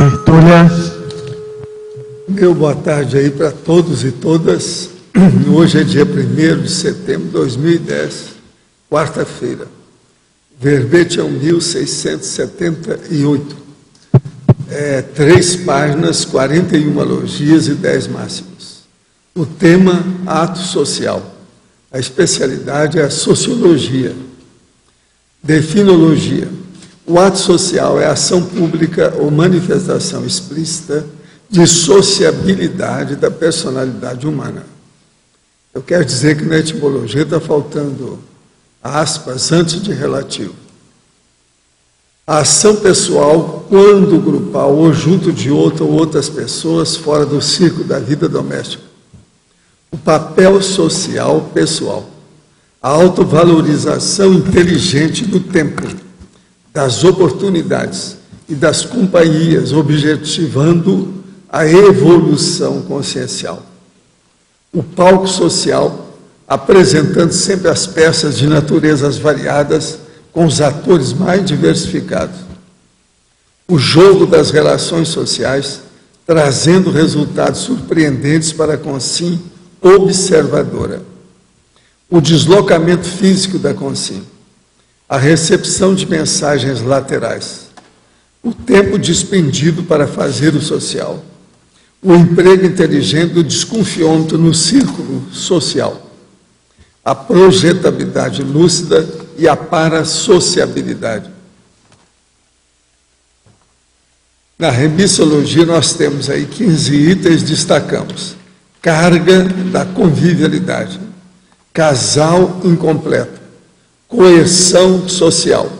Tertúlia. Meu boa tarde aí para todos e todas. Hoje é dia 1º de setembro de 2010, quarta-feira. Verbete é 1678. 3 páginas, 41 alogias e 10 máximos. O tema, ato social. A especialidade é a sociologia. Definologia. O ato social é a ação pública ou manifestação explícita de sociabilidade da personalidade humana. Eu quero dizer que na etimologia está faltando aspas antes de relativo. A ação pessoal, quando grupal ou junto de outra ou outras pessoas fora do círculo da vida doméstica. O papel social pessoal. A autovalorização inteligente do tempo, das oportunidades e das companhias, objetivando a evolução consciencial. O palco social, apresentando sempre as peças de naturezas variadas, com os atores mais diversificados. O jogo das relações sociais, trazendo resultados surpreendentes para a consim observadora. O deslocamento físico da consim. A recepção de mensagens laterais. O tempo despendido para fazer o social. O emprego inteligente do desconfiômetro no círculo social. A projetabilidade lúcida e a parasociabilidade. Na remissologia nós temos aí 15 itens, destacamos. Carga da convivialidade. Casal incompleto. Coerção social.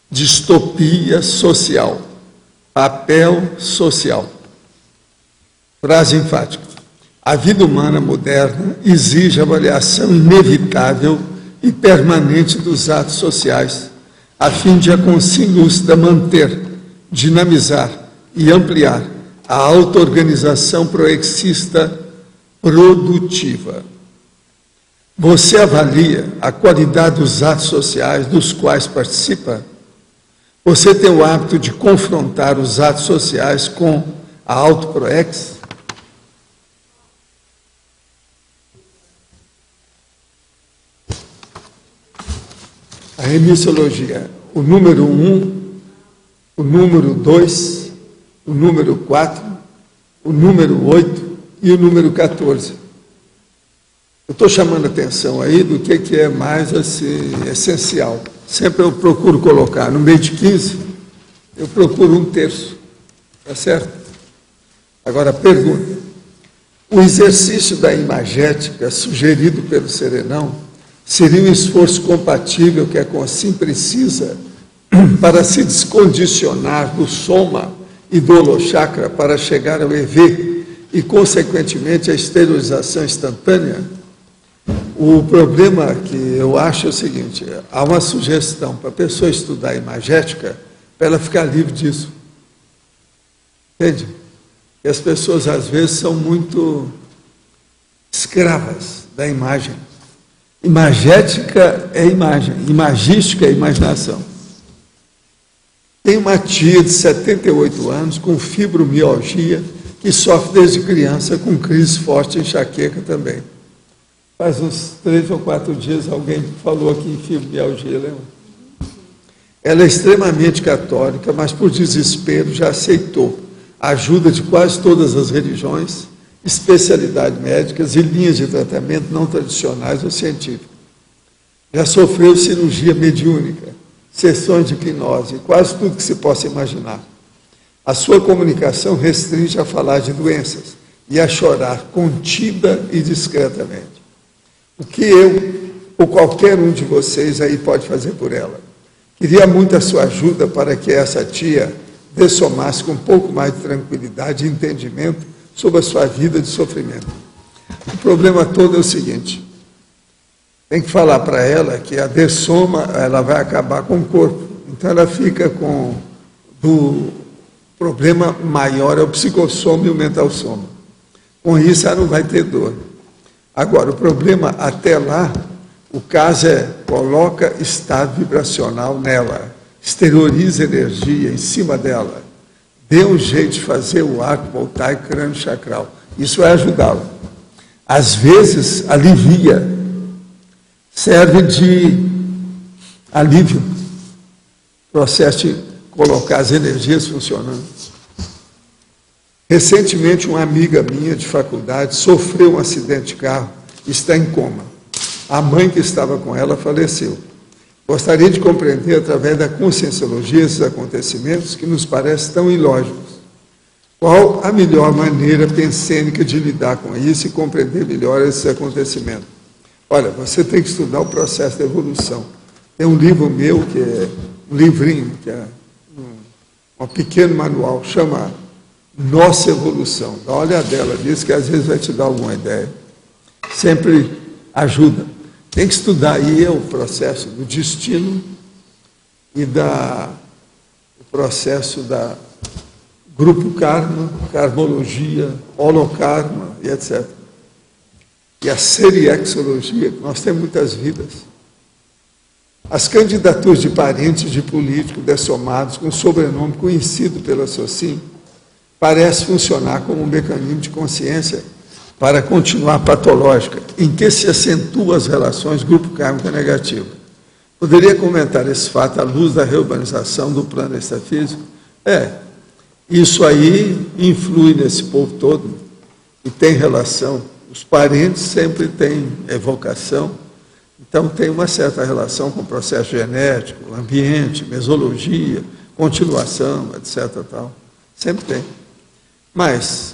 Distopia social. Papel social. Frase enfática. A vida humana moderna exige avaliação inevitável e permanente dos atos sociais, a fim de a consciência lúcida manter, dinamizar e ampliar a auto-organização proexista produtiva. Você avalia a qualidade dos atos sociais dos quais participa? Você tem o hábito de confrontar os atos sociais com a autoproex? A remissologia, o número 1, o número 2, o número 4, o número 8 e o número 14. Eu estou chamando a atenção aí do que é mais assim, essencial. Sempre eu procuro colocar, no meio de 15, eu procuro 1/3, tá certo? Agora, pergunta. O exercício da imagética sugerido pelo Serenão seria um esforço compatível que a consciência precisa para se descondicionar do soma e do holochakra para chegar ao EV e, consequentemente, a exteriorização instantânea? O problema que eu acho é o seguinte, há uma sugestão para a pessoa estudar a imagética para ela ficar livre disso. Entende? E as pessoas, às vezes, são muito escravas da imagem. Imagética é imagem, imagística é imaginação. Tem uma tia de 78 anos com fibromialgia que sofre desde criança com crise forte e enxaqueca também. Faz uns 3 ou 4 dias alguém falou aqui em fibromialgia, lembra? Ela é extremamente católica, mas por desespero já aceitou a ajuda de quase todas as religiões, especialidades médicas e linhas de tratamento não tradicionais ou científicas. Já sofreu cirurgia mediúnica, sessões de hipnose, quase tudo que se possa imaginar. A sua comunicação restringe a falar de doenças e a chorar contida e discretamente. O que eu ou qualquer um de vocês aí pode fazer por ela? Queria muito a sua ajuda para que essa tia dessomasse com um pouco mais de tranquilidade e entendimento sobre a sua vida de sofrimento. O problema todo é o seguinte, tem que falar para ela que a dessoma, ela vai acabar com o corpo, então ela fica com, o problema maior é o psicossoma e o mental soma. Com isso ela não vai ter dor. Agora, o problema até lá, o caso é, coloca estado vibracional nela, exterioriza energia em cima dela, dê um jeito de fazer o arco voltar e crânio chacral. Isso vai ajudá-lo. Às vezes, alivia, serve de alívio, processo de colocar as energias funcionando. Recentemente, uma amiga minha de faculdade sofreu um acidente de carro e está em coma. A mãe que estava com ela faleceu. Gostaria de compreender, através da conscienciologia, esses acontecimentos que nos parecem tão ilógicos. Qual a melhor maneira pensênica de lidar com isso e compreender melhor esses acontecimentos? Olha, você tem que estudar o processo da evolução. Tem um livro meu, que é um livrinho, que é um pequeno manual, chama Nossa Evolução. Dá uma olhadela nisso, que às vezes vai te dar alguma ideia. Sempre ajuda. Tem que estudar aí o processo do destino e o processo da grupo karma, karmologia, holokarma e etc. E a seriexologia, que nós temos muitas vidas. As candidaturas de parentes de políticos dessomados com sobrenome conhecido pela SOCIM parece funcionar como um mecanismo de consciência para continuar patológica, em que se acentuam as relações grupo kármico negativo. Poderia comentar esse fato à luz da reurbanização do plano extrafísico? Isso aí influi nesse povo todo e tem relação. Os parentes sempre têm evocação, então tem uma certa relação com o processo genético, ambiente, mesologia, continuação, etc. Tal. Sempre tem. Mas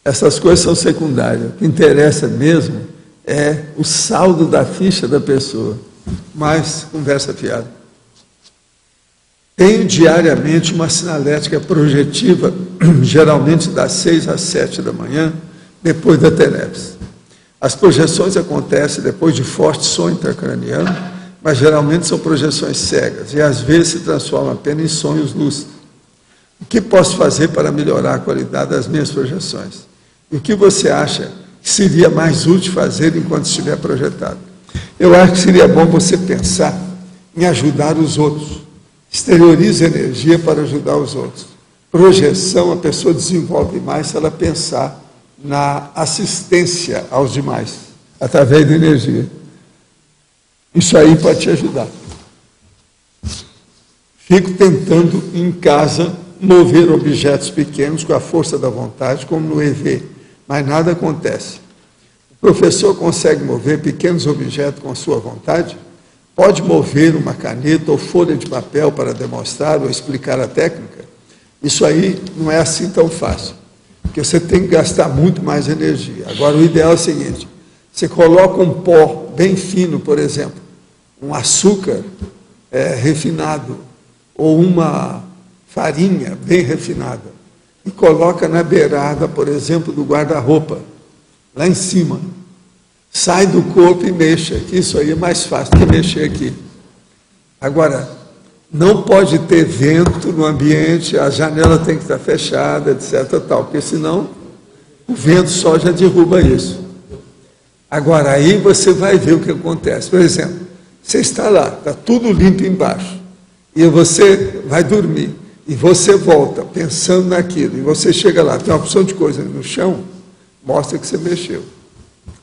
essas coisas são secundárias. O que interessa mesmo é o saldo da ficha da pessoa. Mas, conversa fiada. Tenho diariamente uma sinalética projetiva, geralmente das 6 às 7 da manhã, depois da TENEPS. As projeções acontecem depois de forte sonho intracraniano, mas geralmente são projeções cegas e às vezes se transformam apenas em sonhos lúcidos. O que posso fazer para melhorar a qualidade das minhas projeções? E o que você acha que seria mais útil fazer enquanto estiver projetado? Eu acho que seria bom você pensar em ajudar os outros. Exteriorize energia para ajudar os outros. Projeção, a pessoa desenvolve mais se ela pensar na assistência aos demais, através da energia. Isso aí pode te ajudar. Fico tentando em casa mover objetos pequenos com a força da vontade, como no EV, mas nada acontece. O professor consegue mover pequenos objetos com a sua vontade? Pode mover uma caneta ou folha de papel para demonstrar ou explicar a técnica? Isso aí não é assim tão fácil, porque você tem que gastar muito mais energia. Agora, o ideal é o seguinte: você coloca um pó bem fino, por exemplo, um açúcar refinado, ou uma farinha bem refinada, e coloca na beirada, por exemplo, do guarda-roupa, lá em cima. Sai do corpo e mexa, que isso aí é mais fácil do que mexer aqui. Agora, não pode ter vento no ambiente, a janela tem que estar fechada, etc. Tal, porque senão o vento só já derruba isso. Agora, aí você vai ver o que acontece. Por exemplo, você está lá, está tudo limpo embaixo, e você vai dormir, e você volta pensando naquilo, e você chega lá, tem uma opção de coisa no chão, mostra que você mexeu.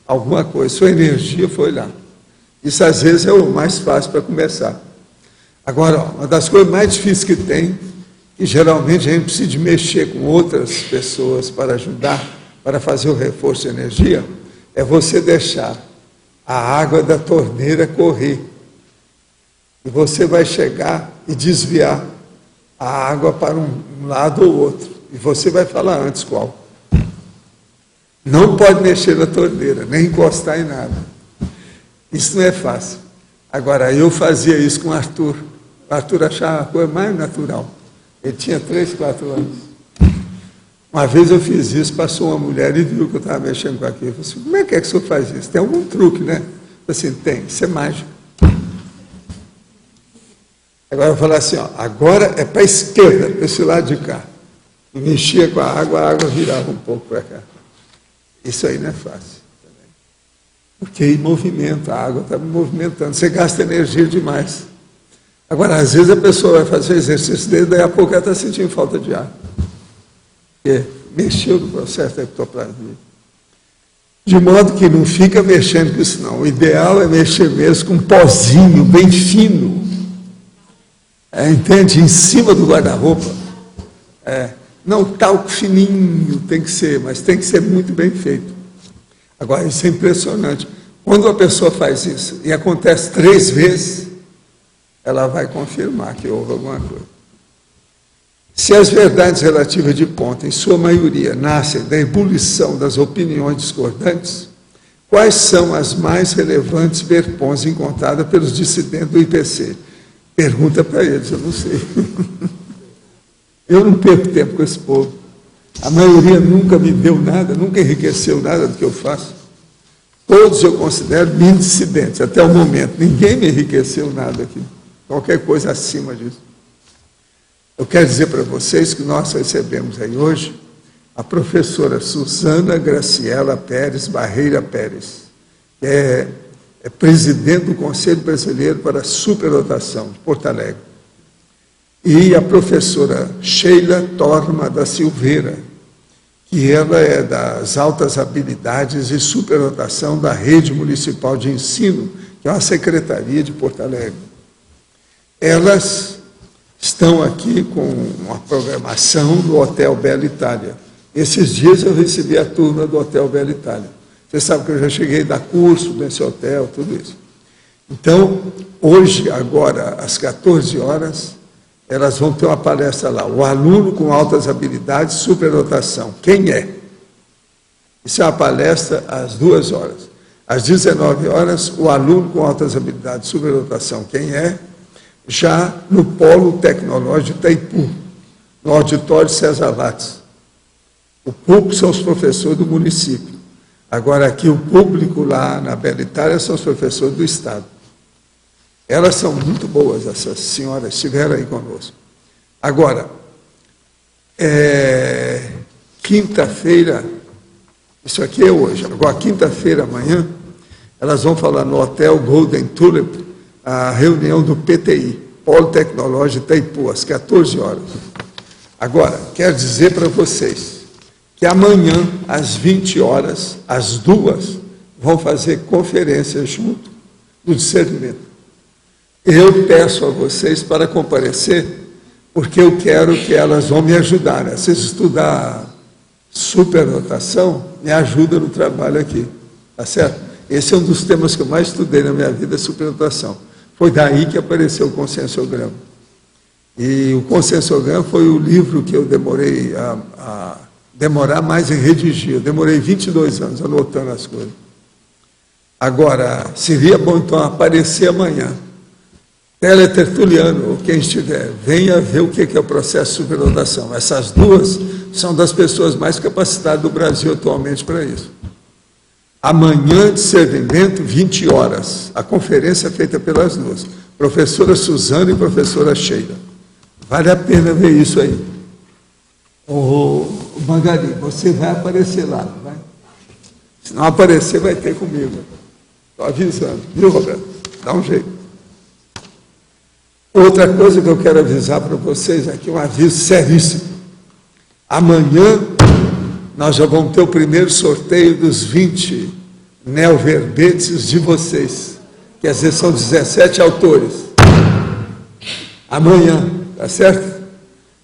Alguma coisa, sua energia foi lá. Isso às vezes é o mais fácil para começar. Agora, uma das coisas mais difíceis que tem, e geralmente a gente precisa de mexer com outras pessoas para ajudar, para fazer o reforço de energia, é você deixar a água da torneira correr. E você vai chegar e desviar a água para um lado ou outro. E você vai falar antes qual. Não pode mexer na torneira, nem encostar em nada. Isso não é fácil. Agora, eu fazia isso com o Arthur. O Arthur achava a coisa mais natural. Ele tinha 3, 4 anos. Uma vez eu fiz isso, passou uma mulher e viu que eu estava mexendo com aquilo. Eu falei assim: como é que o senhor faz isso? Tem algum truque, né? Eu falei assim: tem, isso é mágico. Agora eu falei assim: agora é para a esquerda, para esse lado de cá. E mexia com a água virava um pouco para cá. Isso aí não é fácil. Porque aí movimenta, a água está movimentando, você gasta energia demais. Agora, às vezes a pessoa vai fazer o exercício dele, daí a pouco ela está sentindo falta de ar. que mexeu no processo da ectoplasmia. De modo que não fica mexendo com isso, não. O ideal é mexer mesmo com um pozinho bem fino. Entende? Em cima do guarda-roupa. Não talco fininho tem que ser, mas tem que ser muito bem feito. Agora, isso é impressionante. Quando a pessoa faz isso e acontece 3 vezes, ela vai confirmar que houve alguma coisa. Se as verdades relativas de ponta, em sua maioria, nascem da ebulição das opiniões discordantes, quais são as mais relevantes verpões encontradas pelos dissidentes do IPC? Pergunta para eles, eu não sei. Eu não perco tempo com esse povo. A maioria nunca me deu nada, nunca enriqueceu nada do que eu faço. Todos eu considero mini dissidentes, até o momento. Ninguém me enriqueceu nada aqui. Qualquer coisa acima disso. Eu quero dizer para vocês que nós recebemos aí hoje a professora Suzana Graciela Pérez Barreira Pérez, que é presidente do Conselho Brasileiro para a Superdotação de Porto Alegre, e a professora Sheila Torma da Silveira, que ela é das altas habilidades e superdotação da Rede Municipal de Ensino, que é uma secretaria de Porto Alegre. Elas estão aqui com uma programação do Hotel Bela Itália. Esses dias eu recebi a turma do Hotel Bela Itália. Você sabe que eu já cheguei a dar curso nesse hotel, tudo isso. Então, hoje, agora, às 14 horas, elas vão ter uma palestra lá. O aluno com altas habilidades, superdotação. Quem é? Isso é uma palestra às 2 horas. Às 19 horas, o aluno com altas habilidades, superdotação. Quem é? Já no Polo Tecnológico de Itaipu, no auditório César Lattes. O público são os professores do município. Agora, aqui, o público lá na Bela Itália são os professores do Estado. Elas são muito boas, essas senhoras estiveram aí conosco. Agora, quinta-feira, isso aqui é hoje, agora quinta-feira, amanhã, elas vão falar no Hotel Golden Tulip, a reunião do PTI, Polo Tecnológico Itaipu, às 14 horas. Agora, quero dizer para vocês que amanhã, às 20 horas, as 2 vão fazer conferência junto do discernimento. Eu peço a vocês para comparecer, porque eu quero que elas vão me ajudar. Né? Se estudar superdotação, me ajuda no trabalho aqui. Tá certo? Esse é um dos temas que eu mais estudei na minha vida, superdotação. Foi daí que apareceu o consensograma. E o consensograma foi o livro que eu demorei a demorar mais em redigir. Eu demorei 22 anos anotando as coisas. Agora, seria bom então aparecer amanhã. Teletertuliano, ou quem estiver, venha ver o que é o processo de superdotação. Essas 2 são das pessoas mais capacitadas do Brasil atualmente para isso. Amanhã, discernimento, 20 horas. A conferência é feita pelas 2. Professora Suzana e professora Sheila. Vale a pena ver isso aí. Ô, Magari, você vai aparecer lá, não vai? Se não aparecer, vai ter comigo. Estou avisando. Viu, Roberto? Dá um jeito. Outra coisa que eu quero avisar para vocês aqui, um aviso seríssimo. Amanhã, nós já vamos ter o primeiro sorteio dos 20 neoverbetes de vocês. Quer dizer, são 17 autores. Amanhã, tá certo?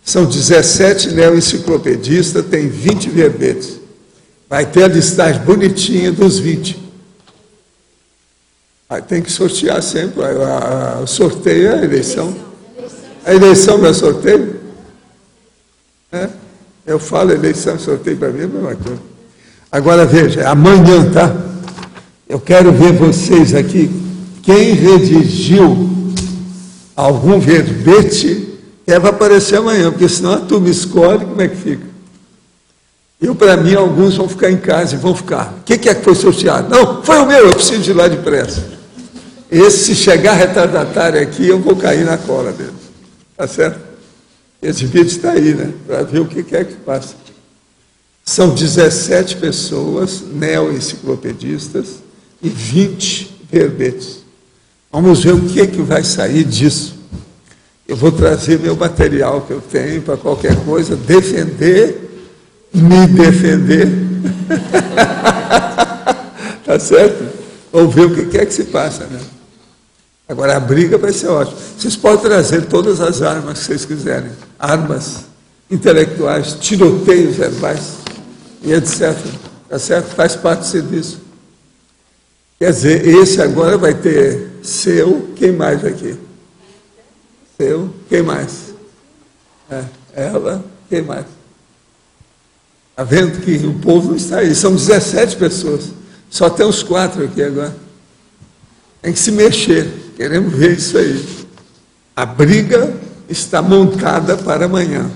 São 17 neoenciclopedistas, tem 20 verbetes. Vai ter a listagem bonitinha dos 20. Aí tem que sortear sempre. O sorteio é a eleição. A eleição não é sorteio? Eu falo eleição e sorteio para mim é a mesma coisa. Agora veja, amanhã, tá? Eu quero ver vocês aqui, quem redigiu algum verbete, vai aparecer amanhã, porque senão a turma escolhe, como é que fica? Para mim, alguns vão ficar em casa e vão ficar. O que é que foi sorteado? Não, foi o meu, eu preciso de ir lá depressa. Esse, se chegar retardatário aqui, eu vou cair na cola dele. Tá certo? Esse vídeo está aí, né? Para ver o que é que passa. São 17 pessoas neoenciclopedistas e 20 verbetes. Vamos ver o que vai sair disso. Eu vou trazer meu material que eu tenho para qualquer coisa, defender me defender. Tá certo? Vamos ver o que é que se passa, né? Agora, a briga vai ser ótima. Vocês podem trazer todas as armas que vocês quiserem. Armas intelectuais, tiroteios verbais e etc. Tá certo? Faz parte do serviço. Quer dizer, esse agora vai ter seu, quem mais aqui? Seu, quem mais? Ela, quem mais? Está vendo que o povo não está aí. São 17 pessoas. Só tem os 4 aqui agora. Tem que se mexer. Queremos ver isso aí. A briga está montada para amanhã.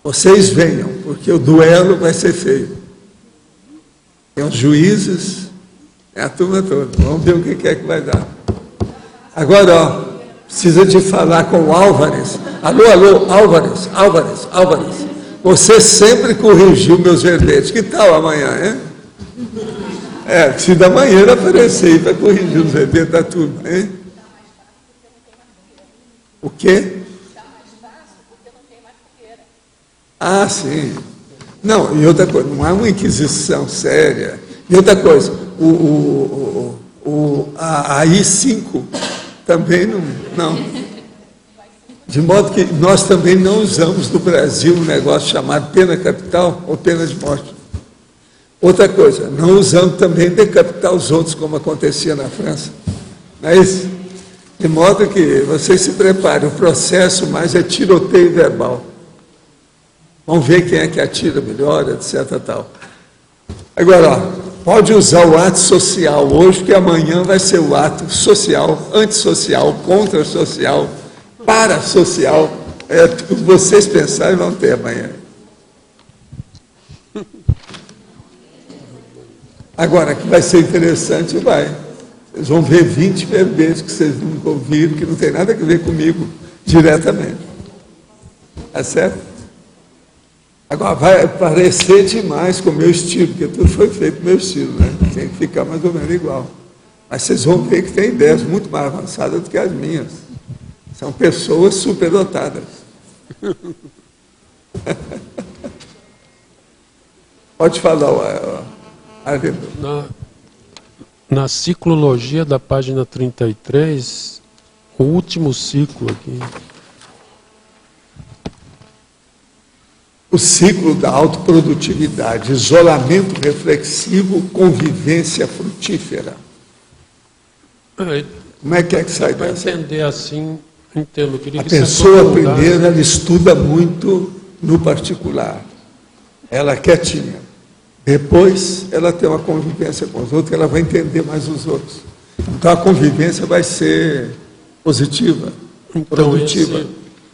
Vocês venham, porque o duelo vai ser feio. Tem os juízes, é a turma toda. Vamos ver o que é que vai dar. Agora, ó, precisa de falar com o Álvares. Alô, Álvares. Você sempre corrigiu meus verbetes. Que tal amanhã, hein? Se da manhã ele aparecer para corrigir os verbetes da turma, hein? O quê? Ah, sim. Não, e outra coisa, não há uma inquisição séria. E outra coisa, a I5 também não. De modo que nós também não usamos no Brasil um negócio chamado pena capital ou pena de morte. Outra coisa, não usamos também decapitar os outros, como acontecia na França. Não é isso? De modo que vocês se preparem, o processo mais é tiroteio verbal. Vamos ver quem é que atira melhor, etc. Tal. Agora, ó, pode usar o ato social hoje, que amanhã vai ser o ato social, antissocial, contra-social, parasocial. O que vocês pensarem vão ter amanhã. Agora, que vai ser interessante, vai. Vocês vão ver 20 verbetes que vocês nunca ouviram, que não tem nada a ver comigo diretamente. Tá certo? Agora, vai parecer demais com o meu estilo, porque tudo foi feito com o meu estilo, né? Tem que ficar mais ou menos igual. Mas vocês vão ver que tem ideias muito mais avançadas do que as minhas. São pessoas superdotadas. Pode falar, Arlindo. Na ciclologia da página 33, o último ciclo aqui. O ciclo da autoprodutividade, isolamento reflexivo, convivência frutífera. Como é que sai dessa? Para entender assim, entendo. A pessoa, primeiro, ela estuda muito no particular. Ela é quietinha. Depois, ela tem uma convivência com os outros, ela vai entender mais os outros. Então, a convivência vai ser positiva, produtiva.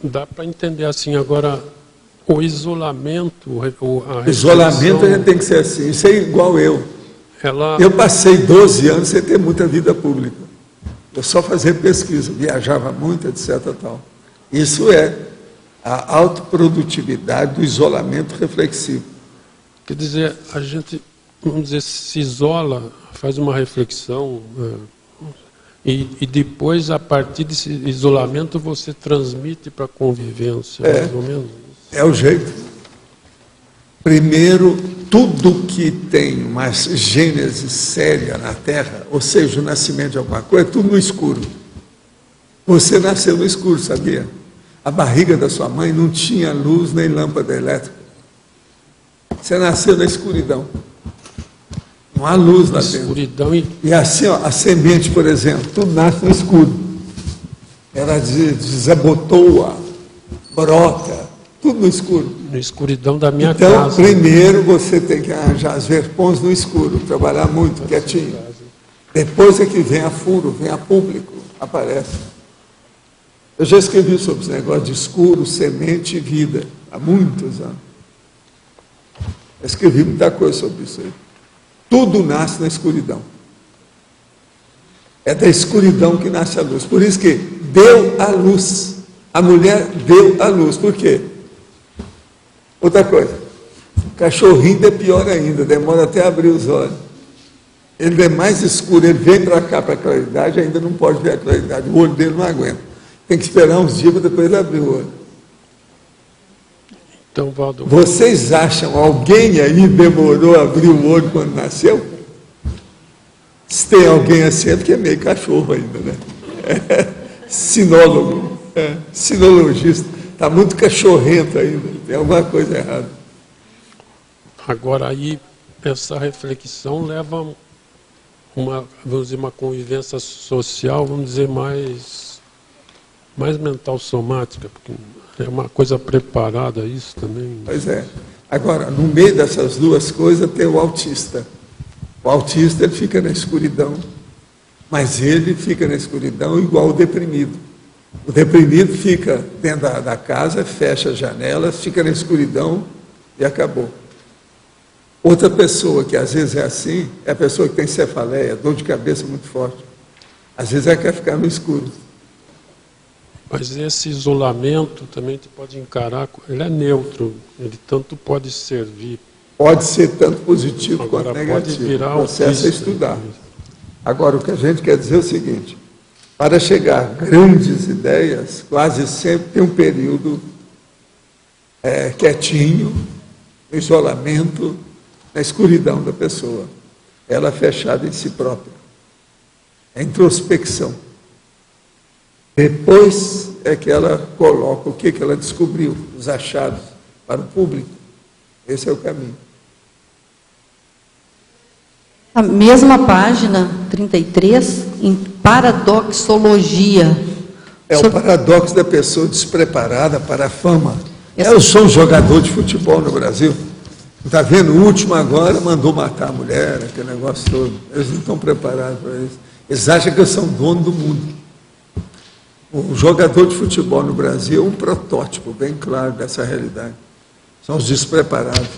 Dá para entender assim. Agora, o isolamento... Isolamento a gente tem que ser assim. Isso é igual eu. Eu passei 12 anos sem ter muita vida pública. Eu só fazia pesquisa, viajava muito, etc. Tal. Isso é a autoprodutividade do isolamento reflexivo. Quer dizer, a gente, vamos dizer, se isola, faz uma reflexão, e depois, a partir desse isolamento, você transmite para a convivência, mais ou menos. É o jeito. Primeiro, tudo que tem uma gênese séria na Terra, ou seja, o nascimento de alguma coisa, é tudo no escuro. Você nasceu no escuro, sabia? A barriga da sua mãe não tinha luz nem lâmpada elétrica. Você nasceu na escuridão. Não há luz lá dentro. Escuridão e assim, ó, a semente, por exemplo, tudo nasce no escuro. Ela desabotoa, brota, tudo no escuro. Na escuridão da minha então, casa. Então, primeiro você tem que arranjar as verpões no escuro, trabalhar muito, quietinho. Depois é que vem a furo, vem a público, aparece. Eu já escrevi sobre esse negócio de escuro, semente e vida, há muitos anos. Eu escrevi muita coisa sobre isso aí. Tudo nasce na escuridão. É da escuridão que nasce a luz. Por isso que deu a luz. A mulher deu a luz. Por quê? Outra coisa. O cachorrinho é pior ainda. Demora até abrir os olhos. Ele é mais escuro. Ele vem para cá, para a claridade, ainda não pode ver a claridade. O olho dele não aguenta. Tem que esperar uns dias para depois ele abrir o olho. Então, Valdo, Vocês acham alguém aí demorou a abrir o olho quando nasceu? Se tem alguém assim é porque é meio cachorro ainda, né? Sinólogo, sinologista. Está muito cachorrento ainda, tem alguma coisa errada. agora aí, essa reflexão leva vamos dizer, uma convivência social, vamos dizer, mais mental somática, porque é uma coisa preparada isso também. Pois é. Agora, no meio dessas duas coisas tem o autista. O autista ele fica na escuridão, mas ele fica na escuridão igual o deprimido. O deprimido fica dentro da casa, fecha as janelas, fica na escuridão e acabou. Outra pessoa que às vezes é assim, é a pessoa que tem cefaleia, dor de cabeça muito forte. Às vezes ela quer ficar no escuro. Mas esse isolamento também tu pode encarar, ele é neutro, ele tanto pode servir. Pode ser tanto positivo Agora, quanto negativo. pode virar o processo é autista. estudar. Agora, o que a gente quer dizer é o seguinte: para chegar a grandes ideias, quase sempre tem um período quietinho, no isolamento, na escuridão da pessoa. Ela fechada em si própria. É introspecção. Depois é que ela coloca o que ela descobriu, os achados, para o público. Esse é o caminho. A mesma página 33, em paradoxologia. O paradoxo da pessoa despreparada para a fama. Eu sou um jogador de futebol no Brasil. Está vendo? O último agora mandou matar a mulher, aquele negócio todo. Eles não estão preparados para isso. Eles acham que são dono do mundo. O jogador de futebol no Brasil é um protótipo bem claro dessa realidade. São os despreparados.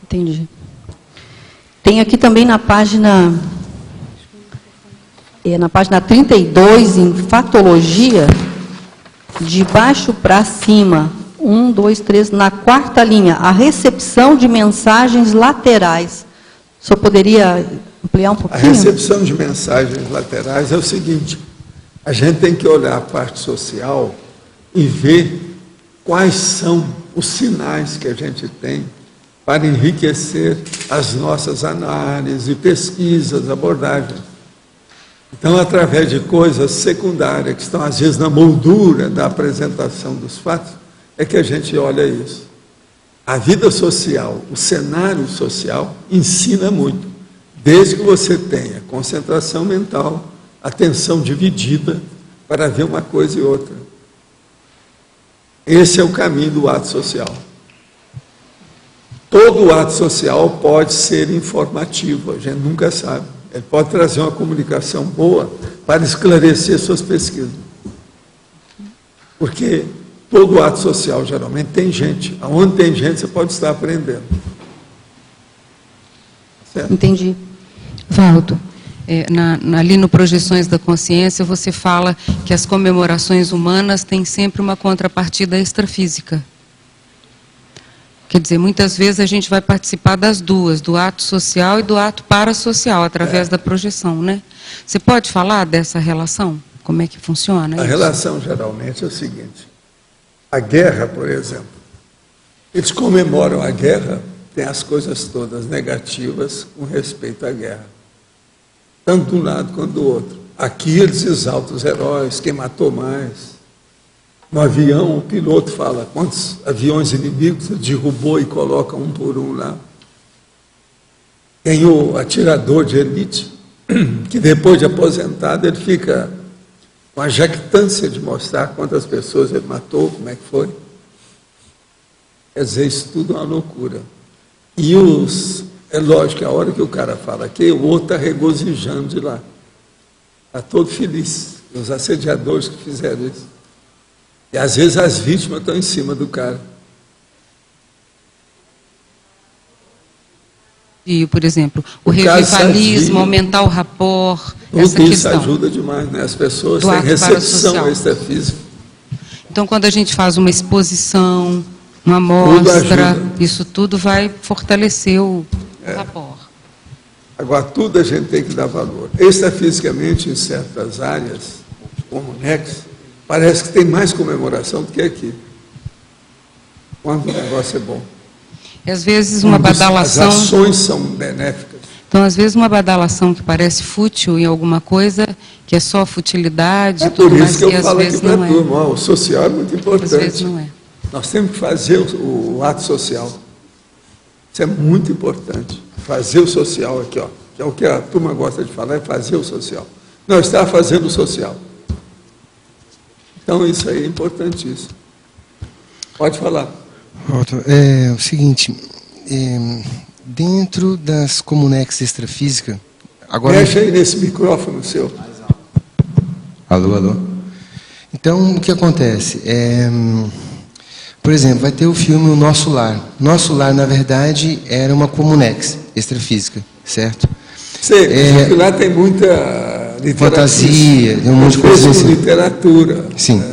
Entendi. Tem aqui também na página 32, em fatologia, de baixo para cima, 1, 2, 3, na quarta linha, a recepção de mensagens laterais. O senhor poderia ampliar um pouquinho? A recepção de mensagens laterais é o seguinte: a gente tem que olhar a parte social e ver quais são os sinais que a gente tem para enriquecer as nossas análises, pesquisas, abordagens. Então, através de coisas secundárias, que estão às vezes na moldura da apresentação dos fatos, é que a gente olha isso. A vida social, o cenário social, ensina muito, desde que você tenha concentração mental, atenção dividida, para ver uma coisa e outra. Esse é o caminho do ato social. Todo ato social pode ser informativo, a gente nunca sabe. Ele pode trazer uma comunicação boa para esclarecer suas pesquisas. Porque todo ato social, geralmente, tem gente. Onde tem gente, você pode estar aprendendo. Certo? Entendi. Valdo, ali no Projeções da Consciência, você fala que as comemorações humanas têm sempre uma contrapartida extrafísica. Quer dizer, muitas vezes a gente vai participar das duas, do ato social e do ato parasocial, através da projeção, né? Você pode falar dessa relação? Como é que funciona isso? A relação, geralmente, é o seguinte: a guerra, por exemplo, eles comemoram a guerra, tem as coisas todas negativas com respeito à guerra, tanto de um lado quanto do outro. Aqui eles exaltam os heróis, quem matou mais. No avião, o piloto fala quantos aviões inimigos derrubou e coloca um por um lá. Tem o atirador de elite, que depois de aposentado, ele fica com a jactância de mostrar quantas pessoas ele matou, como é que foi. Quer dizer, isso tudo é uma loucura. E é lógico que a hora que o cara fala aqui, o outro está regozijando de lá. Está todo feliz. Os assediadores que fizeram isso. E às vezes as vítimas estão em cima do cara. E, por exemplo, o revivalismo, aumentar o rapport, essa Tudo questão. isso ajuda demais, né? As pessoas Do têm ato recepção parasocial. extrafísica. Então, quando a gente faz uma exposição, uma Tudo mostra, ajuda. isso tudo vai fortalecer o rapport. Agora, tudo a gente tem que dar valor. Extrafisicamente, em certas áreas, como o Nex, parece que tem mais comemoração do que aqui. quando o negócio é bom. E às vezes uma As badalação... ações são benéficas. Então, às vezes, uma badalação que parece fútil em alguma coisa, que é só futilidade, É tudo por mais, isso que eu e às falo aqui vezes para não a é. turma, ó, o social é muito Às vezes importante. não é. Nós temos que fazer o ato social. Isso é muito importante. Fazer o social aqui, ó, que é o que a turma gosta de falar, é fazer o social. Não, está fazendo o social. Então, isso aí é importantíssimo. Pode falar. Walter, é o seguinte, dentro das Comunex extrafísica, agora... Mexe aí nesse microfone seu. Alô, alô. Então, o que acontece? Por exemplo, vai ter o filme O Nosso Lar. Nosso Lar, na verdade, era uma Comunex extrafísica, certo? Sei, porque lá tem muita literatura. Fantasia, tem um monte de coisa assim. Literatura. Sim.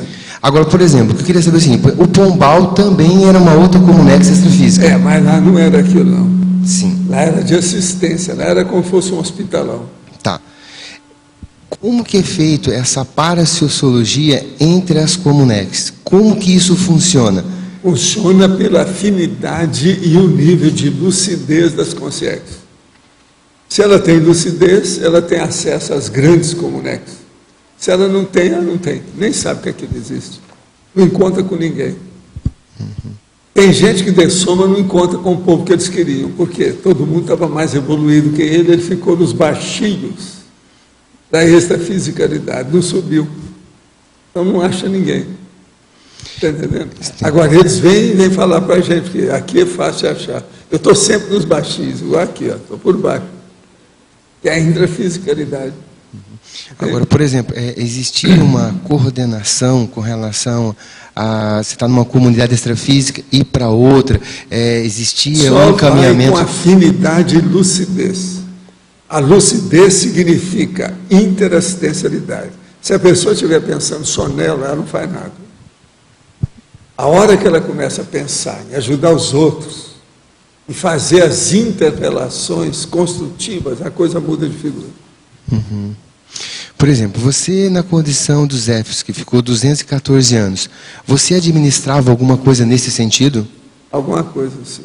Agora, por exemplo, o que eu queria saber é o seguinte, o Pombal também era uma outra Comunex extrafísica. É, mas lá não era aquilo, não. Sim. Lá era de assistência, lá era como se fosse um hospitalão. Tá. Como que é feito essa paraciossologia entre as Comunex? Como que isso funciona? Funciona pela afinidade e o nível de lucidez das consciências. Se ela tem lucidez, ela tem acesso às grandes Comunex. Se ela não tem, ela não tem. Nem sabe que aquilo existe. Não encontra com ninguém. Tem gente que dessoma não encontra com o povo que eles queriam. Porque todo mundo estava mais evoluído que ele ficou nos baixinhos da extrafisicalidade, não subiu. Então não acha ninguém. Está entendendo? Agora eles vêm falar para a gente que aqui é fácil de achar. Eu estou sempre nos baixinhos, igual aqui, estou por baixo. Que é a intrafisicalidade. Agora, por exemplo, existia uma coordenação com relação a você estar numa comunidade extrafísica e ir para outra? Existia Só um encaminhamento? vai com afinidade e lucidez. A lucidez significa interassistencialidade. Se a pessoa estiver pensando só nela, ela não faz nada. A hora que ela começa a pensar em ajudar os outros e fazer as interpelações construtivas, a coisa muda de figura. Uhum. Por exemplo, você na condição dos Éfesos, que ficou 214 anos, você administrava alguma coisa nesse sentido? Alguma coisa assim.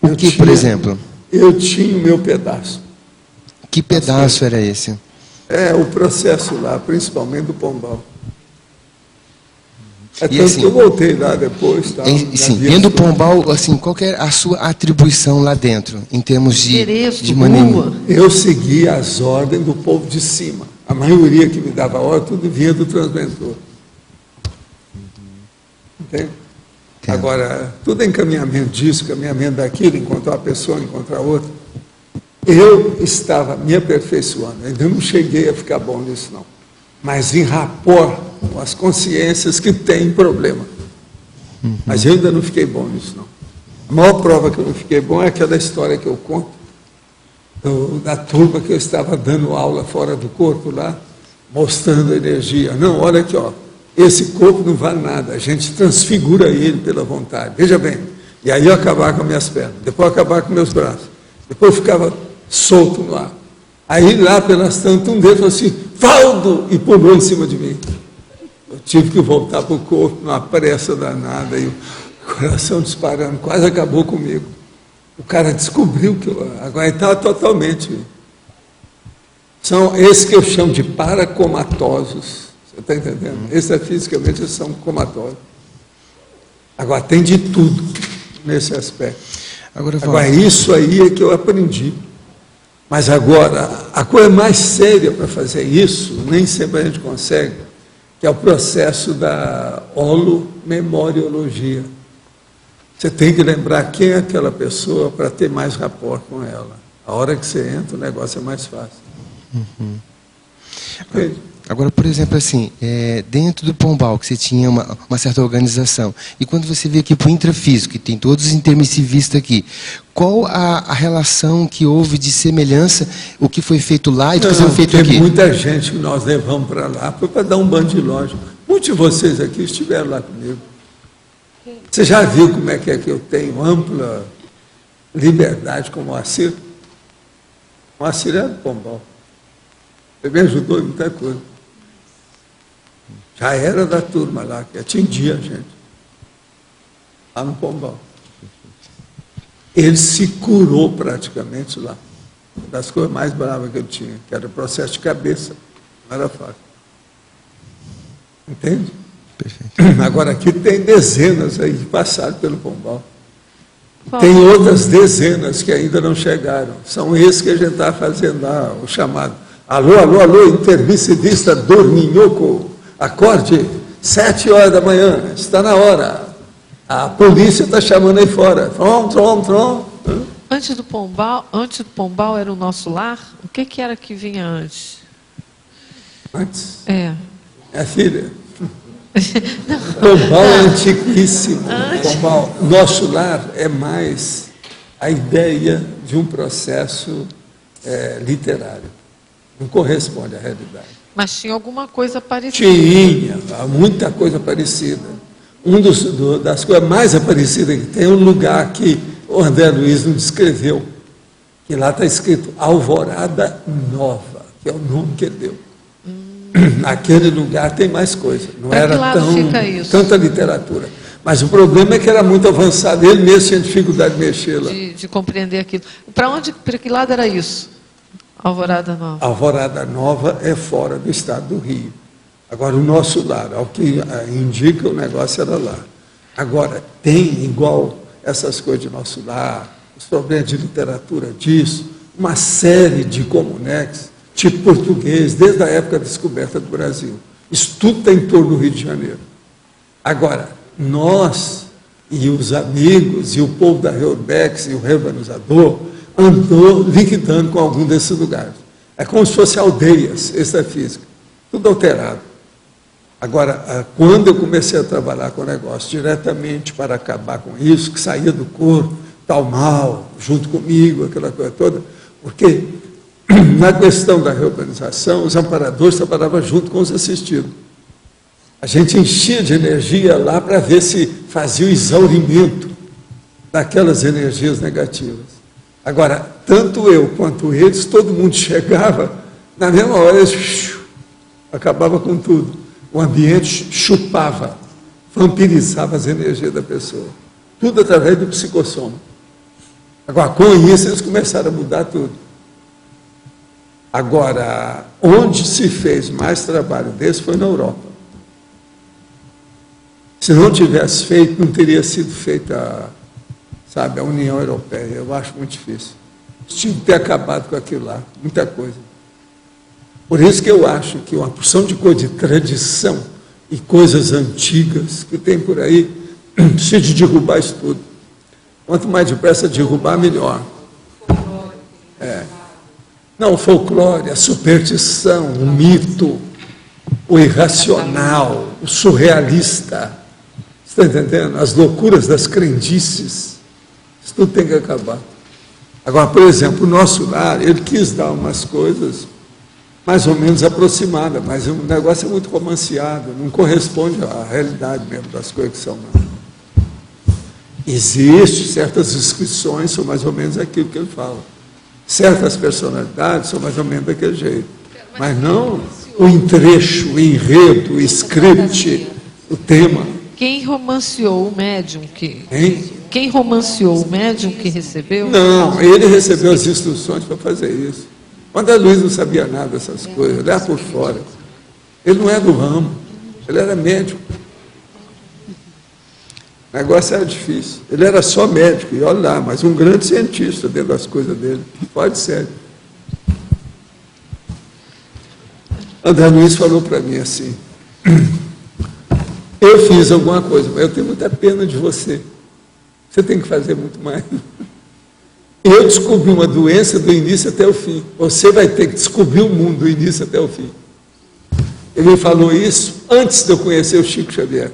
O que, por exemplo? Eu tinha o meu pedaço. Que pedaço era esse? É o processo lá, principalmente do Pombal. É tanto assim, que eu voltei lá depois. Tal, sim, dentro do Pombal, assim, qual que era a sua atribuição lá dentro, em termos de maneira? Eu seguia as ordens do povo de cima. A maioria que me dava ordem, tudo vinha do transmentor. Entende? Agora, tudo é encaminhamento disso, encaminhamento daquilo, encontrar uma pessoa, encontrar outra. Eu estava me aperfeiçoando, ainda não cheguei a ficar bom nisso, não. Mas em rapport com as consciências que têm problema. Mas eu ainda não fiquei bom nisso, não. A maior prova que eu não fiquei bom é aquela história que eu conto, da turma que eu estava dando aula fora do corpo lá, mostrando a energia. Não, olha aqui, ó, esse corpo não vale nada, a gente transfigura ele pela vontade. Veja bem, e aí eu acabava com as minhas pernas, depois eu acabava com meus braços, depois eu ficava solto no ar. Aí lá pelas tantas, um deles falou assim, Valdo! E pulou em cima de mim. Eu tive que voltar para o corpo, numa pressa danada, e o coração disparando, quase acabou comigo. O cara descobriu que eu aguentava totalmente. São esses que eu chamo de paracomatosos. Você está entendendo? Extrafisicamente eles são comatosos. Agora, tem de tudo nesse aspecto. Agora, isso aí é que eu aprendi. Mas agora, a coisa mais séria para fazer isso, nem sempre a gente consegue, que é o processo da holomemoriologia. Você tem que lembrar quem é aquela pessoa para ter mais rapport com ela. A hora que você entra, o negócio é mais fácil. Agora, por exemplo, assim, dentro do Pombal, que você tinha uma certa organização, e quando você vê aqui para o intrafísico, que tem todos os intermissivistas aqui, qual a relação que houve de semelhança, o que foi feito lá e o que foi feito aqui? Tem muita gente que nós levamos para lá, foi para dar um bando de loja. Muitos de vocês aqui estiveram lá comigo. Você já viu como é que eu tenho ampla liberdade com o Moacir? O Moacir é do Pombal. Ele me ajudou em muita coisa. Já era da turma lá, que atendia a gente. lá no Pombal. Ele se curou praticamente lá. Uma das coisas mais bravas que eu tinha, que era o processo de cabeça. Não era fácil. Entende? Perfeito. Agora, aqui tem dezenas aí que passaram pelo Pombal. Bom, Tem outras dezenas que ainda não chegaram. São esses que a gente está fazendo lá, o chamado. Alô, alô, alô, intermissidista dorminhoco, acorde, 7 horas da manhã, está na hora. A polícia está chamando aí fora. Trom, trom, trom. antes do Pombal era o Nosso Lar? O que era que vinha antes? Antes, É. minha filha, Pombal é antiquíssimo. Pombal, Nosso Lar é mais a ideia de um processo literário. Não corresponde à realidade. Mas tinha alguma coisa parecida. Tinha, há muita coisa parecida. Das coisas mais aparecidas que tem é um lugar que o André Luiz não descreveu, que lá está escrito Alvorada Nova, que é o nome que ele deu. Naquele lugar tem mais coisa, não Pra que era lado fica isso? tanta literatura. Mas o problema é que era muito avançado, ele mesmo tinha dificuldade de mexer lá. De compreender aquilo. Para que lado era isso? Alvorada Nova. Alvorada Nova é fora do estado do Rio. Agora, o Nosso Lar, ao que indica, o negócio era lá. Agora, tem igual essas coisas de Nosso Lar, os problemas de literatura disso, uma série de comunex, tipo português, desde a época da descoberta do Brasil. Isso tudo está em torno do Rio de Janeiro. Agora, nós e os amigos e o povo da Reurbex e o reurbanizador andou liquidando com algum desses lugares. É como se fossem aldeias extrafísicas, tudo alterado. Agora, quando eu comecei a trabalhar com o negócio diretamente para acabar com isso, que saía do corpo, tal mal, junto comigo, aquela coisa toda, porque na questão da reurbanização, os amparadores trabalhavam junto com os assistidos. A gente enchia de energia lá para ver se fazia o exaurimento daquelas energias negativas. Agora, tanto eu quanto eles, todo mundo chegava, na mesma hora, eles acabava com tudo. O ambiente chupava, vampirizava as energias da pessoa. Tudo através do psicossoma. Agora, com isso, eles começaram a mudar tudo. Agora, onde se fez mais trabalho desse foi na Europa. Se não tivesse feito, não teria sido feita, sabe, a União Europeia. Eu acho muito difícil. Tinha que ter acabado com aquilo lá, muita coisa. Por isso que eu acho que uma porção de coisa de tradição e coisas antigas que tem por aí, precisa de derrubar isso tudo. Quanto mais depressa derrubar, melhor. Não, o folclore, a superstição, o mito, o irracional, o surrealista. Você está entendendo? As loucuras das crendices. Isso tudo tem que acabar. Agora, por exemplo, o Nosso Lar, ele quis dar umas coisas mais ou menos aproximadas, mas o negócio é muito romanceado, não corresponde à realidade mesmo das coisas que são. Não. Existem certas inscrições, são mais ou menos aquilo que ele fala. Certas personalidades são mais ou menos daquele jeito. Mas não o entrecho, o enredo, o script, o tema. Quem romanceou o médium que... Hein? Quem romanceou o médium que recebeu? Não, ele recebeu as instruções para fazer isso. O André Luiz não sabia nada dessas coisas, ele era por fora. Ele não é do ramo, ele era médico. O negócio era difícil. Ele era só médico, e olha lá, mas um grande cientista dentro das coisas dele. Pode ser. André Luiz falou para mim assim, eu fiz alguma coisa, mas eu tenho muita pena de você. Você tem que fazer muito mais. Eu descobri uma doença do início até o fim. Você vai ter que descobrir o mundo do início até o fim. Ele me falou isso antes de eu conhecer o Chico Xavier.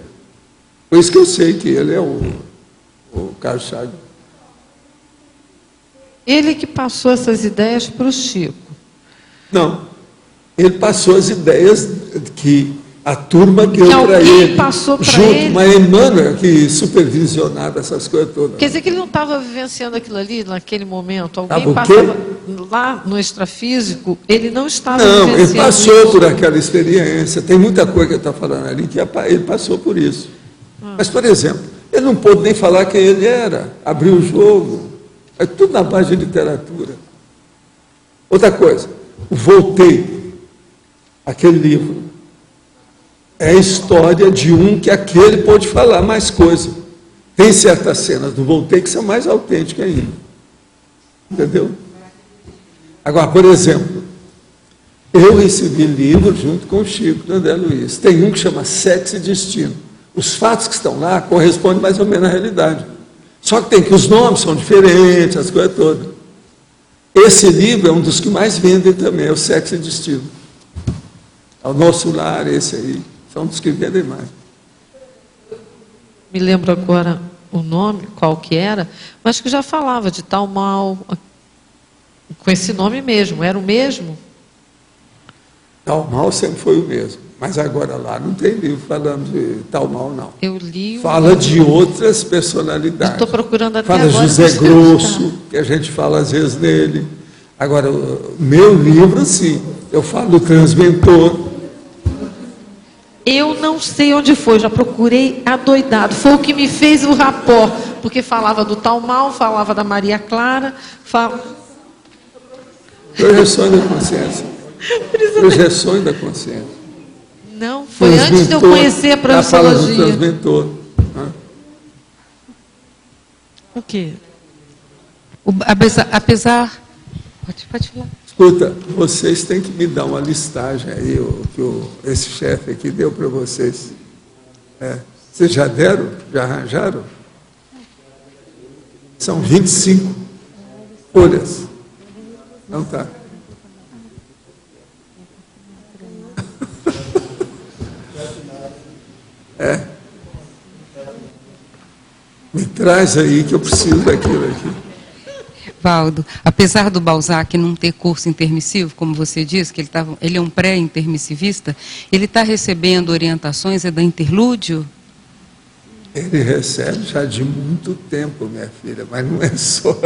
Por isso que eu sei que ele é o Carlos Chagas. Ele que passou essas ideias para o Chico. Não. Ele passou as ideias que a turma deu para alguém ele. passou para junto, ele. mas Emmanuel que supervisionava essas coisas todas. Quer dizer que ele não estava vivenciando aquilo ali, naquele momento? Alguém Sabe o passava lá no extrafísico, ele não estava Não, vivenciando ele passou isso. por aquela experiência. Tem muita coisa que ele está falando ali que ele passou por isso. Mas, por exemplo, Ele não pôde nem falar quem ele era, abriu o jogo. É tudo na base de literatura. Outra coisa, o Voltaire, aquele livro, é a história de um que aquele pôde falar mais coisa. Tem certas cenas do Voltaire que são mais autênticas ainda. Entendeu? Agora, por exemplo, eu recebi livro junto com o Chico, do André Luiz. Tem um que chama Sexo e Destino. Os fatos que estão lá correspondem mais ou menos à realidade. Só que tem que os nomes são diferentes, as coisas todas. Esse livro é um dos que mais vendem também, é o Sexo e Destino. É o Nosso Lar, esse aí. São um dos que vendem mais. Me lembro agora o nome, qual que era, mas que já falava de tal mal, com esse nome mesmo, era o mesmo? Tal mal sempre foi o mesmo, mas agora lá não tem livro falando de tal mal, não. Eu li. Fala de outras personalidades. Estou procurando até fala agora. José Grosso, que a gente fala às vezes nele. Agora, o meu livro, sim, eu falo do Transmentor. Eu não sei onde foi, já procurei adoidado. Foi o que me fez o rapó, porque falava do tal mal, falava da Maria Clara, Projeções da consciência. Projeções da consciência. Não, foi antes de eu conhecer a projeciologia. Transmentor. O quê? Apesar... Pode falar. Escuta, vocês têm que me dar uma listagem aí, que esse chefe aqui deu para vocês. Vocês já deram? Já arranjaram? São 25 folhas. Não tá. Me traz aí que eu preciso daquilo aqui. Valdo, apesar do Balzac não ter curso intermissivo, como você disse, que ele é um pré-intermissivista, ele está recebendo orientações da Interlúdio? Ele recebe já de muito tempo, minha filha, mas não é só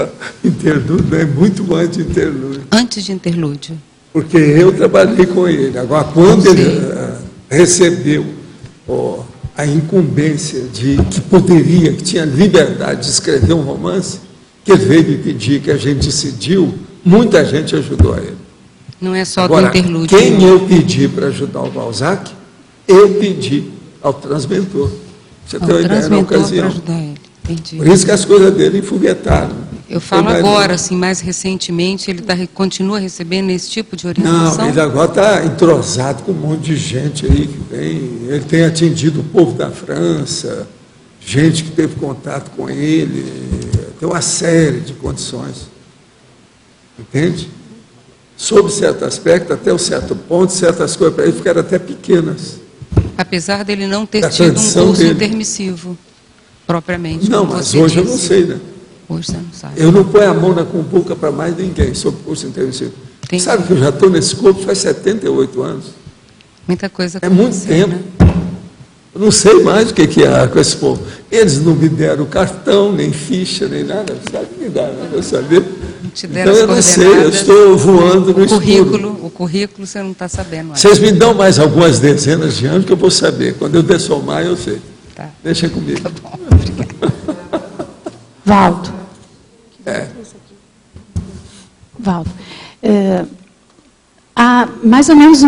Interlúdio, é muito antes de Interlúdio. Antes de Interlúdio? Porque eu trabalhei com ele. Agora, quando ele recebeu a incumbência de que tinha liberdade de escrever um romance, que ele veio me pedir, que a gente decidiu, muita gente ajudou a ele. Não é só Agora, do Interlúdio. Quem eu pedi para ajudar o Balzac, eu pedi ao Transmentor. Você tem uma ideia na ocasião. Ajudar ele. Entendi. Por isso que as coisas dele enfoguetaram. Eu falo agora, assim, mais recentemente, ele continua recebendo esse tipo de orientação? Não, ele agora está entrosado com um monte de gente aí que vem. Ele tem atendido o povo da França, gente que teve contato com ele, tem uma série de condições. Entende? Sob certo aspecto, até um certo ponto, certas coisas para ele ficaram até pequenas. Apesar dele não ter Da tido um tradição curso dele. intermissivo, propriamente. Não, como mas você hoje eu disse. não sei, né? Hoje você não sabe. Eu não ponho a mão na cumbuca para mais ninguém sobre curso intermissivo. Entendi. Sabe que eu já estou nesse corpo faz 78 anos. Muita coisa É muito aconteceu, tempo. né? Eu não sei mais o que há com esse povo. Eles não me deram cartão, nem ficha, nem nada. Sabe me dar, né? Eu saber. Te deram Então eu não sei, eu estou voando no escuro. O currículo você não está sabendo. Vocês me dão mais algumas dezenas de anos que eu vou saber. Quando eu dessomar, eu sei. Tá. Deixa comigo. Tá bom, obrigada. Valdo. Valdo, há mais ou menos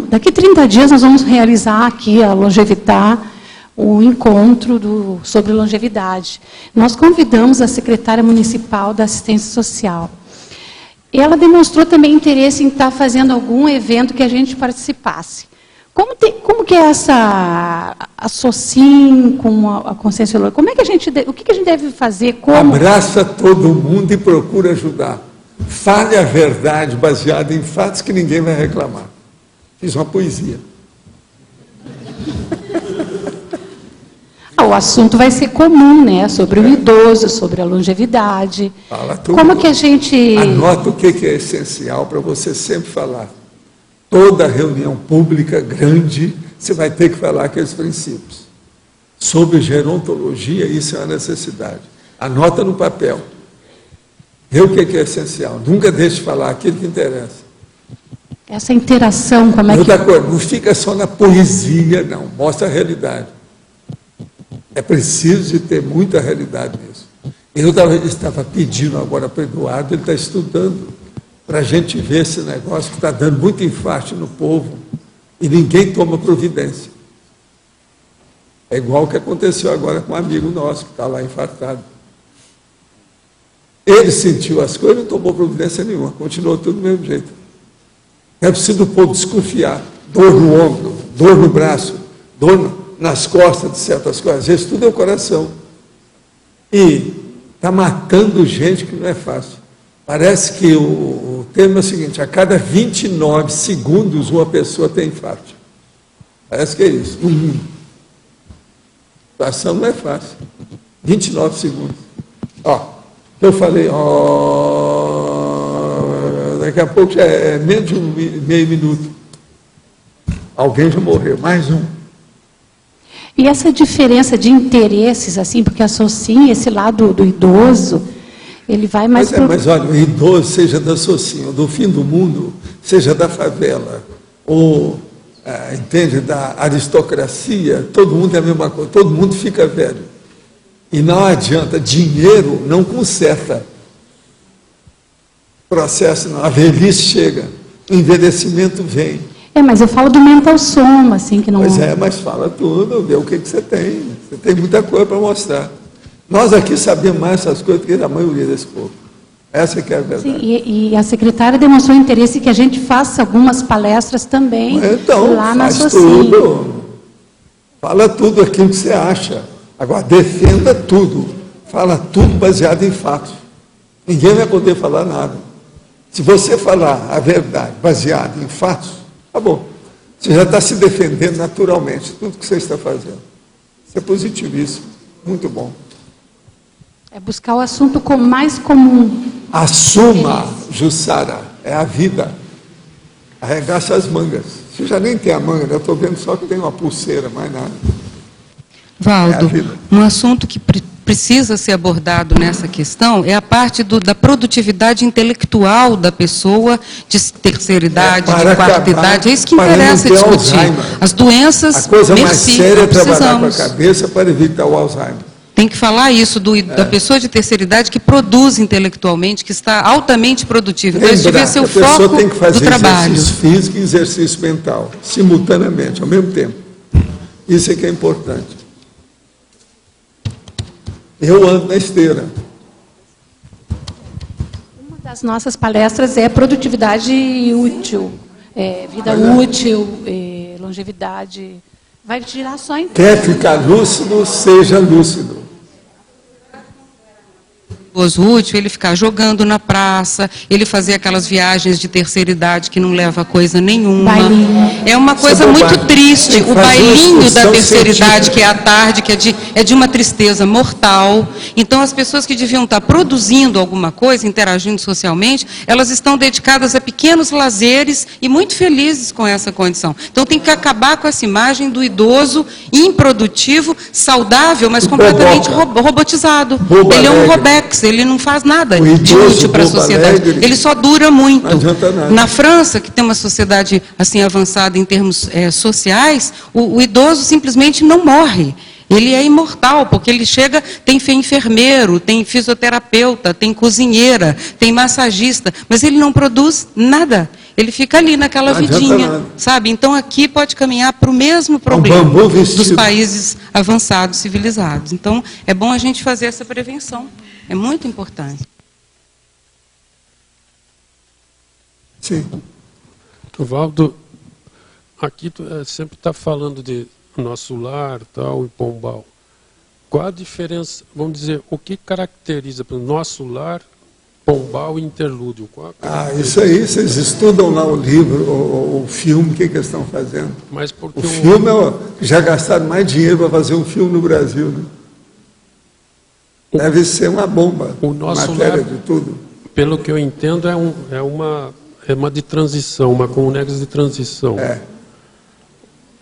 daqui a 30 dias nós vamos realizar aqui a Longevitar, o encontro sobre longevidade. Nós convidamos a secretária municipal da assistência social. Ela demonstrou também interesse em estar fazendo algum evento que a gente participasse. Como que é essa associem com a consciência lógica? Como é que o que a gente deve fazer? Abraça todo mundo e procura ajudar. Fale a verdade baseada em fatos que ninguém vai reclamar. Fiz uma poesia. O assunto vai ser comum, né? Sobre o idoso, sobre a longevidade. Fala tudo. Como que a gente... Anota o que é essencial para você sempre falar. Toda reunião pública grande, você vai ter que falar aqueles princípios. Sobre gerontologia, isso é uma necessidade. Anota no papel. Vê o que é essencial. Nunca deixe de falar aquilo que interessa. Essa interação, como é que... Outra coisa, não fica só na poesia, não. Mostra a realidade. É preciso de ter muita realidade nisso. Eu estava pedindo agora para o Eduardo, ele está estudando, para a gente ver esse negócio que está dando muito infarto no povo e ninguém toma providência. É igual o que aconteceu agora com um amigo nosso, que está lá infartado. Ele sentiu as coisas e não tomou providência nenhuma, continuou tudo do mesmo jeito. É preciso o povo desconfiar, dor no ombro, dor no braço, dor nas costas de certas coisas, às vezes tudo é o coração. E está matando gente que não é fácil. Parece que o termo é o seguinte, a cada 29 segundos uma pessoa tem infarto. Parece que é isso, no mundo. A situação não é fácil. 29 segundos. Eu falei, daqui a pouco já é menos de meio minuto. Alguém já morreu, mais um. E essa diferença de interesses, assim, porque associa esse lado do idoso, ele vai mais... Mas olha, o idoso, seja da Socinha, ou do fim do mundo, seja da favela, ou, entende, da aristocracia, todo mundo é a mesma coisa, todo mundo fica velho. E não adianta, dinheiro não conserta processo, não. A velhice chega, o envelhecimento vem. Mas eu falo do mental soma, assim, que não... Pois é, mas fala tudo, vê o que você tem. Você tem muita coisa para mostrar. Nós aqui sabemos mais essas coisas do que a maioria desse povo. Essa que é a verdade. Sim, e a secretária demonstrou interesse que a gente faça algumas palestras também lá na Socinha. Tudo. Fala tudo aquilo que você acha. Agora, defenda tudo. Fala tudo baseado em fatos. Ninguém vai poder falar nada. Se você falar a verdade baseada em fatos, tá bom. Você já está se defendendo naturalmente, tudo que você está fazendo. Isso é positivíssimo. Muito bom. É buscar o assunto mais comum. Assuma, Jussara, é a vida. Arregaça as mangas. Você já nem tem a manga, eu estou vendo só que tem uma pulseira, mais nada. Valdo, um assunto que precisa ser abordado nessa questão é a parte da produtividade intelectual da pessoa de terceira idade, de quarta idade. É isso que interessa discutir. As doenças, a coisa mais séria é trabalhar com a cabeça para evitar o Alzheimer. Tem que falar isso da pessoa de terceira idade que produz intelectualmente, que está altamente produtiva. Então, esse devia ser o foco do trabalho. A pessoa tem que fazer exercício físico e exercício mental, simultaneamente, ao mesmo tempo. Isso é que é importante. Eu ando na esteira. Uma das nossas palestras é produtividade útil, vida útil, longevidade. Vai tirar só em... Quer ficar lúcido, seja lúcido. Útil, ele ficar jogando na praça, ele fazer aquelas viagens de terceira idade que não leva a coisa nenhuma. Bailinho. É uma coisa muito triste. O bailinho da terceira idade, que é à tarde, que é de uma tristeza mortal. Então, as pessoas que deviam estar produzindo alguma coisa, interagindo socialmente, elas estão dedicadas a pequenos lazeres e muito felizes com essa condição. Então, tem que acabar com essa imagem do idoso improdutivo, saudável, mas completamente robotizado. Ele é um Robex. Ele não faz nada de útil para a sociedade. Alegre. Ele só dura muito. Não adianta nada. Na França, que tem uma sociedade assim avançada em termos sociais, o idoso simplesmente não morre. Ele é imortal, porque ele chega, tem enfermeiro, tem fisioterapeuta, tem cozinheira, tem massagista, mas ele não produz nada. Ele fica ali naquela vidinha, sabe? Então aqui pode caminhar para o mesmo problema dos países avançados, civilizados. Então é bom a gente fazer essa prevenção. É muito importante. Sim. Valdo, aqui tu sempre está falando de nosso lar, tal, e Pombal. Qual a diferença, vamos dizer, o que caracteriza para o nosso lar, Pombal e Interlúdio? Isso aí, vocês estudam lá o livro, o filme, o que eles estão fazendo. Mas porque o filme, já gastaram mais dinheiro para fazer um filme no Brasil, né? Deve ser uma bomba, o nosso matéria lar, de tudo. Pelo que eu entendo, é uma de transição, uma comunidade de transição.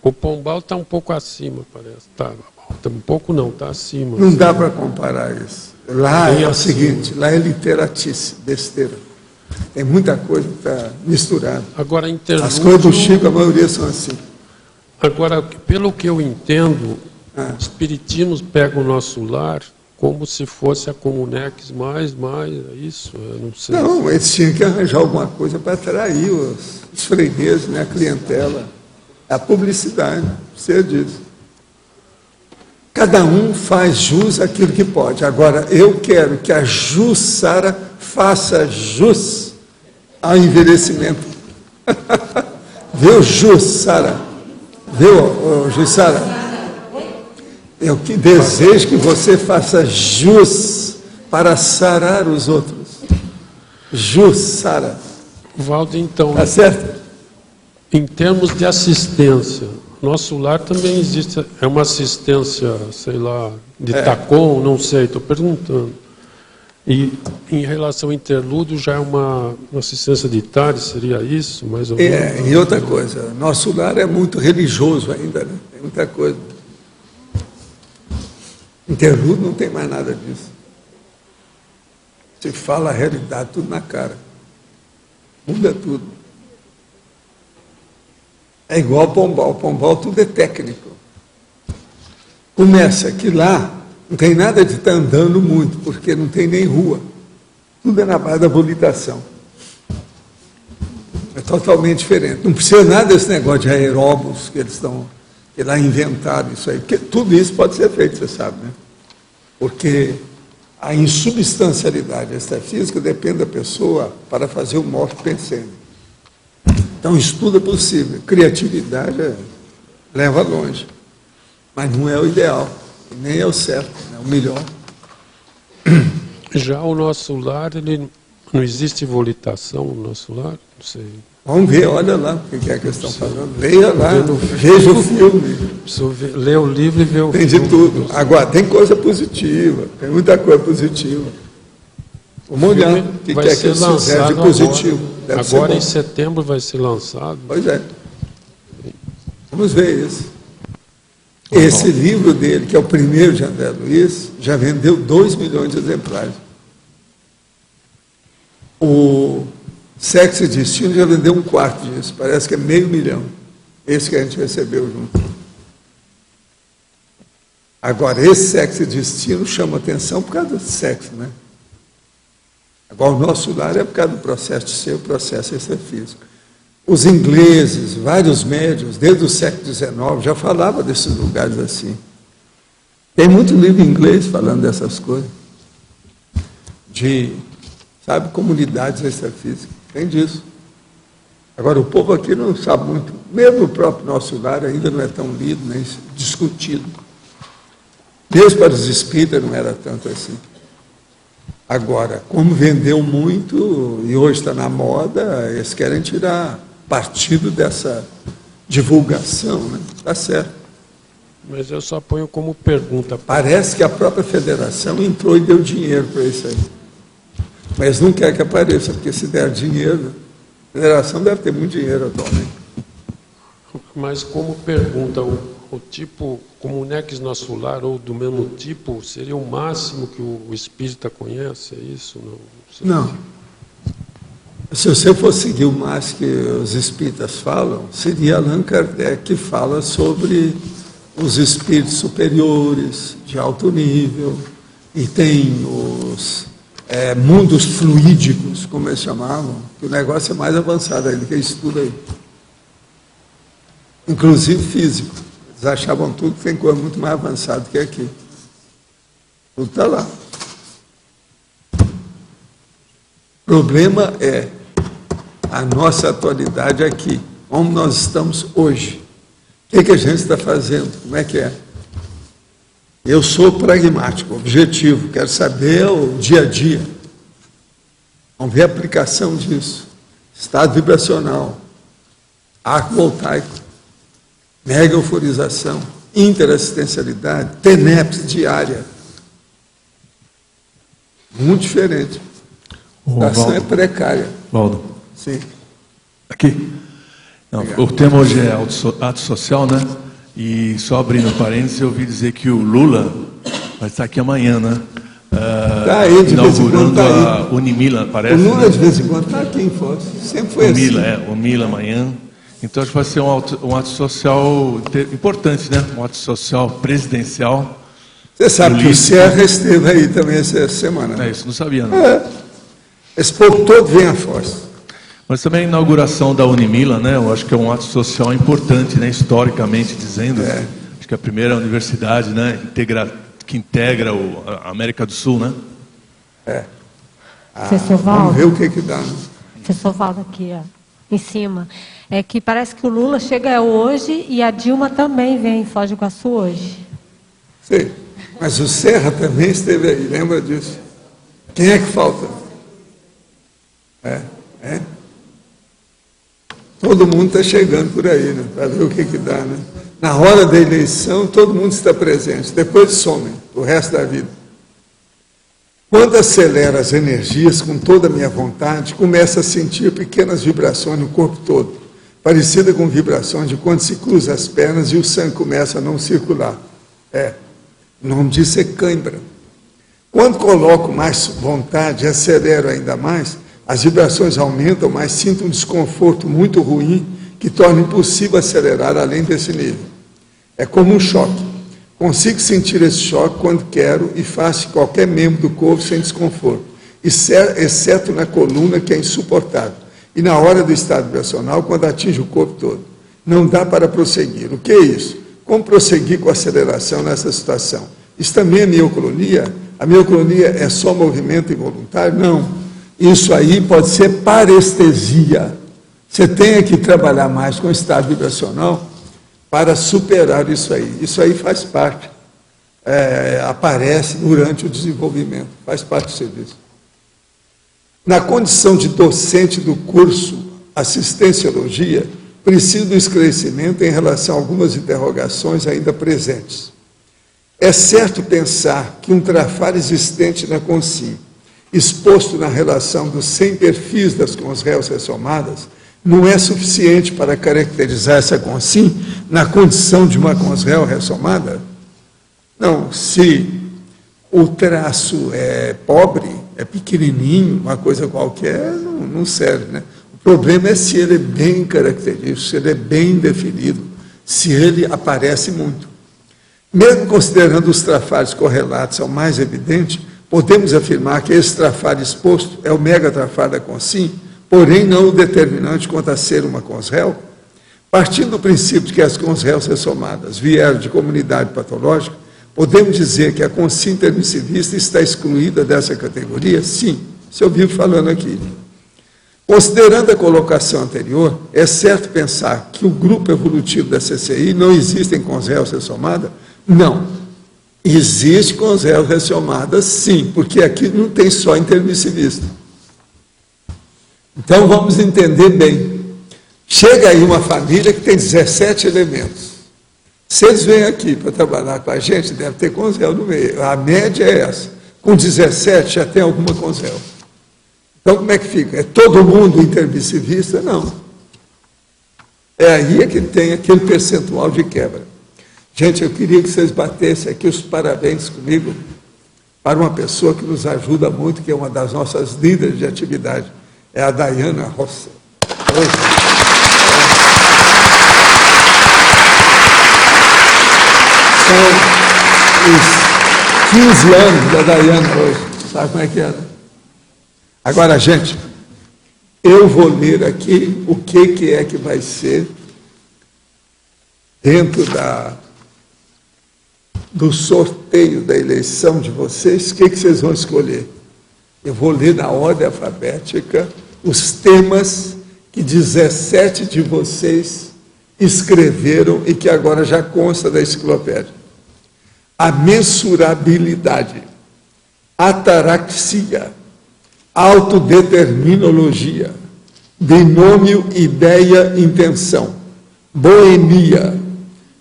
O Pombal está um pouco acima, parece. Tá um pouco não, está acima. Não dá para comparar isso. Lá é o seguinte, lá é literatice, besteira. Tem muita coisa que está misturada. Agora, as coisas do Chico, a maioria são assim. Agora, pelo que eu entendo, Ah. Espiritismo pega o nosso lar como se fosse a Comunex mais, é isso? Eu não sei. Não, eles tinham que arranjar alguma coisa para atrair os fregueses, né, a clientela. A publicidade, precisa disso. Cada um faz jus àquilo que pode. Agora, eu quero que a Jussara faça jus ao envelhecimento. Viu, Jussara? Viu, Jussara? Eu que desejo que você faça jus para sarar os outros. Jussara. Valdo, então, Tá certo? em termos de assistência, nosso lar também existe, é uma assistência, sei lá, de TACOM, não sei, estou perguntando. E em relação ao interlúdio, já é uma assistência de tarde, seria isso, mais ou menos? E outra coisa, nosso lar é muito religioso ainda, né? Tem muita coisa. Interlúdio não tem mais nada disso. Se fala a realidade, tudo na cara. Muda tudo. É igual ao Pombal. Pombal tudo é técnico. Começa que lá não tem nada de estar andando muito, porque não tem nem rua. Tudo é na base da habilitação. É totalmente diferente. Não precisa nada desse negócio de aeróbus que eles estão, que lá inventaram isso aí. Porque tudo isso pode ser feito, você sabe, né? Porque a insubstancialidade extrafísica depende da pessoa para fazer o morte pensando. Então, isso tudo é possível. Criatividade leva longe. Mas não é o ideal, nem é o certo, é o melhor. Já o nosso lar, ele não existe volitação no nosso lar? Não sei. Vamos ver, olha lá o que é que eles estão falando. Leia lá, veja o filme. Preciso ler o livro e ver o Tem filme. de tudo. Agora, tem coisa positiva, tem muita coisa positiva. Vamos olhar o que Vai é que ser eles fizeram de lançado positivo. Deve ser agora bom. em setembro vai ser lançado. Pois é. Vamos ver isso. Esse livro dele, que é o primeiro de André Luiz, já vendeu 2 milhões de exemplares. O Sexo e Destino já vendeu 1/4 disso, parece que é 500 mil. Esse que a gente recebeu junto. Agora, esse Sexo e Destino chama atenção por causa do sexo, né? Agora, o nosso lar é por causa do processo de ser o processo extrafísico. Os ingleses, vários médiuns, desde o século XIX, já falavam desses lugares assim. Tem muito livro em inglês falando dessas coisas. De, sabe, comunidades extrafísicas. Tem disso. Agora, o povo aqui não sabe muito. Mesmo o próprio nosso lar ainda não é tão lido, nem discutido. Mesmo para os espíritas não era tanto assim. Agora, como vendeu muito e hoje está na moda, eles querem tirar partido dessa divulgação, né? Está certo. Mas eu só ponho como pergunta. Parece que a própria federação entrou e deu dinheiro para isso aí. Mas não quer que apareça, porque se der dinheiro, a federação deve ter muito dinheiro atualmente. Mas como pergunta, o tipo Comunex Nosso Lar, ou do mesmo tipo, seria o máximo que o espírita conhece? É isso? Não. Se você for seguir o mais que os espíritas falam, seria Allan Kardec que fala sobre os espíritos superiores, de alto nível, e tem os mundos fluídicos, como eles chamavam, que o negócio é mais avançado ainda, que estuda aí. Inclusive físico. Eles achavam tudo que tem coisa muito mais avançada que aqui. Tudo está lá. O problema é a nossa atualidade aqui, como nós estamos hoje. O que a gente está fazendo? Como é que é? Eu sou pragmático, objetivo, quero saber o dia a dia. Vamos ver a aplicação disso. Estado vibracional, arco voltaico, mega euforização, interassistencialidade, TENEPS diária. Muito diferente. A ação é precária. Valdo. Sim. Aqui. Não, o tema hoje é ato social, né? E só abrindo parênteses, eu ouvi dizer que o Lula vai estar aqui amanhã, né? Tá aí, de vez em quando inaugurando tá aí. a Unimila, parece. O Lula, né? de vez em quando, está aqui em Foz. Sempre foi Unimila, assim. Unimila amanhã. Então acho que vai ser um ato social importante, né? Um ato social presidencial. Você sabe que o Serra esteve aí também essa semana. É isso, não sabia, não. Esse povo todo vem a força. Mas também a inauguração da Unimila, né? Eu acho que é um ato social importante, né? Historicamente dizendo. Acho que é a primeira universidade, né? Que integra a América do Sul, né? Professor Valdo. Vamos ver o que dá. Né? Professor Valdo aqui, ó, em cima. É que parece que o Lula chega hoje e a Dilma também vem em Foz do Iguaçu hoje. Sei. Mas o Serra também esteve aí, lembra disso? Quem é que falta? Todo mundo está chegando por aí, né? Para ver o que dá, né? Na hora da eleição, todo mundo está presente. Depois somem, o resto da vida. Quando acelero as energias com toda a minha vontade, começo a sentir pequenas vibrações no corpo todo, parecida com vibrações de quando se cruza as pernas e o sangue começa a não circular. O nome disso é cãibra. Quando coloco mais vontade e acelero ainda mais, as vibrações aumentam, mas sinto um desconforto muito ruim que torna impossível acelerar além desse nível. É como um choque. Consigo sentir esse choque quando quero e faço qualquer membro do corpo sem desconforto, exceto na coluna, que é insuportável, e na hora do estado vibracional, quando atinge o corpo todo. Não dá para prosseguir. O que é isso? Como prosseguir com aceleração nessa situação? Isso também é mioclonia? A mioclonia é só movimento involuntário? Não. Isso aí pode ser parestesia. Você tem que trabalhar mais com o estado vibracional para superar isso aí. Isso aí faz parte, aparece durante o desenvolvimento, faz parte do serviço. Na condição de docente do curso Assistenciologia, preciso do esclarecimento em relação a algumas interrogações ainda presentes. É certo pensar que um trafar existente na CONSIM, exposto na relação dos 100 perfis das CONSRELs ressomadas, não é suficiente para caracterizar essa CONSIM na condição de uma CONSREL ressomada? Não, se o traço é pobre, é pequenininho, uma coisa qualquer, não serve, né? O problema é se ele é bem característico, se ele é bem definido, se ele aparece muito. Mesmo considerando os trafares correlatos ao mais evidente, podemos afirmar que esse trafar exposto é o megatrafar da CONSIM, porém não o determinante quanto a ser uma CONSREL. Partindo do princípio de que as CONSRELs ressomadas vieram de comunidade patológica, podemos dizer que a CONSIM intermissivista está excluída dessa categoria? Sim, se ouviu falando aqui. Considerando a colocação anterior, é certo pensar que o grupo evolutivo da CCI não existe em CONSRELs ressomadas? Não. Existe CONSREL ressomada, sim, porque aqui não tem só intermissivista. Então, vamos entender bem. Chega aí uma família que tem 17 elementos. Se eles vêm aqui para trabalhar com a gente, deve ter CONSREL no meio. A média é essa. Com 17 já tem alguma CONSREL. Então, como é que fica? É todo mundo intermissivista? Não. É aí que tem aquele percentual de quebra. Gente, eu queria que vocês batessem aqui os parabéns comigo para uma pessoa que nos ajuda muito, que é uma das nossas líderes de atividade, é a Dayana Roça. São os 15 anos da Dayana hoje. Sabe como é que é, né? Agora, gente, eu vou ler aqui o que é que vai ser dentro do sorteio da eleição de vocês, o que vocês vão escolher? Eu vou ler na ordem alfabética os temas que 17 de vocês escreveram e que agora já consta da enciclopédia. A mensurabilidade, ataraxia, autodeterminologia, binômio ideia-intenção, boemia,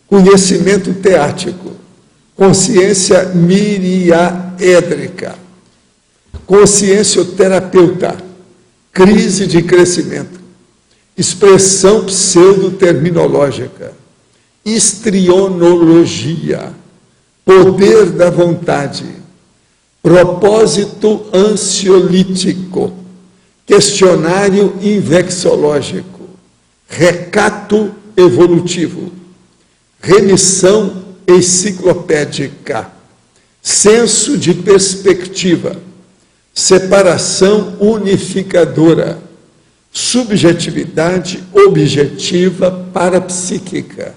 conhecimento teático, consciência miriaédrica, consciencioterapeuta, crise de crescimento, expressão pseudoterminológica, histrionologia, poder da vontade, propósito ansiolítico, questionário invexológico, recato evolutivo, remissão enciclopédica, senso de perspectiva, separação unificadora, subjetividade objetiva parapsíquica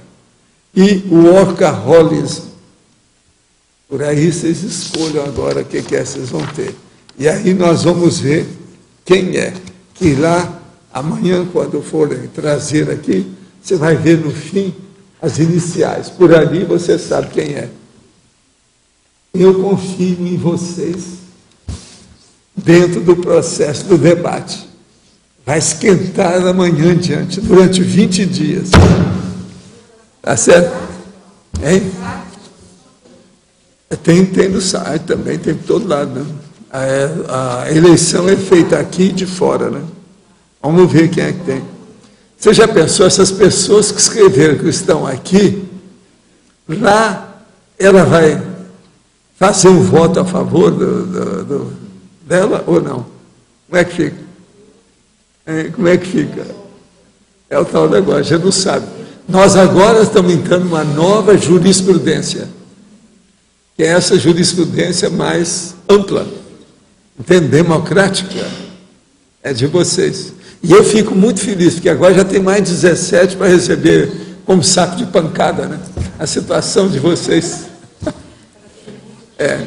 e o workaholismo. Por aí vocês escolham agora o que vocês vão ter. E aí nós vamos ver quem é. Que lá, amanhã, quando forem trazer aqui, você vai ver no fim as iniciais. Por ali você sabe quem é. Eu confio em vocês dentro do processo do debate. Vai esquentar amanhã em diante, durante 20 dias. Tá certo? Hein? Tem no site também, tem por todo lado, né? A eleição é feita aqui e de fora, né? Vamos ver quem é que tem. Você já pensou, essas pessoas que escreveram que estão aqui, lá ela vai fazer um voto a favor dela ou não? Como é que fica? Como é que fica? É o tal negócio, a gente não sabe. Nós agora estamos entrando numa nova jurisprudência, que é essa jurisprudência mais ampla, entende? Democrática, é de vocês. E eu fico muito feliz, porque agora já tem mais 17 para receber como saco de pancada, né? A situação de vocês.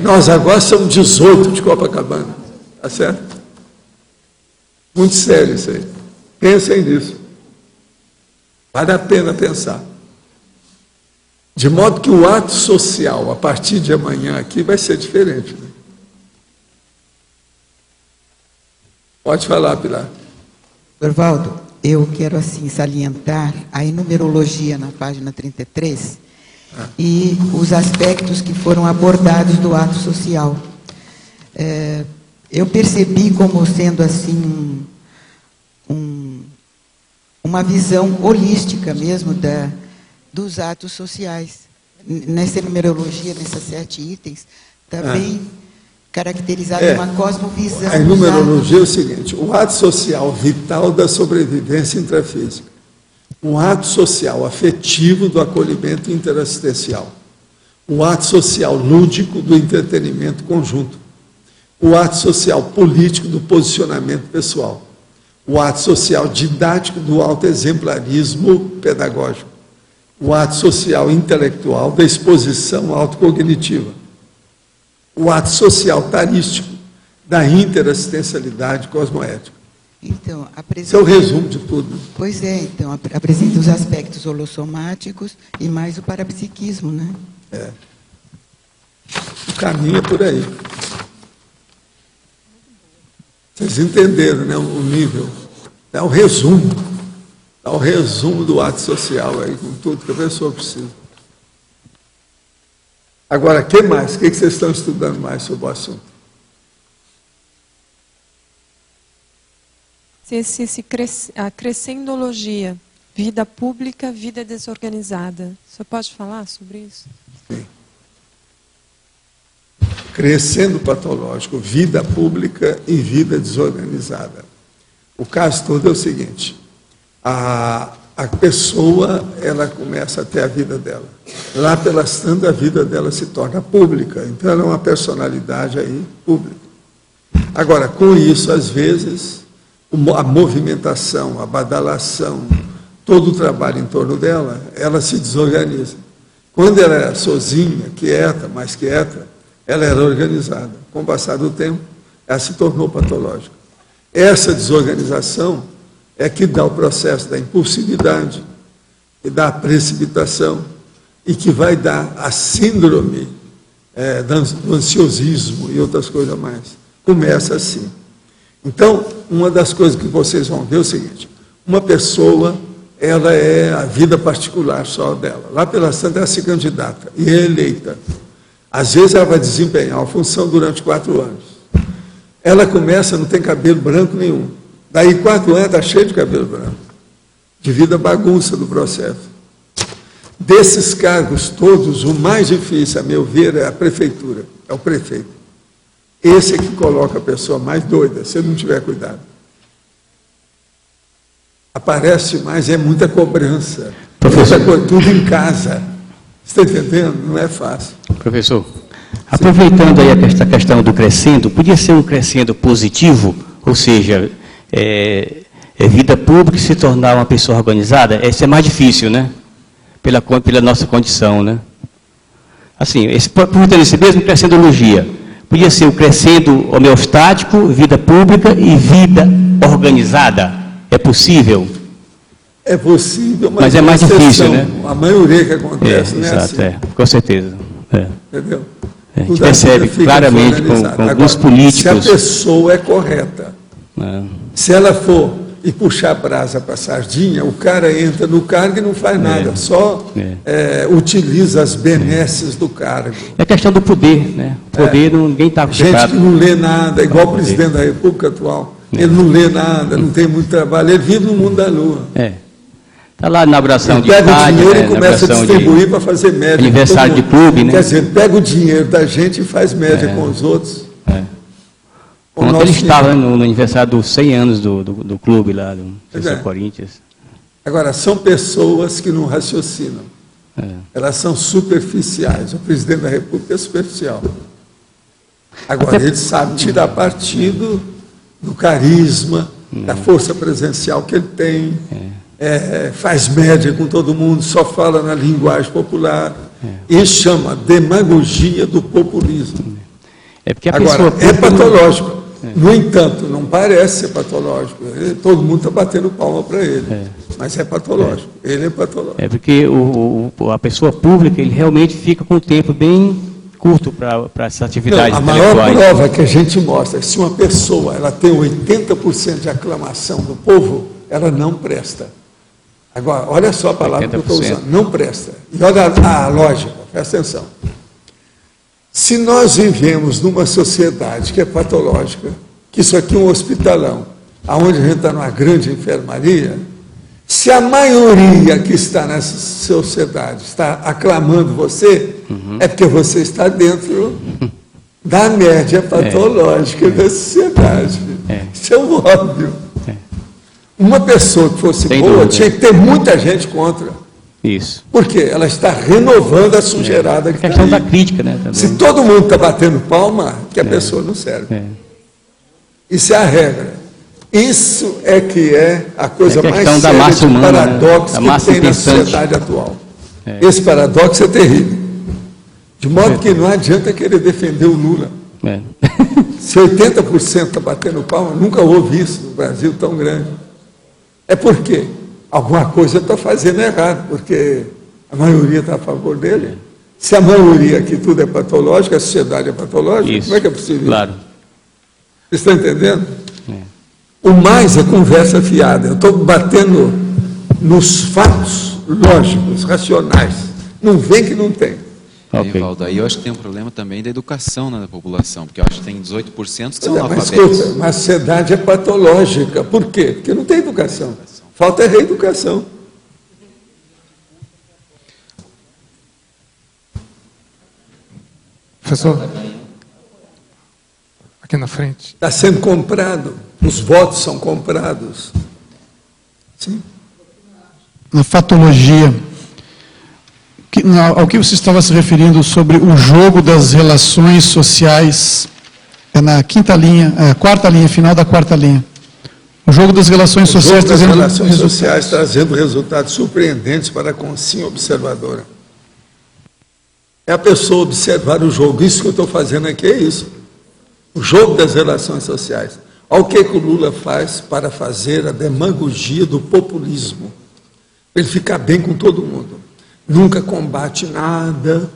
Nós agora somos 18 de Copacabana, tá certo? Muito sério isso aí. Pensem nisso. Vale a pena pensar. De modo que o ato social, a partir de amanhã aqui, vai ser diferente. Né? Pode falar, Pilar. Dorvaldo, eu quero assim salientar a enumerologia na página 33 e os aspectos que foram abordados do ato social. Eu percebi como sendo assim uma visão holística mesmo dos atos sociais. Nessa numerologia, nesses 7 itens, também caracterizada uma cosmovisão. A numerologia é o seguinte: o ato social vital da sobrevivência intrafísica, um ato social afetivo do acolhimento interassistencial, o ato social lúdico do entretenimento conjunto, o ato social político do posicionamento pessoal, o ato social didático do autoexemplarismo pedagógico, o ato social intelectual da exposição autocognitiva, o ato social tarístico da interassistencialidade cosmoética. Então, esse é o resumo de tudo. Pois é, então, apresenta os aspectos holossomáticos e mais o parapsiquismo, né? O caminho é por aí. Vocês entenderam, né, o nível? É o resumo. É o resumo do ato social aí, com tudo que a pessoa precisa. Agora, o que mais? O que vocês estão estudando mais sobre o assunto? A crescendologia, vida pública, vida desorganizada. Você pode falar sobre isso? Sim. Crescendo patológico, vida pública e vida desorganizada. O caso todo é o seguinte: a pessoa, ela começa a ter a vida dela. Lá pelas tantas, a vida dela se torna pública. Então, ela é uma personalidade aí pública. Agora, com isso, às vezes, a movimentação, a badalação, todo o trabalho em torno dela, ela se desorganiza. Quando ela era sozinha, quieta, mais quieta, ela era organizada. Com o passar do tempo, ela se tornou patológica. Essa desorganização é que dá o processo da impulsividade, que dá a precipitação e que vai dar a síndrome do ansiosismo e outras coisas mais. Começa assim. Então, uma das coisas que vocês vão ver é o seguinte: uma pessoa, ela é a vida particular só dela. Lá pela Santa, ela se candidata e é eleita. Às vezes ela vai desempenhar uma função durante 4 anos. Ela começa, não tem cabelo branco nenhum. Daí 4 anos está cheio de cabelo branco. Devido à bagunça do processo. Desses cargos todos, o mais difícil, a meu ver, é a prefeitura, é o prefeito. Esse é que coloca a pessoa mais doida, se ele não tiver cuidado. aparece mais, é muita cobrança. Professor. Tudo em casa. Você está entendendo? Não é fácil. Professor, aproveitando aí esta questão do crescendo, podia ser um crescendo positivo, ou seja, vida pública se tornar uma pessoa organizada? Isso é mais difícil, né? Pela nossa condição, né? Assim, aproveitando esse mesmo crescendologia, podia ser o crescendo homeostático, vida pública e vida organizada. É possível? É possível, mas é mais difícil, né? A maioria que acontece, né? Exato, assim. com certeza. Entendeu? A gente percebe claramente com alguns políticos. Se a pessoa é correta, se ela for e puxar a brasa para a sardinha, o cara entra no cargo e não faz nada, só utiliza as benesses do cargo. É questão do poder, né? O poder, ninguém está acostumado. Gente que não lê nada, igual o presidente da República atual. Ele não lê nada, não tem muito trabalho, ele vive no mundo da lua. Está lá na inauguração de estádio, pega o dinheiro e começa a distribuir para fazer média. Aniversário de clube, né? Quer dizer, pega o dinheiro da gente e faz média com os outros. Ontem ele estava no aniversário dos 100 anos do clube lá, do Corinthians. Agora, são pessoas que não raciocinam. Elas são superficiais. O presidente da República é superficial. Agora, ele sabe tirar partido do carisma, da força presencial que ele tem, faz média com todo mundo, só fala na linguagem popular. Isso chama demagogia do populismo. Porque a agora, é patológico. No entanto, não parece ser patológico. Todo mundo está batendo palma para ele. Mas é patológico. Ele é patológico. É porque a pessoa pública, ele realmente fica com um tempo bem curto para essas atividades intelectuais. A maior prova que a gente mostra é que se uma pessoa ela tem 80% de aclamação do povo, ela não presta. Agora, olha só a palavra 80%. Que eu estou usando. Não presta. E olha a lógica, presta atenção. Se nós vivemos numa sociedade que é patológica, que isso aqui é um hospitalão, onde a gente está numa grande enfermaria, se a maioria que está nessa sociedade está aclamando você, é porque você está dentro da média patológica da sociedade. Isso é um óbvio. Uma pessoa que fosse boa tinha que ter muita gente contra. Isso. Porque ela está renovando a sujeirada que está aí. A questão da crítica, né? Também. Se todo mundo está batendo palma, que a pessoa não serve. Isso é a regra. Isso é que é a coisa mais séria de paradoxo que tem na sociedade atual. Esse paradoxo é terrível. De modo que não adianta querer defender o Lula. Se 80% está batendo palma, nunca houve isso no Brasil tão grande. É porque alguma coisa está fazendo errado, porque a maioria está a favor dele. Se a maioria aqui tudo é patológica, a sociedade é patológica, como é que é possível? Claro. Vocês estão entendendo? O mais é conversa fiada. Eu estou batendo nos fatos lógicos, racionais. Não vem que não tem. Valdo, aí eu acho que tem um problema também da educação da população, porque eu acho que tem 18% que são analfabetos. Mas escuta, a sociedade é patológica. Por quê? Porque não tem educação. Falta reeducação. Professor, aqui na frente. Está sendo comprado. Os votos são comprados. Sim. Na fatologia, ao que você estava se referindo sobre o jogo das relações sociais, é na quinta linha, quarta linha, final da quarta linha. O jogo das relações sociais trazendo relações sociais trazendo resultados surpreendentes para a consciência observadora. É a pessoa observar o jogo. Isso que eu estou fazendo aqui é isso. O jogo das relações sociais. Olha o que o Lula faz para fazer a demagogia do populismo. Ele fica bem com todo mundo. Nunca combate nada,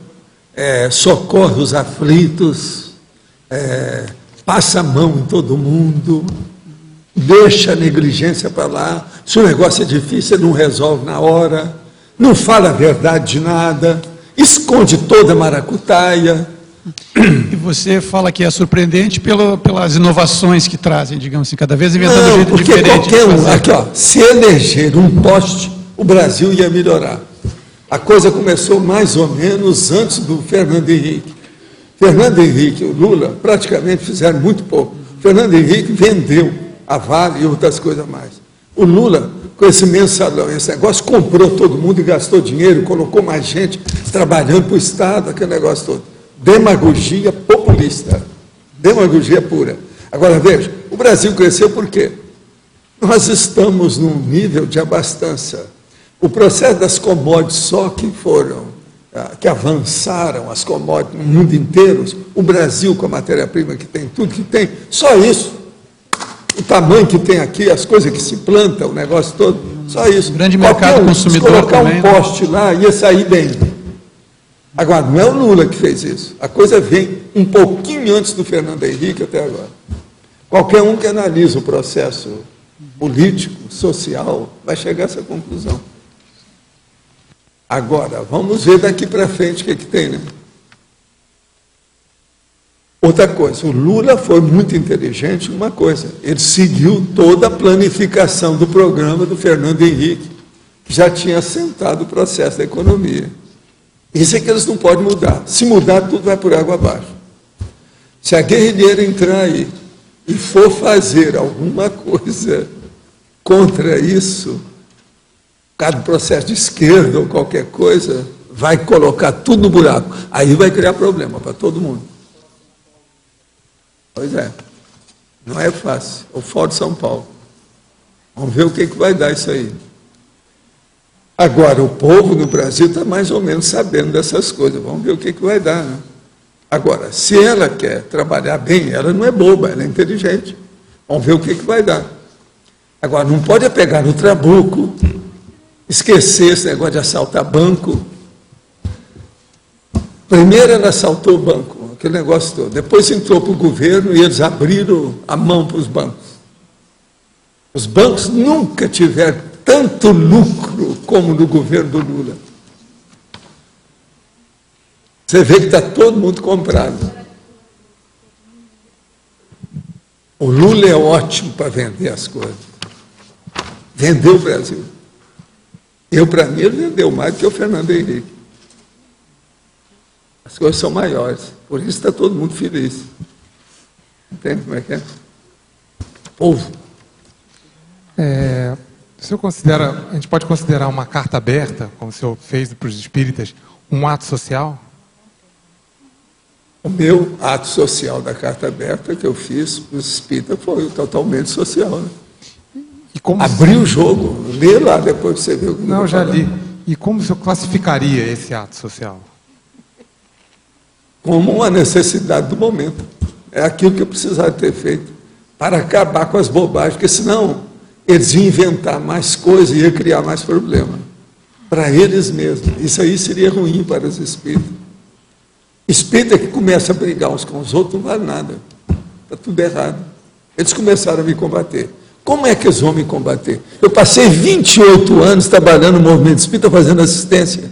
socorre os aflitos, passa a mão em todo mundo, deixa a negligência para lá. Se o negócio é difícil, ele não resolve na hora, não fala a verdade de nada, esconde toda a maracutaia. E você fala que é surpreendente pelas inovações que trazem, digamos assim, cada vez inventando um jeito diferente. Qualquer um, aqui, se eleger um poste, o Brasil ia melhorar. A coisa começou mais ou menos antes do Fernando Henrique. Fernando Henrique e o Lula praticamente fizeram muito pouco. Fernando Henrique vendeu a Vale e outras coisas mais. O Lula com esse mensalão, esse negócio, comprou todo mundo e gastou dinheiro, colocou mais gente trabalhando para o Estado, aquele negócio todo. Demagogia populista, demagogia pura. Agora, veja, o Brasil cresceu por quê? Nós estamos num nível de abastança. O processo das commodities só que avançaram as commodities no mundo inteiro, o Brasil com a matéria-prima que tem, tudo que tem, só isso. O tamanho que tem aqui, as coisas que se plantam, o negócio todo, só isso. Grande mercado consumidor se colocar também, um poste lá, ia sair bem. Agora, não é o Lula que fez isso. A coisa vem um pouquinho antes do Fernando Henrique até agora. Qualquer um que analisa o processo político, social, vai chegar a essa conclusão. Agora, vamos ver daqui para frente o que tem, né? Outra coisa, o Lula foi muito inteligente em uma coisa, ele seguiu toda a planificação do programa do Fernando Henrique, que já tinha assentado o processo da economia. Isso é que eles não podem mudar. Se mudar, tudo vai por água abaixo. Se a guerrilheira entrar aí e for fazer alguma coisa contra isso, por causa do processo de esquerda ou qualquer coisa, vai colocar tudo no buraco. Aí vai criar problema para todo mundo. Pois é, não é fácil. O Fórum de São Paulo. Vamos ver o que vai dar isso aí. Agora, o povo no Brasil está mais ou menos sabendo dessas coisas. Vamos ver o que vai dar, né? Agora, se ela quer trabalhar bem, ela não é boba, ela é inteligente. Vamos ver o que vai dar. Agora, não pode pegar no trabuco, esquecer esse negócio de assaltar banco. Primeiro ela assaltou o banco, aquele negócio todo. Depois entrou para o governo e eles abriram a mão para os bancos. Os bancos nunca tiveram tanto lucro como no governo do Lula. Você vê que está todo mundo comprado. O Lula é ótimo para vender as coisas. Vendeu o Brasil. Para mim, ele vendeu mais do que o Fernando Henrique. As coisas são maiores. Por isso está todo mundo feliz. Entende como é que é? Povo. O senhor considera, a gente pode considerar uma carta aberta, como o senhor fez para os espíritas, um ato social? O meu ato social da carta aberta que eu fiz para os espíritas foi totalmente social. Né? Abrir o jogo, lê lá depois você vê o que não, já li. E como o senhor classificaria esse ato social? Como uma necessidade do momento. É aquilo que eu precisava ter feito para acabar com as bobagens, porque senão eles iam inventar mais coisas e iam criar mais problemas. Para eles mesmos. Isso aí seria ruim para os espíritas. Espírita que começa a brigar uns com os outros não vale nada. Está tudo errado. Eles começaram a me combater. Como é que eles vão me combater? Eu passei 28 anos trabalhando no movimento espírita, fazendo assistência.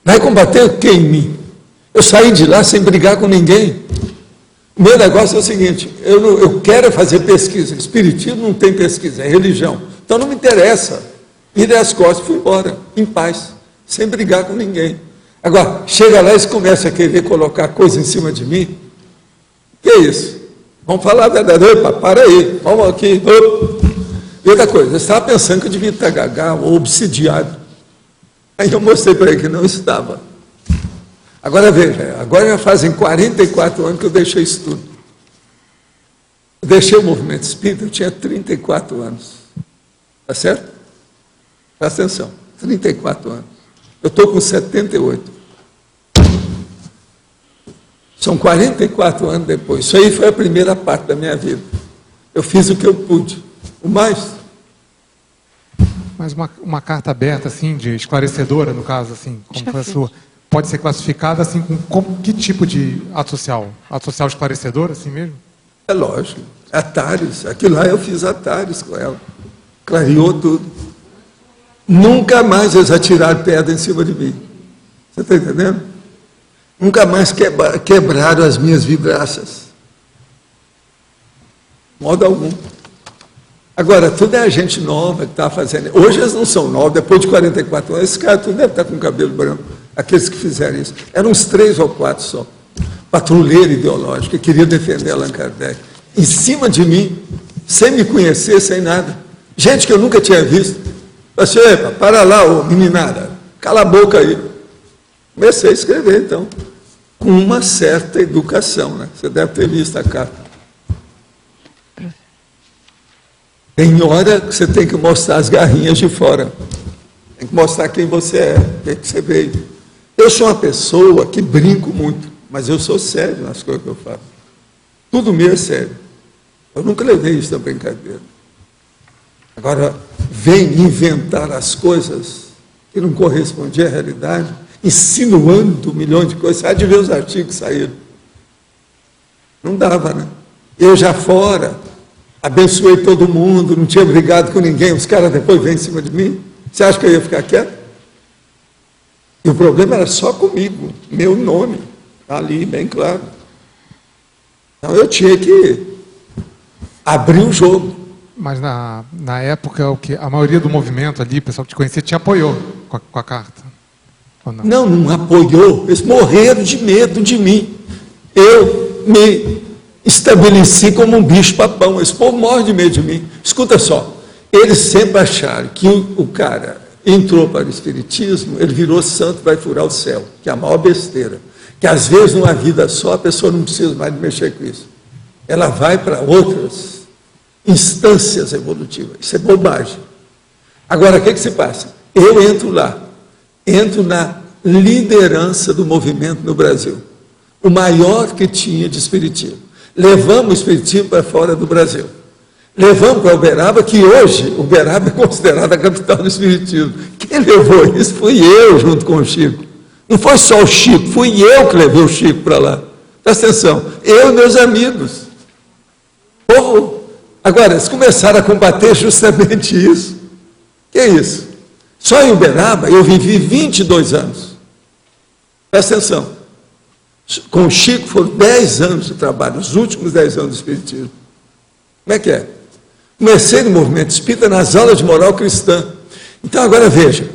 Vai combater o que em mim? Eu saí de lá sem brigar com ninguém. O meu negócio é o seguinte, eu quero fazer pesquisa. Espiritismo não tem pesquisa, é religião. Então não me interessa. Virei as costas e fui embora, em paz, sem brigar com ninguém. Agora, chega lá e eles começam a querer colocar coisa em cima de mim. Que é isso? Vamos falar a verdade. Opa, para aí, vamos aqui. Opa. E outra coisa, eu estava pensando que eu devia estar gaga ou obsidiado. Aí eu mostrei para ele que não estava. Agora veja, agora já fazem 44 anos que eu deixei isso tudo. Eu deixei o movimento espírita, eu tinha 34 anos. Está certo? Presta atenção, 34 anos. Eu estou com 78. São 44 anos depois. Isso aí foi a primeira parte da minha vida. Eu fiz o que eu pude. O mais. Mas uma carta aberta, assim, de esclarecedora, no caso, assim, como foi a sua, pode ser classificada, assim, com que tipo de ato social? Ato social esclarecedor, assim mesmo? É lógico. Atares. Aquilo lá eu fiz atares com ela. Clareou tudo. Nunca mais eles atiraram pedra em cima de mim. Você está entendendo? Nunca mais quebraram as minhas vibraças. De modo algum. Agora, tudo é gente nova que está fazendo. Hoje eles não são novos, depois de 44 anos, esse cara tudo deve estar com cabelo branco. Aqueles que fizeram isso. Eram uns 3 ou 4 só. Patrulheiro ideológico, que queria defender Allan Kardec. Em cima de mim, sem me conhecer, sem nada. Gente que eu nunca tinha visto. Assim, epa, para lá, ô meninada, cala a boca aí. Comecei a escrever, então, com uma certa educação, né? Você deve ter visto a carta. Tem hora que você tem que mostrar as garrinhas de fora. Tem que mostrar quem você é, quem que você veio. Eu sou uma pessoa que brinco muito, mas eu sou sério nas coisas que eu faço. Tudo meu é sério. Eu nunca levei isso da brincadeira. Agora, vem inventar as coisas que não correspondiam à realidade, insinuando milhões de coisas. Há de ver os artigos que saíram. Não dava, né? Eu já fora, abençoei todo mundo, não tinha brigado com ninguém, os caras depois vêm em cima de mim. Você acha que eu ia ficar quieto? E o problema era só comigo, meu nome, ali, bem claro. Então eu tinha que abrir o jogo. Mas na época, o que a maioria do movimento ali, o pessoal que te conhecia, te apoiou com a carta? Ou não? Não apoiou. Eles morreram de medo de mim. Eu me estabeleci como um bicho-papão. Esse povo morre de medo de mim. Escuta só, eles sempre acharam que o cara entrou para o espiritismo, ele virou santo, vai furar o céu, que é a maior besteira. Que às vezes numa vida só a pessoa não precisa mais de mexer com isso. Ela vai para outras instâncias evolutivas. Isso é bobagem. Agora, o que se passa? Eu entro lá, entro na liderança do movimento no Brasil, o maior que tinha de espiritismo. Levamos o espiritismo para fora do Brasil. Levamos para Uberaba, que hoje Uberaba é considerada a capital do espiritismo. Quem levou isso fui eu, junto com o Chico. Não foi só o Chico, fui eu que levei o Chico para lá. Presta atenção, eu e meus amigos. Povo. Agora, eles começaram a combater justamente isso. Que é isso? Só em Uberaba eu vivi 22 anos. Presta atenção. Com o Chico foram 10 anos de trabalho, os últimos 10 anos do espiritismo. Como é que é? Comecei no movimento espírita nas aulas de moral cristã. Então, agora veja,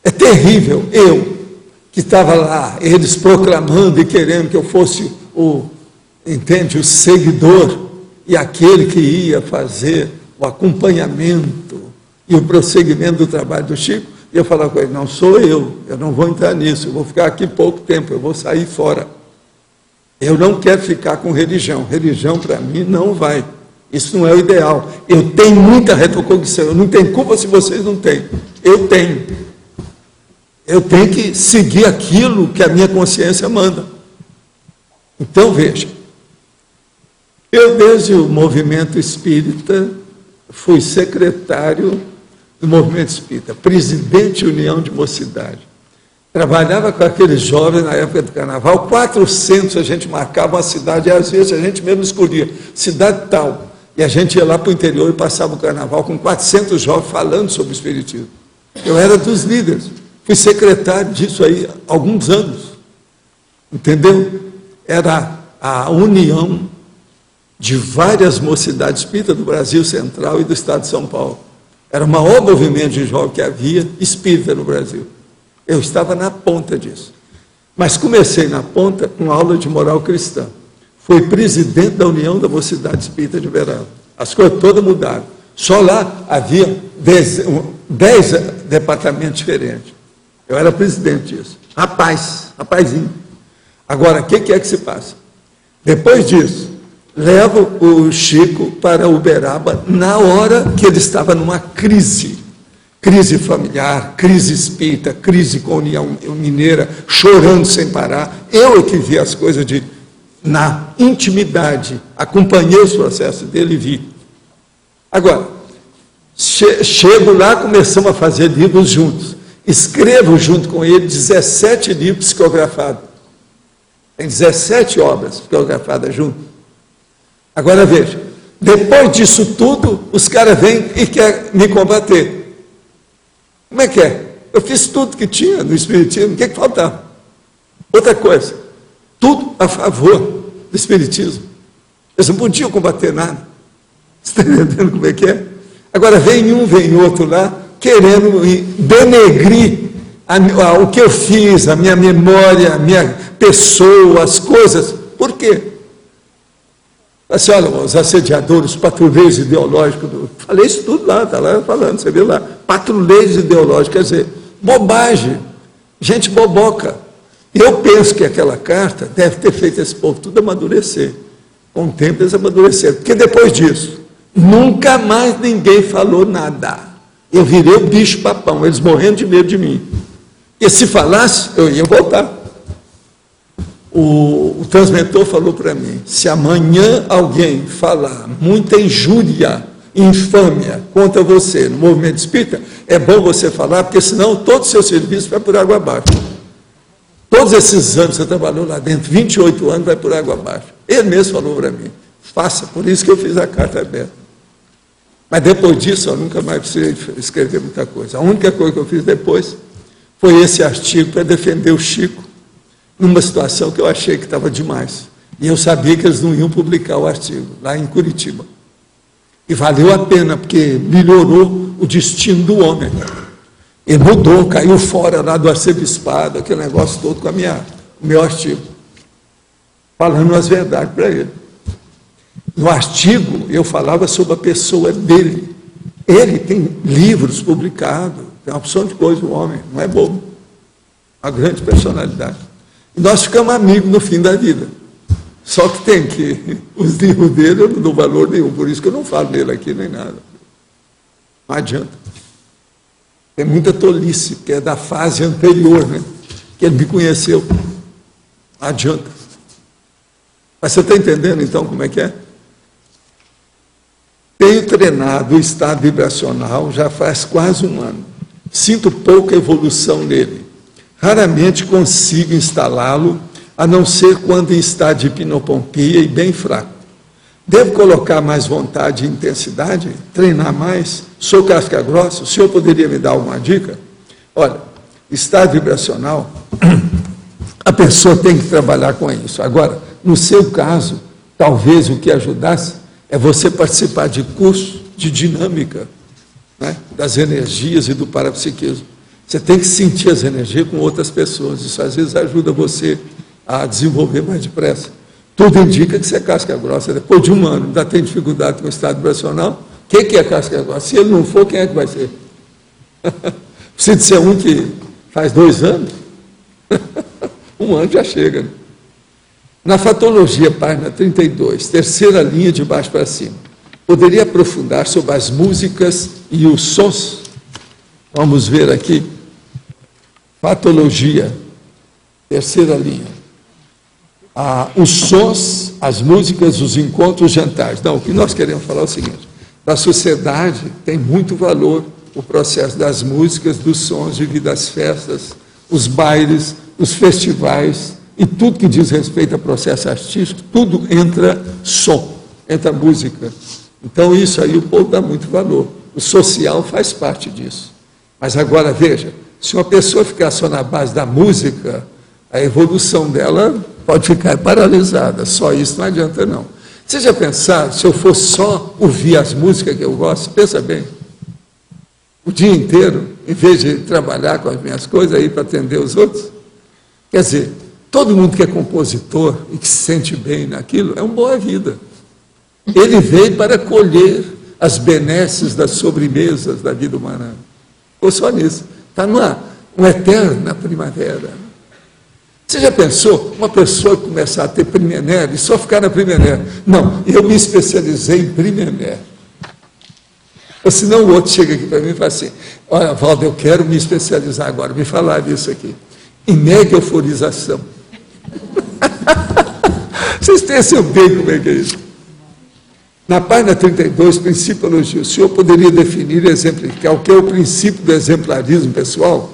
é terrível eu, que estava lá, eles proclamando e querendo que eu fosse o seguidor e aquele que ia fazer o acompanhamento e o prosseguimento do trabalho do Chico, e eu falava com ele, não sou eu não vou entrar nisso, eu vou ficar aqui pouco tempo, eu vou sair fora. Eu não quero ficar com religião para mim não vai. Isso não é o ideal. Eu tenho muita retrocognição, eu não tenho culpa se vocês não têm. Eu tenho. Eu tenho que seguir aquilo que a minha consciência manda. Então, veja, eu desde o movimento espírita fui secretário do movimento espírita, presidente de União de Mocidade. Trabalhava com aqueles jovens na época do carnaval, 400 a gente marcava uma cidade, e às vezes a gente mesmo escolhia, cidade tal. E a gente ia lá para o interior e passava o carnaval com 400 jovens falando sobre o espiritismo. Eu era dos líderes, fui secretário disso aí há alguns anos. Entendeu? Era a união de várias mocidades espíritas do Brasil Central e do Estado de São Paulo. Era o maior movimento de jovens que havia espírita no Brasil. Eu estava na ponta disso. Mas comecei na ponta com aula de moral cristã. Fui presidente da União da Mocidade Espírita de Uberaba. As coisas todas mudaram. Só lá havia 10 departamentos diferentes. Eu era presidente disso. Rapazinho. Agora, o que é que se passa? Depois disso, levo o Chico para Uberaba na hora que ele estava numa crise familiar, crise espírita, crise com a União Mineira, chorando sem parar. Eu é que vi as coisas na intimidade, acompanhei os processos dele e vi. Agora, chego lá, começamos a fazer livros juntos. Escrevo junto com ele 17 livros psicografados. Tem 17 obras psicografadas juntos. Agora veja, depois disso tudo, os caras vêm e querem me combater. Como é que é? Eu fiz tudo que tinha no espiritismo, o que faltava? Outra coisa, tudo a favor do espiritismo. Eles não podiam combater nada. Você está entendendo como é que é? Agora vem um, vem outro lá, querendo denegrir o que eu fiz, a minha memória, a minha pessoa, as coisas. Por quê? Assim, olha, os assediadores, os patrulheiros ideológicos, falei isso tudo lá, está lá falando, você viu lá, patrulheiros ideológicos, quer dizer, bobagem, gente boboca. Eu penso que aquela carta deve ter feito esse povo tudo amadurecer. Com o tempo eles amadureceram, porque depois disso, nunca mais ninguém falou nada. Eu virei o bicho papão, eles morrendo de medo de mim. E se falasse, eu ia voltar. O transmentor falou para mim, se amanhã alguém falar muita injúria, infâmia contra você no movimento espírita, é bom você falar, porque senão todo o seu serviço vai por água abaixo. Todos esses anos que você trabalhou lá dentro, 28 anos, vai por água abaixo. Ele mesmo falou para mim, faça, por isso que eu fiz a carta aberta. Mas depois disso, eu nunca mais precisei escrever muita coisa. A única coisa que eu fiz depois foi esse artigo para defender o Chico, numa situação que eu achei que estava demais. E eu sabia que eles não iam publicar o artigo, lá em Curitiba. E valeu a pena, porque melhorou o destino do homem. Ele mudou, caiu fora lá do arcebispado, aquele negócio todo com o meu artigo. Falando as verdades para ele. No artigo, eu falava sobre a pessoa dele. Ele tem livros publicados, tem uma opção de coisa, o homem, não é bobo. Uma grande personalidade. E nós ficamos amigos no fim da vida. Só que tem que, os livros dele eu não dou valor nenhum, por isso que eu não falo dele aqui nem nada. Não adianta. Tem muita tolice, porque é da fase anterior, né? Que ele me conheceu. Não adianta. Mas você está entendendo então como é que é? Tenho treinado o estado vibracional já faz quase um ano. Sinto pouca evolução nele. Raramente consigo instalá-lo, a não ser quando em estado de hipnopompia e bem fraco. Devo colocar mais vontade e intensidade? Treinar mais? Sou casca grossa? O senhor poderia me dar alguma dica? Olha, estado vibracional, a pessoa tem que trabalhar com isso. Agora, no seu caso, talvez o que ajudasse é você participar de curso de dinâmica, né, das energias e do parapsiquismo. Você tem que sentir as energias com outras pessoas. Isso às vezes ajuda você a desenvolver mais depressa. Tudo indica que você é casca grossa. Depois de um ano, ainda tem dificuldade com o estado vibracional. O que é casca grossa? Se ele não for, quem é que vai ser? Precisa de ser um que faz 2 anos? Um ano já chega. Né? Na fatologia, página 32, terceira linha de baixo para cima, poderia aprofundar sobre as músicas e os sons? Vamos ver aqui. Patologia, terceira linha. Os sons, as músicas, os encontros, os jantares. Não, o que nós queremos falar é o seguinte: na sociedade tem muito valor o processo das músicas, dos sons, devido às festas, os bailes, os festivais, e tudo que diz respeito a processo artístico, tudo entra som, entra música. Então isso aí o povo dá muito valor. O social faz parte disso. Mas agora, veja, se uma pessoa ficar só na base da música, a evolução dela pode ficar paralisada. Só isso não adianta, não. Vocês já pensaram, se eu fosse só ouvir as músicas que eu gosto, pensa bem, o dia inteiro, em vez de trabalhar com as minhas coisas aí para atender os outros? Quer dizer, todo mundo que é compositor e que se sente bem naquilo, é uma boa vida. Ele veio para colher as benesses das sobremesas da vida humana. Ou só nisso. Está uma eterna primavera. Você já pensou uma pessoa começar a ter primené e só ficar na primené? Não, eu me especializei em primené. Ou senão o outro chega aqui para mim e fala assim: olha, Valdo, eu quero me especializar agora, me falar disso aqui. Em mega euforização. Vocês pensam bem como é que é isso? Na página 32, Principiologia, o senhor poderia definir e exemplificar o que é o princípio do exemplarismo pessoal?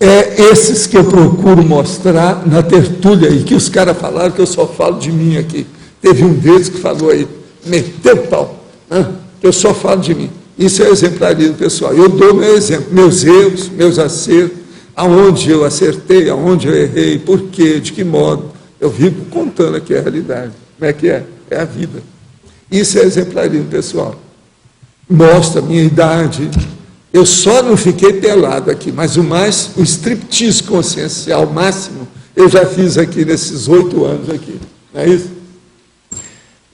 É esses que eu procuro mostrar na tertúlia, e que os caras falaram que eu só falo de mim aqui. Teve um deles que falou aí, meteu o pau, né? Eu só falo de mim. Isso é exemplarismo pessoal. Eu dou meu exemplo, meus erros, meus acertos, aonde eu acertei, aonde eu errei, por quê, de que modo. Eu vivo contando aqui a realidade. Como é que é? É a vida. Isso é exemplarismo pessoal. Mostra a minha idade. Eu só não fiquei pelado aqui, mas o striptease consciencial máximo, eu já fiz aqui nesses 8 anos aqui. Não é isso?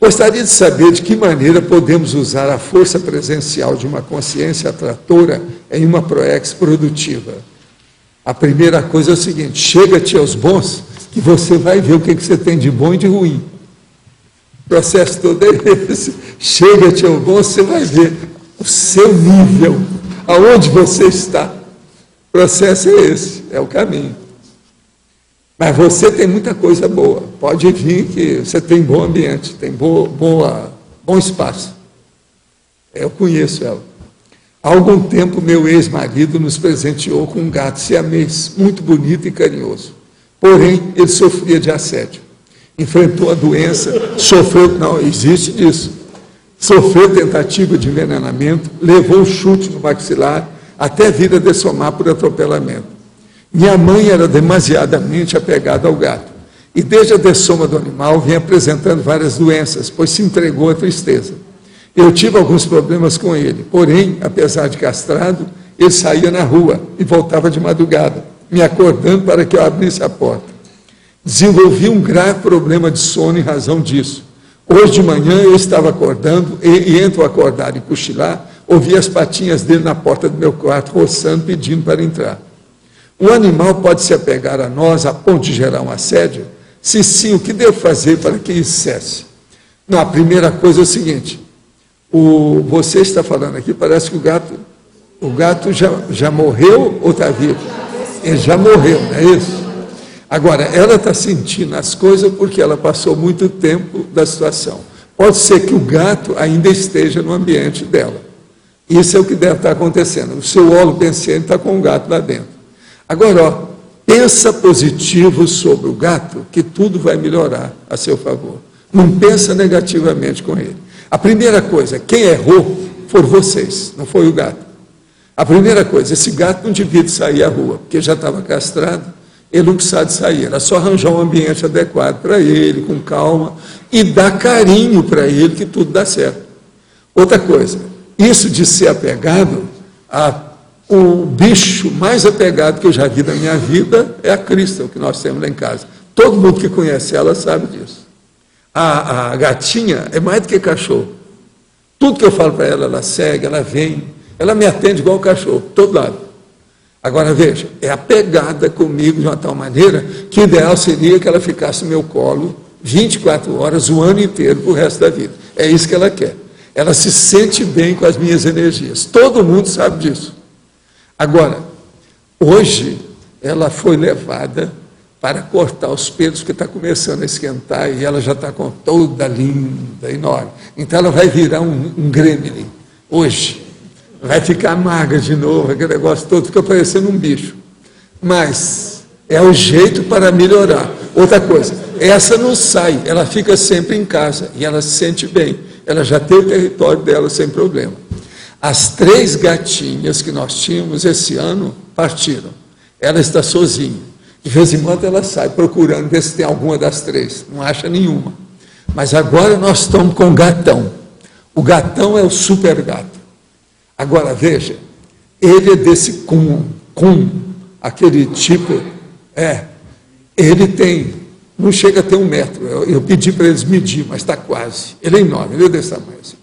Gostaria de saber de que maneira podemos usar a força presencial de uma consciência atratora em uma proex produtiva. A primeira coisa é o seguinte: chega-te aos bons, que você vai ver o que você tem de bom e de ruim. O processo todo é esse. Chega-te ao bom, você vai ver o seu nível, aonde você está. O processo é esse, é o caminho. Mas você tem muita coisa boa. Pode vir que você tem bom ambiente, tem bom espaço. Eu conheço ela. Há algum tempo, meu ex-marido nos presenteou com um gato siamês, muito bonito e carinhoso. Porém, ele sofria de assédio. Enfrentou a doença, não, existe disso. Sofreu tentativa de envenenamento, levou um chute no maxilar, até vir a dessomar por atropelamento. Minha mãe era demasiadamente apegada ao gato, e desde a dessoma do animal vinha apresentando várias doenças, pois se entregou à tristeza. Eu tive alguns problemas com ele, porém, apesar de castrado, ele saía na rua e voltava de madrugada, me acordando para que eu abrisse a porta. Desenvolvi um grave problema de sono em razão disso. Hoje de manhã eu estava acordando, e entre o acordar e cochilar, ouvi as patinhas dele na porta do meu quarto, roçando, pedindo para entrar. Um animal pode se apegar a nós a ponto de gerar um assédio? Se sim, o que devo fazer para que isso cesse? Não, a primeira coisa é o seguinte: você está falando aqui, parece que o gato já morreu ou está vivo? Ele já morreu, não é isso? Agora, ela está sentindo as coisas porque ela passou muito tempo da situação. Pode ser que o gato ainda esteja no ambiente dela. Isso é o que deve estar acontecendo. O seu holopensiente está com o gato lá dentro. Agora, pensa positivo sobre o gato, que tudo vai melhorar a seu favor. Não pensa negativamente com ele. A primeira coisa, quem errou foram vocês, não foi o gato. A primeira coisa, esse gato não devia de sair à rua, porque já estava castrado, ele não precisava de sair, era só arranjar um ambiente adequado para ele, com calma, e dar carinho para ele, que tudo dá certo. Outra coisa, isso de ser apegado o bicho mais apegado que eu já vi na minha vida é a Crystal, que nós temos lá em casa. Todo mundo que conhece ela sabe disso. A gatinha é mais do que cachorro. Tudo que eu falo para ela, ela segue, ela vem, ela me atende igual o cachorro, todo lado. Agora, veja, é apegada comigo de uma tal maneira que o ideal seria que ela ficasse no meu colo 24 horas, o ano inteiro, para o resto da vida. É isso que ela quer. Ela se sente bem com as minhas energias. Todo mundo sabe disso. Agora, hoje, ela foi levada para cortar os pelos, porque está começando a esquentar, e ela já está com toda linda, enorme. Então, ela vai virar um gremlin, hoje. Vai ficar magra de novo, aquele negócio todo, fica parecendo um bicho. Mas é o jeito para melhorar. Outra coisa, essa não sai, ela fica sempre em casa, e ela se sente bem. Ela já tem o território dela sem problema. As 3 gatinhas que nós tínhamos esse ano partiram. Ela está sozinha. De vez em quando ela sai procurando ver se tem alguma das 3. Não acha nenhuma. Mas agora nós estamos com o gatão. O gatão é o super gato. Agora, veja, ele é desse cum, aquele tipo, ele tem, não chega a ter 1 metro. Eu pedi para eles medir, mas está quase. Ele é enorme, ele é desse tamanho. Assim.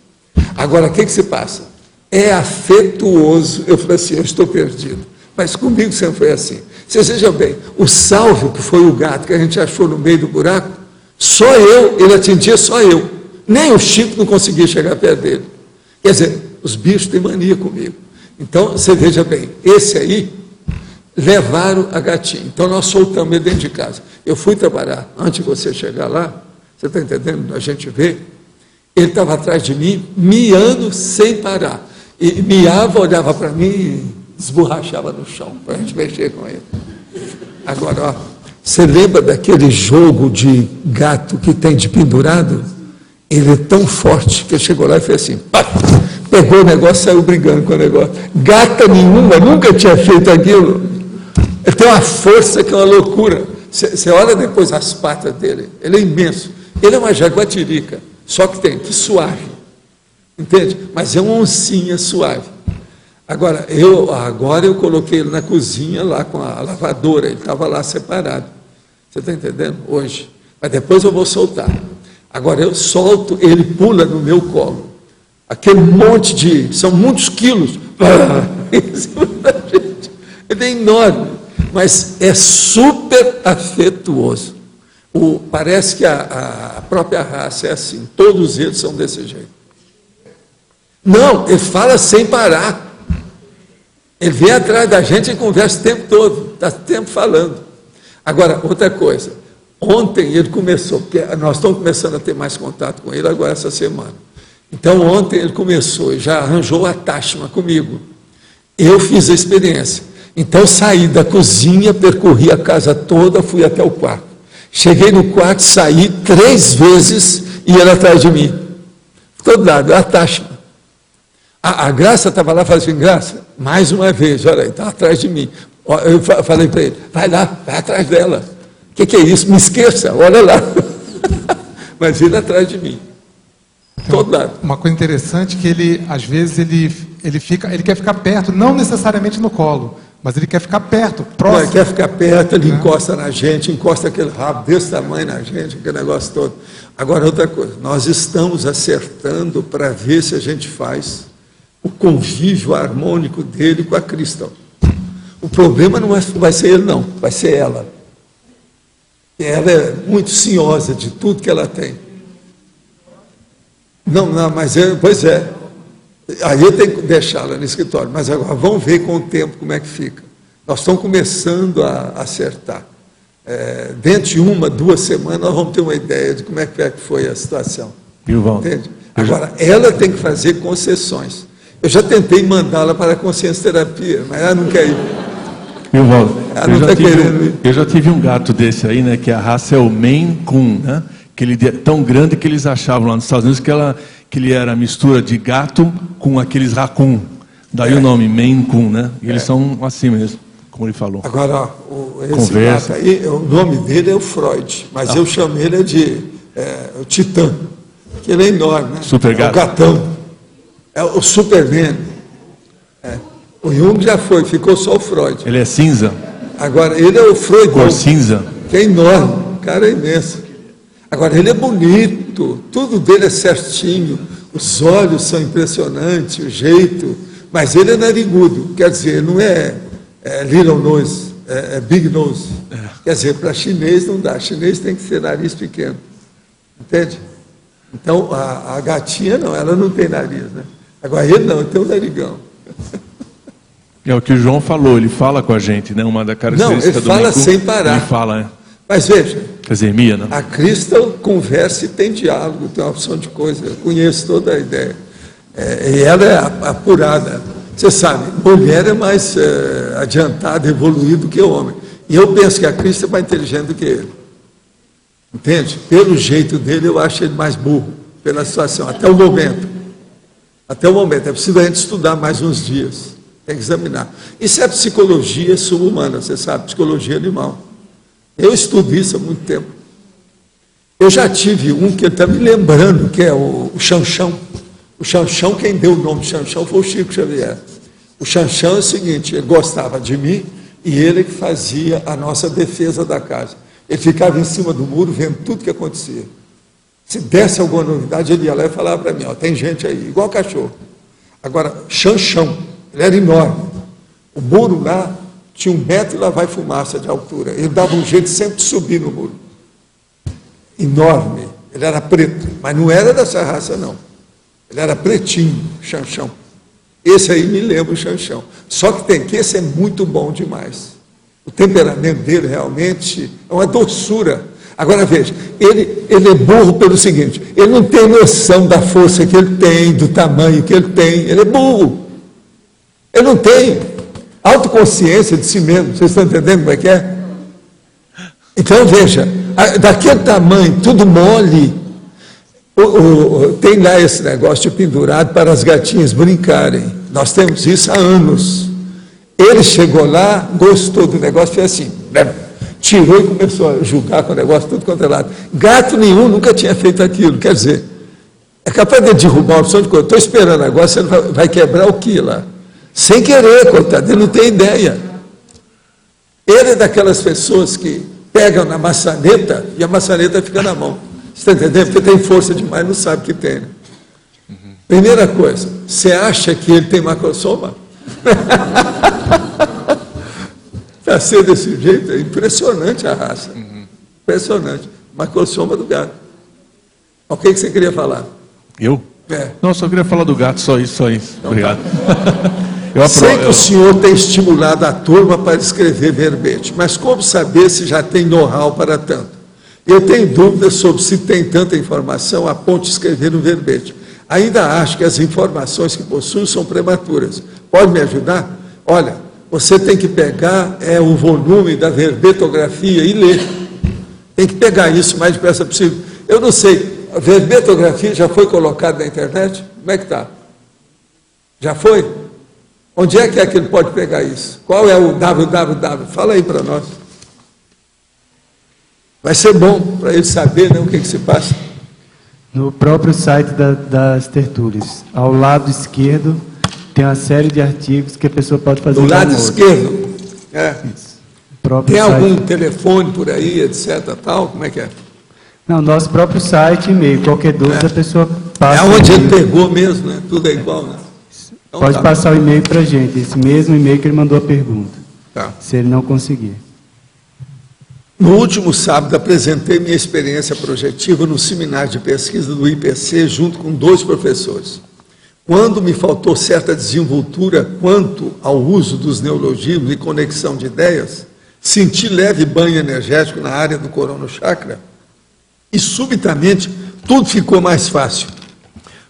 Agora, o que se passa? É afetuoso. Eu falei assim, eu estou perdido. Mas comigo sempre foi assim. Vocês vejam bem, o Salvio, que foi o gato que a gente achou no meio do buraco, só ele atendia só eu. Nem o Chico não conseguia chegar perto dele. Quer dizer, os bichos têm mania comigo. Então, você veja bem, esse aí, levaram a gatinha. Então, nós soltamos ele dentro de casa. Eu fui trabalhar, antes de você chegar lá, você está entendendo? A gente vê, ele estava atrás de mim, miando sem parar. E miava, olhava para mim e esborrachava no chão, para a gente mexer com ele. Agora, você lembra daquele jogo de gato que tem de pendurado? Ele é tão forte que ele chegou lá e fez assim, pá, pegou o negócio e saiu brigando com o negócio. Gata nenhuma, nunca tinha feito aquilo. Ele tem uma força que é uma loucura. Você olha depois as patas dele, ele é imenso. Ele é uma jaguatirica, só que suave. Entende? Mas é uma oncinha suave. Agora eu coloquei ele na cozinha lá com a lavadora, ele estava lá separado. Você está entendendo? Hoje. Mas depois eu vou soltar. Agora eu solto, ele pula no meu colo. Aquele monte são muitos quilos. Ele é enorme, mas é super afetuoso. Parece que a própria raça é assim, todos eles são desse jeito. Não, ele fala sem parar. Ele vem atrás da gente e conversa o tempo todo, está o tempo falando. Agora, outra coisa, ontem ele começou, porque nós estamos começando a ter mais contato com ele agora essa semana. Então, ontem ele começou e já arranjou a Tashma comigo. Eu fiz a experiência. Então, saí da cozinha, percorri a casa toda, fui até o quarto. Cheguei no quarto, saí 3 vezes e ele atrás de mim. Todo lado, a Tashma. A Graça estava lá, falei assim, Graça, mais uma vez, olha aí, está atrás de mim. Eu falei para ele, vai lá, vai atrás dela. O que é isso? Me esqueça, olha lá. Mas ele atrás de mim. Todo lado. Uma coisa interessante que ele, às vezes, ele quer ficar perto, não necessariamente no colo, mas ele quer ficar perto, próximo. Ele quer ficar perto, ele encosta na gente, encosta aquele rabo desse tamanho na gente, aquele negócio todo. Agora, outra coisa, nós estamos acertando para ver se a gente faz o convívio harmônico dele com a Crystal. O problema não vai ser ele, não, vai ser ela. Ela é muito cinhosa de tudo que ela tem. Não, mas pois é. Aí eu tenho que deixá-la no escritório, mas agora vamos ver com o tempo como é que fica. Nós estamos começando a acertar. Dentro de 1, 2 semanas nós vamos ter uma ideia de como é que foi a situação. Entende? Agora, ela tem que fazer concessões. Eu já tentei mandá-la para a consciência terapia, mas ela não quer ir. Valdo, eu já tive um gato desse aí, né? Que a raça é o Maine Coon, né? Que ele é tão grande que eles achavam lá nos Estados Unidos que ele era a mistura de gato com aqueles raccoon. Daí o nome, Maine Coon, né? E eles são assim mesmo, como ele falou. Agora, esse gato aí, o nome dele é o Freud, mas eu chamo ele de o Titã, que ele é enorme, né? Super gato. É o gatão. É o Superman. O Jung já ficou só o Freud. Ele é cinza? Agora, ele é o Freud. Cor cinza? Que é enorme, o cara é imenso. Agora, ele é bonito, tudo dele é certinho, os olhos são impressionantes, o jeito, mas ele é narigudo, quer dizer, não é little nose, é big nose. Quer dizer, para chinês não dá, chinês tem que ser nariz pequeno, entende? Então, a gatinha não, ela não tem nariz, né? Agora, ele não, ele tem um narigão. É o que o João falou, ele fala com a gente, né? Uma da característica do Não, ele fala Miku, sem parar. Ele fala, Mas veja, né? A Crystal conversa e tem diálogo, tem uma opção de coisa, eu conheço toda a ideia. E ela é apurada. Você sabe, mulher é mais adiantada, evoluída do que o homem. E eu penso que a Crystal é mais inteligente do que ele. Entende? Pelo jeito dele, eu acho ele mais burro, pela situação, até o momento. Até o momento. É preciso a gente estudar mais uns dias. Tem que examinar. Isso é psicologia subhumana, você sabe, psicologia animal. Eu estudo isso há muito tempo. Eu já tive um que ele está me lembrando, que é o Xanxão. O Xanxão, quem deu o nome de Xanxão foi o Chico Xavier. O Xanxão é o seguinte, ele gostava de mim e ele que fazia a nossa defesa da casa. Ele ficava em cima do muro vendo tudo que acontecia. Se desse alguma novidade, ele ia lá e falava para mim, tem gente aí, igual cachorro. Agora, Xanxão, ele era enorme. O muro lá tinha 1 metro e lá vai fumaça de altura. Ele dava um jeito sempre de subir no muro. Enorme. Ele era preto, mas não era dessa raça, não. Ele era pretinho, Xanxão. Esse aí me lembra o Xanxão. Só que esse é muito bom demais. O temperamento dele realmente é uma doçura. Agora veja, ele é burro pelo seguinte, ele não tem noção da força que ele tem, do tamanho que ele tem, ele é burro. Ele não tem autoconsciência de si mesmo, vocês estão entendendo como é que é? Então veja, daquele tamanho, tudo mole, tem lá esse negócio de pendurado para as gatinhas brincarem, nós temos isso há anos. Ele chegou lá, gostou do negócio, fez assim, tirou e começou a julgar com o negócio tudo quanto é lado. Gato nenhum nunca tinha feito aquilo, quer dizer, é capaz de derrubar uma opção de coisa. Estou esperando agora, você vai quebrar o que lá? Sem querer, coitado, ele não tem ideia. Ele é daquelas pessoas que pegam na maçaneta e a maçaneta fica na mão. Você está entendendo? Porque tem força demais, não sabe que tem. Né? Primeira coisa, você acha que ele tem macrosoma? Para ser desse jeito, é impressionante a raça. Impressionante. Macrosoma do gato. O que você queria falar? Eu? Não, só queria falar do gato, só isso. Então, obrigado. Sei que o senhor tem estimulado a turma para escrever verbete, mas como saber se já tem know-how para tanto? Eu tenho dúvidas sobre se tem tanta informação a ponto de escrever um verbete. Ainda acho que as informações que possuo são prematuras. Pode me ajudar? Olha, você tem que pegar o volume da verbetografia e ler. Tem que pegar isso o mais depressa possível. Eu não sei, a verbetografia já foi colocada na internet? Como é que está? Já foi? Onde é que ele pode pegar isso? Qual é o www? Fala aí para nós. Vai ser bom para ele saber, né, o que se passa. No próprio site das tertúlias, ao lado esquerdo, tem uma série de artigos que a pessoa pode fazer. Do lado esquerdo? Tem site. algum telefone por aí, etc. Tal? Como é que é? Não, nosso próprio site, e-mail. Qualquer dúvida, a pessoa passa. É onde ele pegou mesmo, né? Tudo é igual, né? Então, pode passar o e-mail para a gente, esse mesmo e-mail que ele mandou a pergunta. Se ele não conseguir. No último sábado, apresentei minha experiência projetiva no seminário de pesquisa do IPC, junto com 2 professores. Quando me faltou certa desenvoltura quanto ao uso dos neologismos e conexão de ideias, senti leve banho energético na área do Corona Chakra e, subitamente, tudo ficou mais fácil.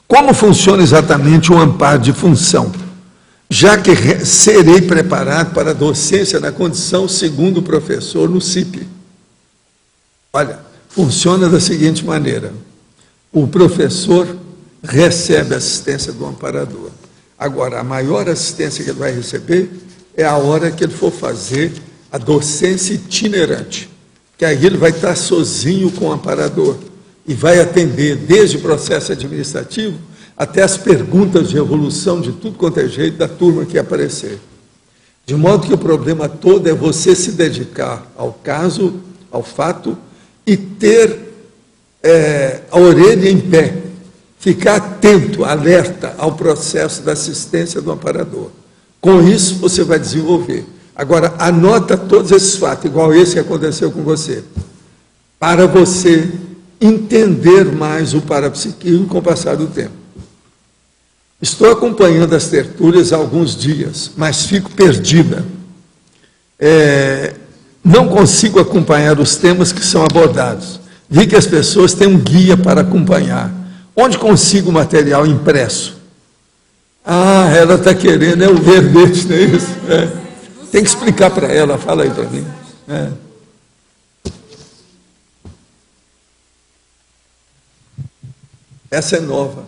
Como funciona exatamente o amparo de função? Já que serei preparado para a docência na condição segundo professor no CIP. Olha, funciona da seguinte maneira. O professor recebe a assistência do amparador. Agora, a maior assistência que ele vai receber é a hora que ele for fazer a docência itinerante. Que aí ele vai estar sozinho com o amparador e vai atender desde o processo administrativo até as perguntas de evolução de tudo quanto é jeito da turma que aparecer. De modo que o problema todo é você se dedicar ao caso, ao fato, e ter a orelha em pé, ficar atento, alerta ao processo da assistência do amparador. Com isso, você vai desenvolver. Agora, anota todos esses fatos, igual esse que aconteceu com você, para você entender mais o parapsiquismo com o passar do tempo. Estou acompanhando as tertúlias há alguns dias, mas fico perdida. Não consigo acompanhar os temas que são abordados. Vi que as pessoas têm um guia para acompanhar. Onde consigo o material impresso? Ela está querendo, o verbete, não é isso? Tem que explicar para ela, fala aí para mim. Essa é nova.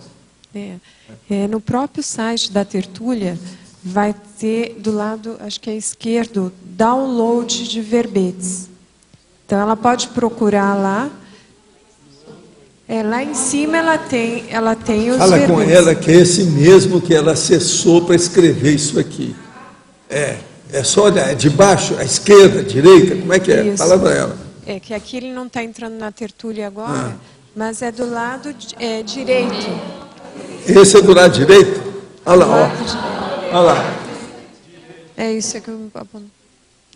No próprio site da tertúlia, vai ter do lado, acho que é esquerdo, download de verbetes. Então, ela pode procurar lá. Lá em cima ela tem os Fala verbetes. com ela que é esse mesmo que ela acessou para escrever isso aqui. É só olhar, é de baixo, à esquerda, à direita, como é que é? Isso. Fala para ela. Que aqui ele não está entrando na tertúlia agora, mas é do lado direito. Esse é do lado direito? Olha lá, ó. Olha lá. É isso que eu...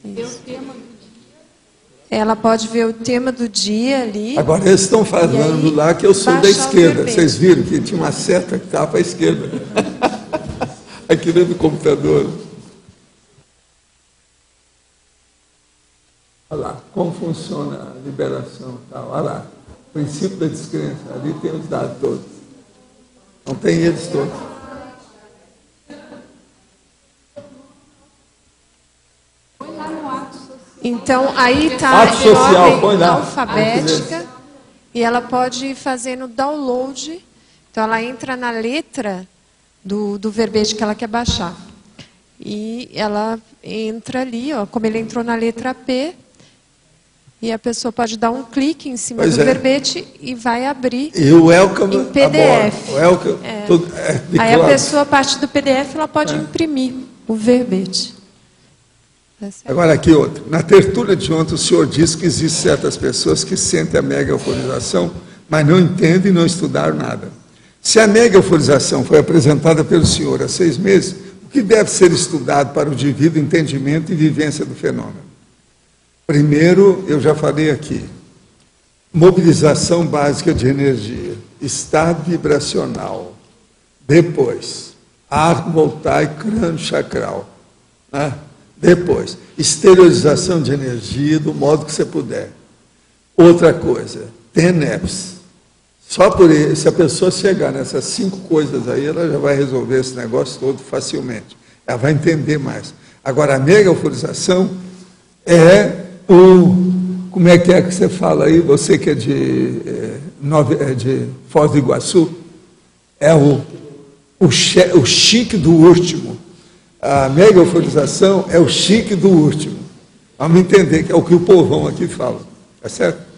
Isso. Ela pode ver o tema do dia ali. Agora, eles estão falando lá que eu sou da esquerda. Vocês viram que tinha uma seta que estava para a esquerda. Aqui dentro do computador. Olha lá, como funciona a liberação. Olha lá, princípio da descrença. Ali tem os dados todos. Não tem eles todos. Então, aí está Ato social, põe lá. alfabética e ela pode ir fazendo download. Então, ela entra na letra do verbete que ela quer baixar. E ela entra ali, como ele entrou na letra P, e a pessoa pode dar um clique em cima do verbete e vai abrir em PDF. Aí a pessoa, a partir do PDF, ela pode imprimir o verbete. Agora aqui outro. Na tertúlia de ontem, o senhor disse que existem certas pessoas que sentem a mega euforização mas não entendem e não estudaram nada. Se a mega euforização foi apresentada pelo senhor há 6 meses, o que deve ser estudado para o devido entendimento e vivência do fenômeno? Primeiro, eu já falei aqui, mobilização básica de energia, estado vibracional. Depois, arco voltaico crânio chacral. Né? Depois, exteriorização de energia do modo que você puder. Outra coisa, TENEPS. Só por isso, se a pessoa chegar nessas 5 coisas aí, ela já vai resolver esse negócio todo facilmente. Ela vai entender mais. Agora, a mega euforização é como é que você fala aí, você que é de Foz do Iguaçu, é o chique do último. A mega euforização é o chique do último. Vamos entender que é o que o povão aqui fala, tá certo?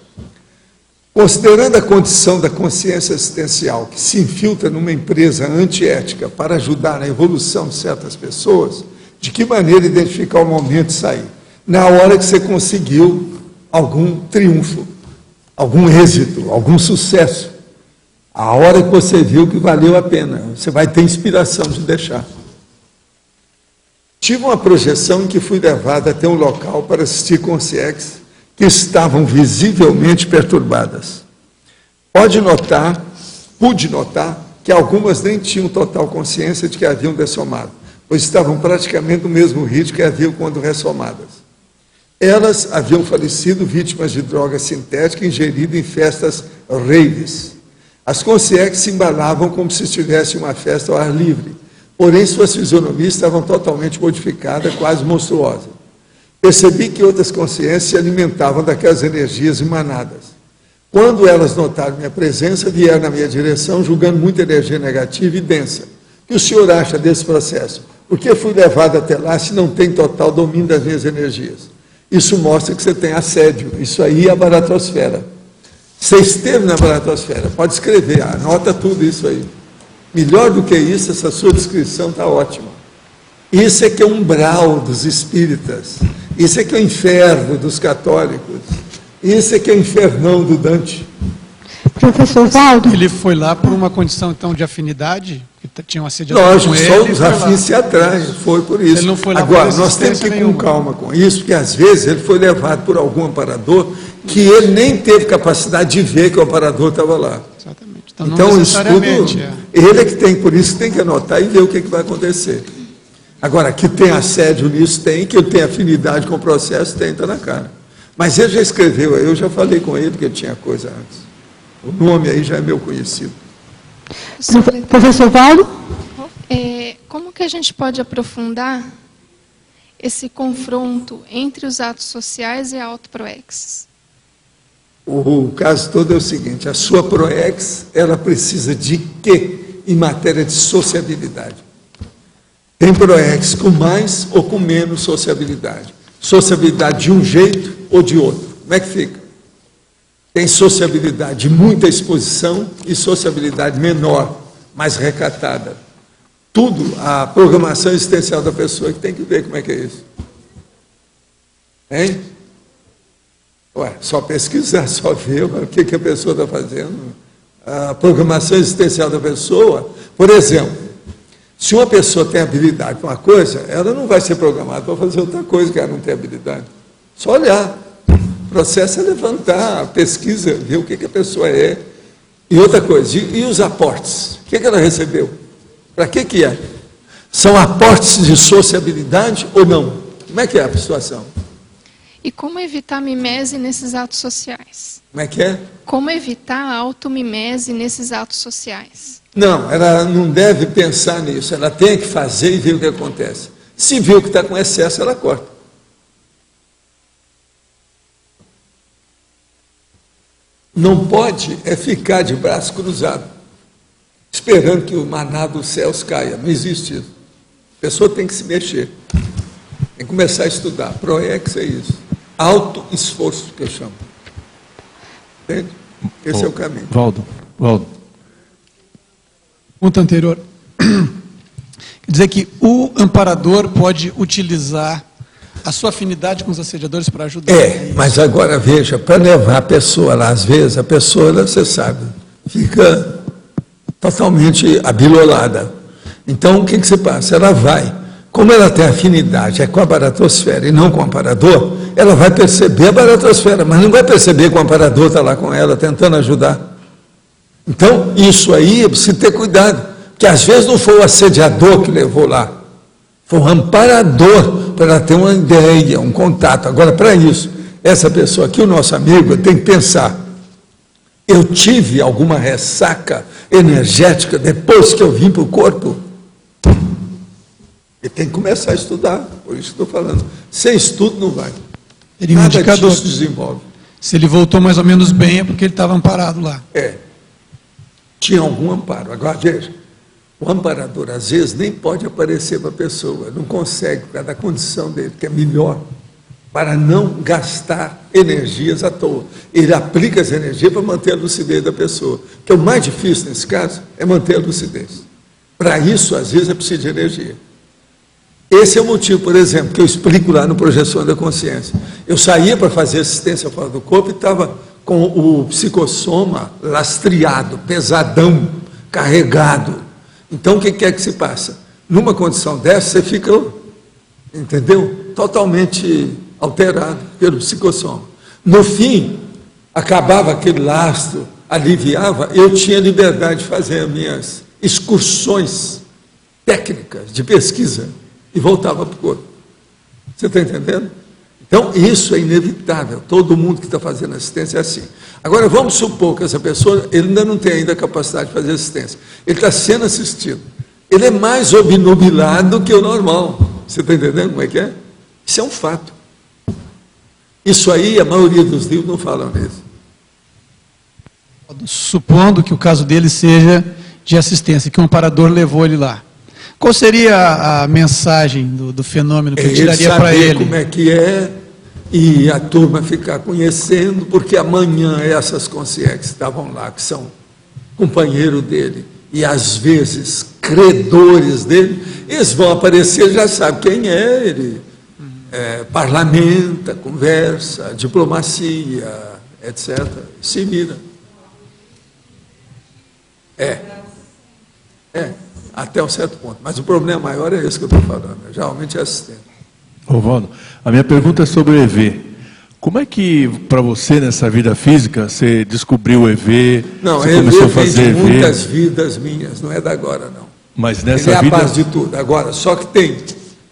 Considerando a condição da consciência existencial que se infiltra numa empresa antiética para ajudar na evolução de certas pessoas, de que maneira identificar o momento de sair? Na hora que você conseguiu algum triunfo, algum êxito, algum sucesso. A hora que você viu que valeu a pena, você vai ter inspiração de deixar. Tive uma projeção em que fui levado até um local para assistir consciências que estavam visivelmente perturbadas. Pude notar que algumas nem tinham total consciência de que haviam dessomado, pois estavam praticamente no mesmo ritmo que haviam quando ressomadas. Elas haviam falecido vítimas de droga sintética ingerida em festas raves. As consciências se embalavam como se estivessem em uma festa ao ar livre, porém suas fisionomias estavam totalmente modificadas, quase monstruosas. Percebi que outras consciências se alimentavam daquelas energias emanadas. Quando elas notaram minha presença, vieram na minha direção, julgando muita energia negativa e densa. O que o senhor acha desse processo? Por que fui levado até lá se não tem total domínio das minhas energias? Isso mostra que você tem assédio. Isso aí é a baratosfera. Você esteve na baratosfera, pode escrever, anota tudo isso aí. Melhor do que isso, essa sua descrição está ótima. Isso é que é o umbral dos espíritas. Isso é que é o inferno dos católicos. Isso é que é o infernão do Dante. Professor Valdo? Ele foi lá por uma condição, então, de afinidade? Que tinha um assediador Lógico, com ele? Lógico, só os afins se atraem, foi por isso. Ele não foi lá. Agora, nós temos que ir com calma com isso, porque às vezes ele foi levado por algum amparador que ele nem teve capacidade de ver que o amparador estava lá. Exatamente. Então o estudo, ele é que tem, por isso tem que anotar e ver o que vai acontecer. Agora, que tem assédio nisso, tem, que ele tem afinidade com o processo, tem, está na cara. Mas ele já escreveu, eu já falei com ele que ele tinha coisa antes. O nome aí já é meu conhecido. Professor Valdo? Como que a gente pode aprofundar esse confronto entre os atos sociais e a autoproexis? O caso todo é o seguinte, a sua proex, ela precisa de quê em matéria de sociabilidade? Tem proex com mais ou com menos sociabilidade? Sociabilidade de um jeito ou de outro? Como é que fica? Tem sociabilidade de muita exposição e sociabilidade menor, mais recatada. Tudo, a programação existencial da pessoa que tem que ver como é que é isso. Hein? Ué, só pesquisar, só ver o que a pessoa está fazendo. A programação existencial da pessoa, por exemplo, se uma pessoa tem habilidade para uma coisa, ela não vai ser programada para fazer outra coisa que ela não tem habilidade. Só olhar. O processo é levantar a pesquisa, ver o que a pessoa é. E outra coisa, e os aportes? O que ela recebeu? Para que é? São aportes de sociabilidade ou não? Como é que é a situação? E como evitar mimese nesses atos sociais? Como é que é? Como evitar a automimese nesses atos sociais? Não, ela não deve pensar nisso. Ela tem que fazer e ver o que acontece. Se viu que está com excesso, ela corta. Não pode é ficar de braço cruzado, esperando que o maná dos céus caia. Não existe isso. A pessoa tem que se mexer. Tem que começar a estudar. Proex é isso. Auto-esforço, que eu chamo. Entende? Esse é o caminho. Valdo. Ponto anterior. Quer dizer que o amparador pode utilizar A sua afinidade com os assediadores para ajudar. Mas agora veja, para levar a pessoa lá, às vezes, a pessoa, você sabe, fica totalmente abilolada. Então, o que se passa? Ela vai, como ela tem afinidade com a baratosfera e não com o amparador, ela vai perceber a baratosfera, mas não vai perceber que o amparador está lá com ela, tentando ajudar. Então, isso aí, é preciso ter cuidado, que às vezes não foi o assediador que levou lá, foi um amparador, para ela ter uma ideia, um contato. Agora, para isso, essa pessoa aqui, o nosso amigo, tem que pensar, eu tive alguma ressaca energética depois que eu vim para o corpo? Ele tem que começar a estudar, por isso que estou falando. Sem estudo não vai. Teria um indicador. Disso desenvolve. Se ele voltou mais ou menos bem, é porque ele estava amparado lá. Tinha algum amparo. Agora, veja, o amparador, às vezes, nem pode aparecer para a pessoa, não consegue, por causa da condição dele, que é melhor, para não gastar energias à toa. Ele aplica as energias para manter a lucidez da pessoa. Que o mais difícil, nesse caso, é manter a lucidez. Para isso, às vezes, é preciso de energia. Esse é o motivo, por exemplo, que eu explico lá no Projeção da Consciência. Eu saía para fazer assistência fora do corpo e estava com o psicossoma lastreado, pesadão, carregado. Então, o que é que se passa? Numa condição dessa, você fica, entendeu? Totalmente alterado pelo psicossoma. No fim, acabava aquele lastro, aliviava, eu tinha liberdade de fazer as minhas excursões técnicas de pesquisa e voltava para o corpo. Você está entendendo? Então, isso é inevitável. Todo mundo que está fazendo assistência é assim. Agora, vamos supor que essa pessoa, ele ainda não tem ainda a capacidade de fazer assistência. Ele está sendo assistido. Ele é mais obnubilado que o normal. Você está entendendo como é que é? Isso é um fato. Isso aí, a maioria dos livros não falam nisso. Supondo que o caso dele seja de assistência, que um amparador levou ele lá. Qual seria a mensagem do fenômeno que ele tiraria para ele? Como é que é, e a turma ficar conhecendo, porque amanhã essas consciências que estavam lá, que são companheiro dele, e às vezes credores dele, eles vão aparecer, ele já sabe quem é, ele parlamenta, conversa, diplomacia, etc. Se vira. Até um certo ponto. Mas o problema maior é esse que eu estou falando. Geralmente é assistente. Valdo, a minha pergunta é sobre o EV. Como é que, para você, nessa vida física, você descobriu o EV? Não, você EV começou a fazer EV? Muitas vidas minhas, não é da agora, não. Mas nessa Ele é vida... a base de tudo. Agora, só que tem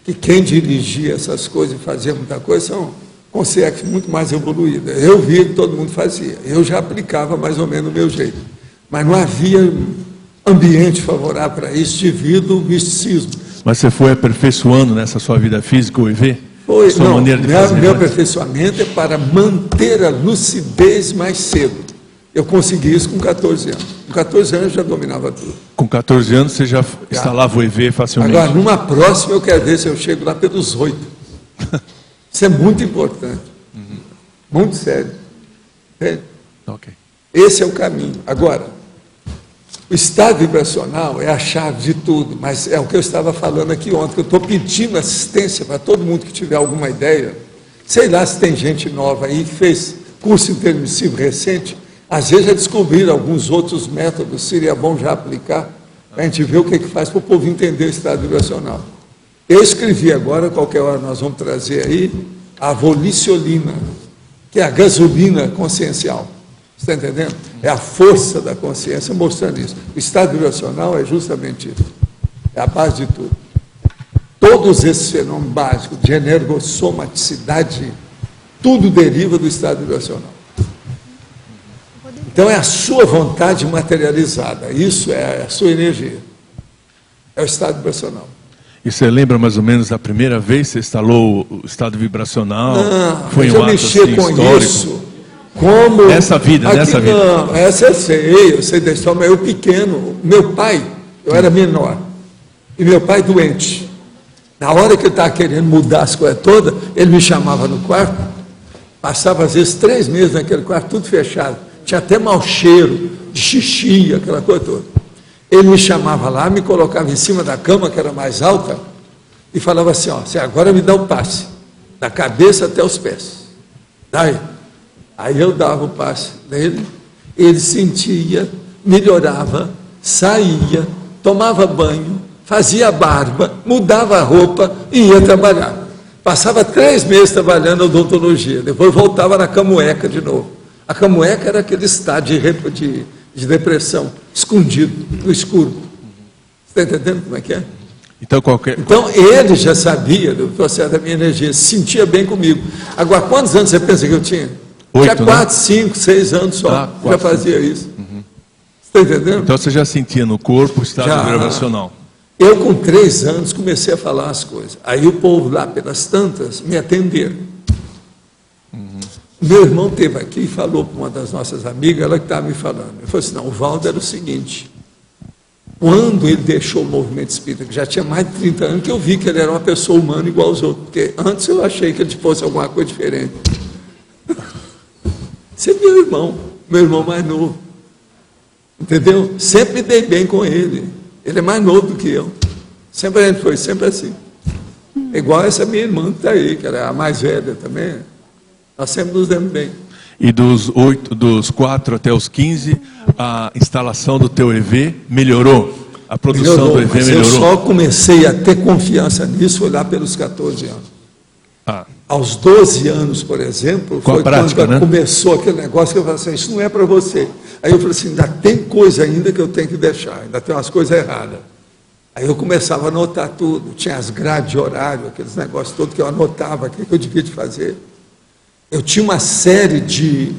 que quem dirigia essas coisas e fazia muita coisa são consciências muito mais evoluídas. Eu vi que todo mundo fazia. Eu já aplicava mais ou menos o meu jeito. Mas não havia ambiente favorável para isso devido ao misticismo. Mas você foi aperfeiçoando nessa sua vida física o EV? Foi, sua não, maneira de fazer meu aperfeiçoamento é para manter a lucidez mais cedo. Eu consegui isso com 14 anos. Com 14 anos eu já dominava tudo. Com 14 anos você já instalava o EV facilmente? Agora, numa próxima eu quero ver se eu chego lá pelos 8. Isso é muito importante. Muito sério. Ok. Esse é o caminho. Agora, o estado vibracional é a chave de tudo, mas é o que eu estava falando aqui ontem, que eu estou pedindo assistência para todo mundo que tiver alguma ideia. Sei lá se tem gente nova aí que fez curso intermissivo recente, às vezes já descobriram alguns outros métodos, seria bom já aplicar, para a gente ver o que faz para o povo entender o estado vibracional. Eu escrevi agora, qualquer hora nós vamos trazer aí, a voliciolina, que é a gasolina consciencial. Você está entendendo? É a força da consciência mostrando isso. O estado vibracional é justamente isso. É a base de tudo. Todos esses fenômenos básicos de energossomaticidade, tudo deriva do estado vibracional. Então é a sua vontade materializada. Isso é a sua energia. É o estado vibracional. E você lembra mais ou menos da primeira vez que você instalou o estado vibracional? Não, foi um eu ato mexi assim, com histórico? isso. Como nessa vida. Não, essa eu sei da história, mas eu pequeno, meu pai, eu era menor, e meu pai doente. Na hora que ele estava querendo mudar as coisas todas, ele me chamava no quarto, passava às vezes 3 meses naquele quarto, tudo fechado, tinha até mau cheiro, de xixi, aquela coisa toda. Ele me chamava lá, me colocava em cima da cama, que era mais alta, e falava assim, ó, você agora me dá o passe. da cabeça até os pés. Aí eu dava o passe nele, ele sentia, melhorava, saía, tomava banho, fazia a barba, mudava a roupa e ia trabalhar. Passava 3 meses trabalhando odontologia, depois voltava na camueca de novo. A camueca era aquele estado de depressão, escondido, no escuro. Você está entendendo como é que é? Então ele já sabia do processo da minha energia, se sentia bem comigo. Agora, quantos anos você pensa que eu tinha? 8, tinha 4, 5, 6 anos só, já fazia isso. Você está entendendo? Então você já sentia no corpo o estado vibracional. Eu, com 3 anos, comecei a falar as coisas. Aí o povo lá, pelas tantas, me atenderam. Meu irmão esteve aqui e falou para uma das nossas amigas, ela que estava me falando. Ele falou assim, não, o Valdo era o seguinte, quando ele deixou o movimento espírita, que já tinha mais de 30 anos, que eu vi que ele era uma pessoa humana igual aos outros, porque antes eu achei que ele fosse alguma coisa diferente. Você é meu irmão mais novo. Entendeu? Sempre me dei bem com ele. Ele é mais novo do que eu. Sempre a gente foi, sempre assim. Igual essa minha irmã que está aí, que era a mais velha também. Nós sempre nos demos bem. E dos 4 até os 15, a instalação do teu EV melhorou? A produção do EV melhorou? Eu só comecei a ter confiança nisso lá pelos 14 anos. Aos 12 anos, por exemplo, foi quando começou aquele negócio que eu falei assim, isso não é para você. Aí eu falei assim, ainda tem coisa ainda que eu tenho que deixar, ainda tem umas coisas erradas. Aí eu começava a anotar tudo, tinha as grades de horário, aqueles negócios todos que eu anotava, o que eu devia de fazer. Eu tinha uma série de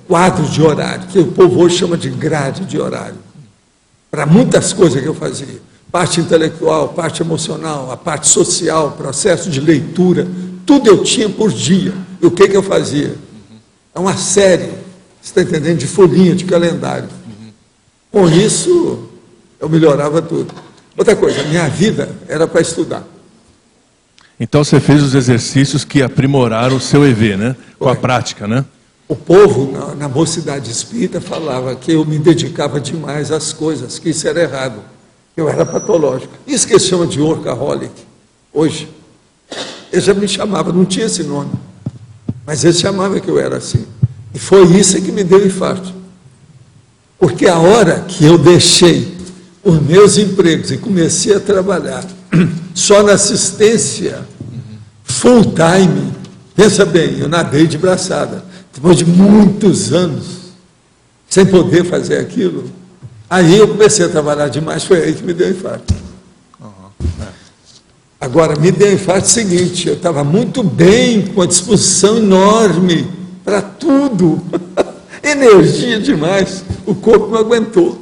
quadros de horário, que o povo hoje chama de grade de horário, para muitas coisas que eu fazia. Parte intelectual, parte emocional, a parte social, processo de leitura, tudo eu tinha por dia. E o que eu fazia? É uma série, você está entendendo, de folhinha, de calendário. Com isso, eu melhorava tudo. Outra coisa, a minha vida era para estudar. Então você fez os exercícios que aprimoraram o seu EV, né? Com a prática, né? O povo, na mocidade espírita, falava que eu me dedicava demais às coisas, que isso era errado. Eu era patológico. Isso que eles chamam de workaholic, hoje. Eles já me chamavam, não tinha esse nome. Mas eles chamavam que eu era assim. E foi isso que me deu infarto. Porque a hora que eu deixei os meus empregos e comecei a trabalhar só na assistência, full time, pensa bem, eu nadei de braçada. Depois de muitos anos, sem poder fazer aquilo, aí eu comecei a trabalhar demais, foi aí que me deu infarto. Agora, me deu infarto seguinte, eu estava muito bem, com a disposição enorme para tudo, energia demais, o corpo não aguentou.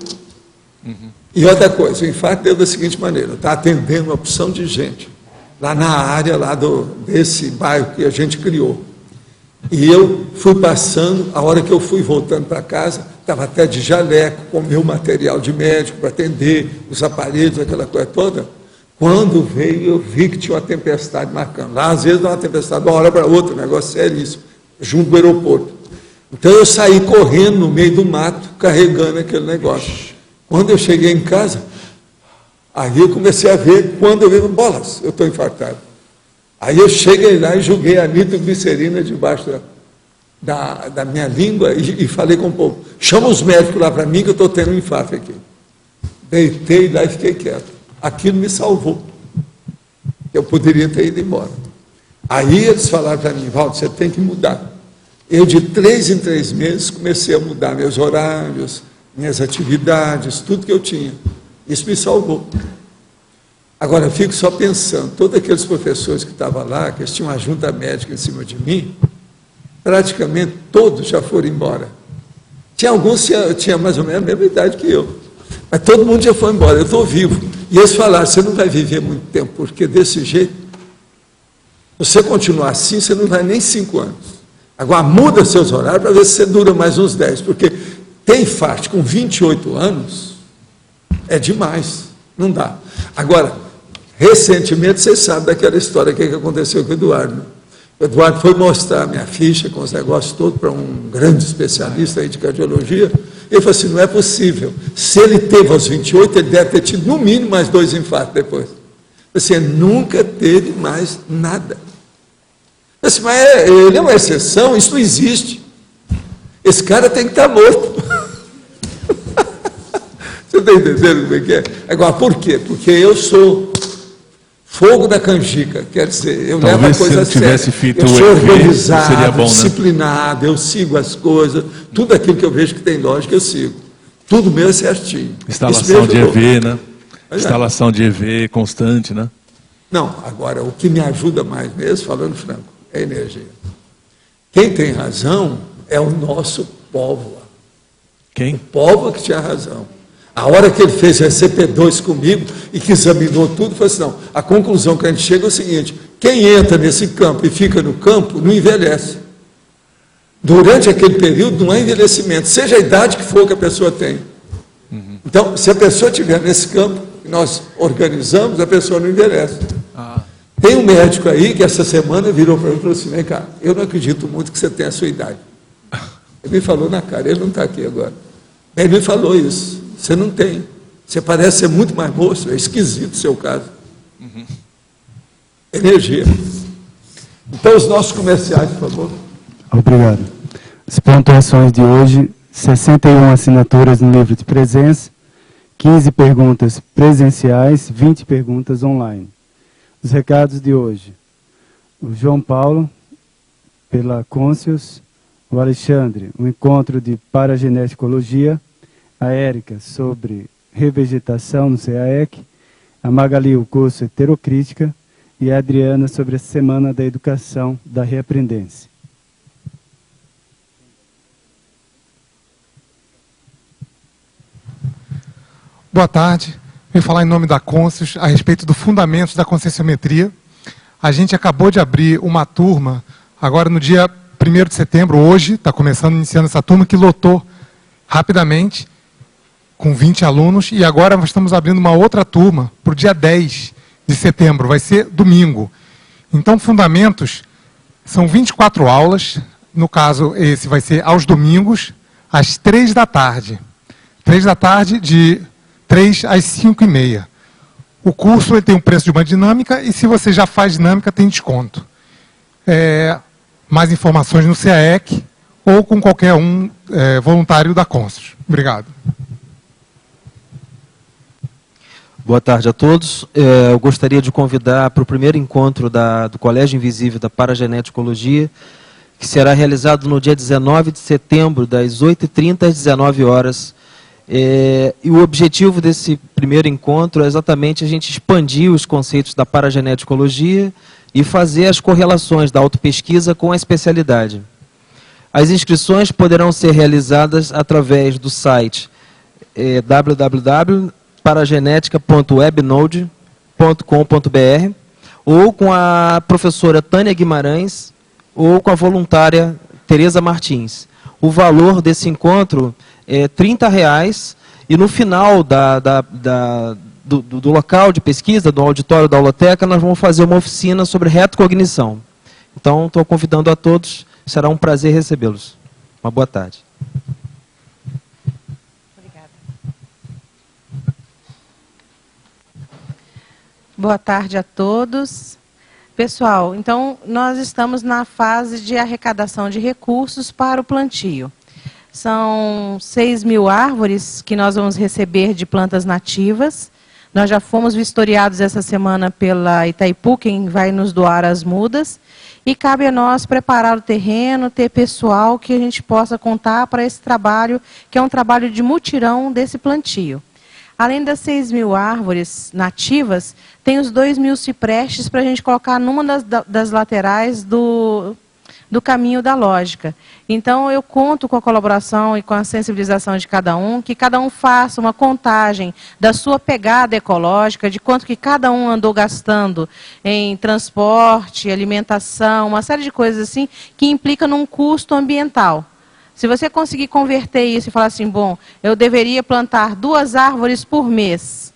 E outra coisa, o infarto deu da seguinte maneira, eu estava atendendo uma opção de gente, lá na área lá desse bairro que a gente criou. E eu fui passando, a hora que eu fui voltando para casa, estava até de jaleco, com o meu material de médico para atender, os aparelhos, aquela coisa toda. Quando veio, eu vi que tinha uma tempestade marcando. Lá, às vezes, dá uma tempestade de uma hora para outra, um negócio seríssimo, junto do aeroporto. Então, eu saí correndo no meio do mato, carregando aquele negócio. Quando eu cheguei em casa, aí eu comecei a ver, quando eu vi, bolas, eu estou infartado. Aí eu cheguei lá e joguei a nitroglicerina debaixo da minha língua e falei com o povo, chama os médicos lá para mim que eu estou tendo um infarto aqui. Deitei lá e fiquei quieto. Aquilo me salvou. Eu poderia ter ido embora. Aí eles falaram para mim, Valdo, você tem que mudar. Eu, de 3 em 3 meses, comecei a mudar meus horários, minhas atividades, tudo que eu tinha. Isso me salvou. Agora, eu fico só pensando, todos aqueles professores que estavam lá, que eles tinham uma junta médica em cima de mim, praticamente todos já foram embora. Tinha alguns que tinham mais ou menos a mesma idade que eu, mas todo mundo já foi embora, eu estou vivo. E eles falaram, você não vai viver muito tempo, porque desse jeito, se você continuar assim, você não vai nem 5 anos. Agora, muda seus horários para ver se você dura mais uns 10, porque ter infarto com 28 anos é demais, não dá. Agora, recentemente, vocês sabem daquela história que aconteceu com o Eduardo. O Eduardo foi mostrar a minha ficha com os negócios todos para um grande especialista aí de cardiologia. Ele falou assim, não é possível. Se ele teve aos 28, ele deve ter tido no mínimo mais 2 infartos depois. Assim, ele nunca teve mais nada. Assim, mas ele é uma exceção, isso não existe. Esse cara tem que estar morto. Você está entendendo como é que é? Agora, por quê? Porque eu sou fogo da canjica, quer dizer, eu levo a coisa séria. Eu sou organizado, seria bom, disciplinado, né? Eu sigo as coisas, tudo aquilo que eu vejo que tem lógica, eu sigo. Tudo meu é certinho. Instalação de EV, né? Instalação de EV constante, né? Não, agora, o que me ajuda mais mesmo, falando franco, é energia. Quem tem razão é o nosso povo. Quem? O povo que tinha razão. A hora que ele fez o SCP-2 comigo e que examinou tudo, falou assim, não, a conclusão que a gente chega é o seguinte, quem entra nesse campo e fica no campo, não envelhece. Durante aquele período não há envelhecimento, seja a idade que for que a pessoa tem. Então, se a pessoa estiver nesse campo, nós organizamos, a pessoa não envelhece. Tem um médico aí que essa semana virou para mim e falou assim, vem cá, eu não acredito muito que você tenha a sua idade. Ele me falou na cara, ele não está aqui agora. Ele me falou isso. Você não tem. Você parece ser muito mais moço, é esquisito o seu caso. Energia. Então, os nossos comerciais, por favor. Obrigado. As pontuações de hoje, 61 assinaturas no livro de presença, 15 perguntas presenciais, 20 perguntas online. Os recados de hoje. O João Paulo, pela Conscius, o Alexandre, o encontro de parageneticologia, a Érica sobre revegetação no CAEC, a Magali o curso heterocrítica e a Adriana sobre a Semana da Educação da Reaprendência. Boa tarde. Vim falar em nome da Conscius a respeito do fundamentos da conscienciometria. A gente acabou de abrir uma turma, agora no dia 1º de setembro, hoje, está começando, iniciando essa turma, que lotou rapidamente, com 20 alunos, e agora nós estamos abrindo uma outra turma para o dia 10 de setembro, vai ser domingo. Então, fundamentos, são 24 aulas, no caso, esse vai ser aos domingos, às 3 da tarde. 3 da tarde, de 3 às 5h30. O curso ele tem um preço de uma dinâmica, e se você já faz dinâmica, tem desconto. Mais informações no CAEC, ou com qualquer voluntário da Conscius. Obrigado. Boa tarde a todos. Eu gostaria de convidar para o primeiro encontro do Colégio Invisível da Parageneticologia, que será realizado no dia 19 de setembro, das 8h30 às 19 horas. E o objetivo desse primeiro encontro é exatamente a gente expandir os conceitos da parageneticologia e fazer as correlações da autopesquisa com a especialidade. As inscrições poderão ser realizadas através do site www.paragenetica.webnode.com.br ou com a professora Tânia Guimarães ou com a voluntária Tereza Martins. O valor desse encontro é R$30 e no final do local de pesquisa, do auditório da Holoteca, nós vamos fazer uma oficina sobre retrocognição. Então, estou convidando a todos, será um prazer recebê-los. Uma boa tarde. Boa tarde a todos. Pessoal, então nós estamos na fase de arrecadação de recursos para o plantio. São 6.000 árvores que nós vamos receber de plantas nativas. Nós já fomos vistoriados essa semana pela Itaipu, quem vai nos doar as mudas. E cabe a nós preparar o terreno, ter pessoal que a gente possa contar para esse trabalho, que é um trabalho de mutirão desse plantio. Além das 6.000 árvores nativas, tem os 2.000 ciprestes para a gente colocar numa das laterais do caminho da lógica. Então, eu conto com a colaboração e com a sensibilização de cada um, que cada um faça uma contagem da sua pegada ecológica, de quanto que cada um andou gastando em transporte, alimentação, uma série de coisas assim, que implica num custo ambiental. Se você conseguir converter isso e falar assim, bom, eu deveria plantar 2 árvores por mês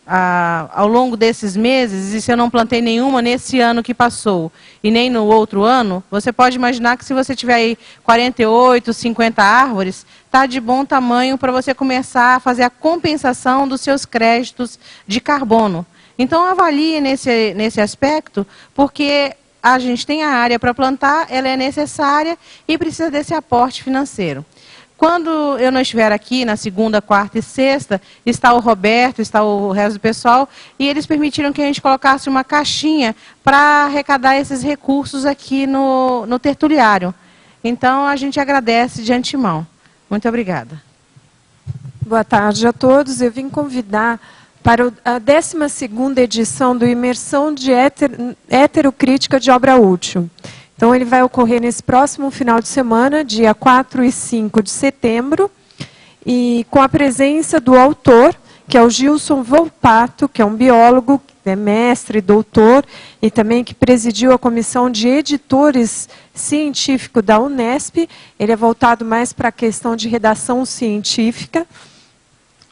ao longo desses meses, e se eu não plantei nenhuma nesse ano que passou e nem no outro ano, você pode imaginar que se você tiver aí 48, 50 árvores, está de bom tamanho para você começar a fazer a compensação dos seus créditos de carbono. Então avalie nesse aspecto, porque a gente tem a área para plantar, ela é necessária e precisa desse aporte financeiro. Quando eu não estiver aqui, na segunda, quarta e sexta, está o Roberto, está o resto do pessoal, e eles permitiram que a gente colocasse uma caixinha para arrecadar esses recursos aqui no tertuliário. Então, a gente agradece de antemão. Muito obrigada. Boa tarde a todos. Eu vim convidar para a 12ª edição do Imersão de Heterocrítica de Obra Útil. Então, ele vai ocorrer nesse próximo final de semana, dia 4 e 5 de setembro, e com a presença do autor, que é o Gilson Volpato, que é um biólogo, que é mestre, doutor, e também que presidiu a Comissão de Editores Científico da Unesp. Ele é voltado mais para a questão de redação científica.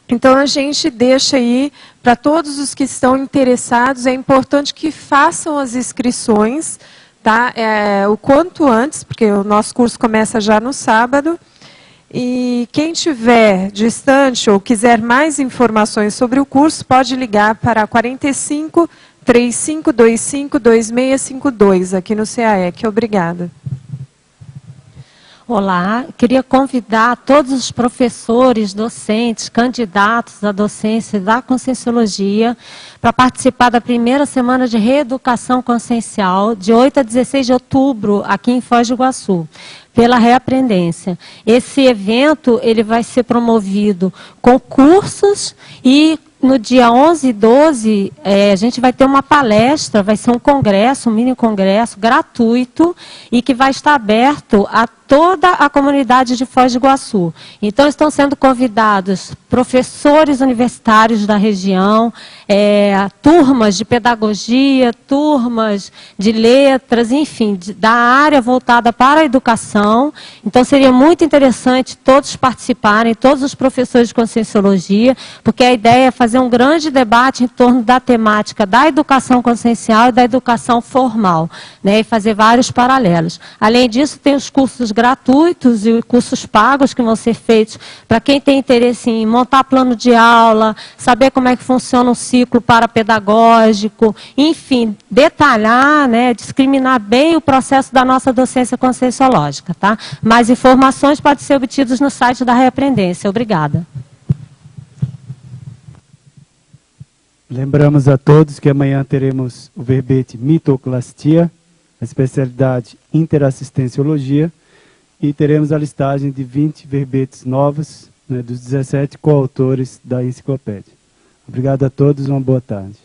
Então, a gente deixa aí, para todos os que estão interessados, é importante que façam as inscrições, tá? O quanto antes, porque o nosso curso começa já no sábado. E quem tiver distante ou quiser mais informações sobre o curso, pode ligar para 45 3525 2652, aqui no CAEC. Obrigada. Olá, queria convidar todos os professores, docentes, candidatos à docência da Conscienciologia para participar da primeira semana de reeducação consciencial, de 8 a 16 de outubro, aqui em Foz do Iguaçu, pela Reaprendência. Esse evento ele vai ser promovido com cursos e no dia 11 e 12, a gente vai ter uma palestra, vai ser um congresso, um mini congresso gratuito e que vai estar aberto a toda a comunidade de Foz do Iguaçu. Então, estão sendo convidados professores universitários da região, turmas de pedagogia, turmas de letras, enfim, da área voltada para a educação. Então, seria muito interessante todos participarem, todos os professores de Conscienciologia, porque a ideia é fazer um grande debate em torno da temática da educação consciencial e da educação formal, né, e fazer vários paralelos. Além disso, tem os cursos gratuitos e cursos pagos que vão ser feitos para quem tem interesse em montar plano de aula, saber como é que funciona um ciclo parapedagógico, enfim, detalhar, né, discriminar bem o processo da nossa docência conscienciológica, tá? Mais informações podem ser obtidas no site da Reaprendência. Obrigada. Lembramos a todos que amanhã teremos o verbete mitoclastia, a especialidade interassistenciologia, e teremos a listagem de 20 verbetes novos, né, dos 17 coautores da enciclopédia. Obrigado a todos, uma boa tarde.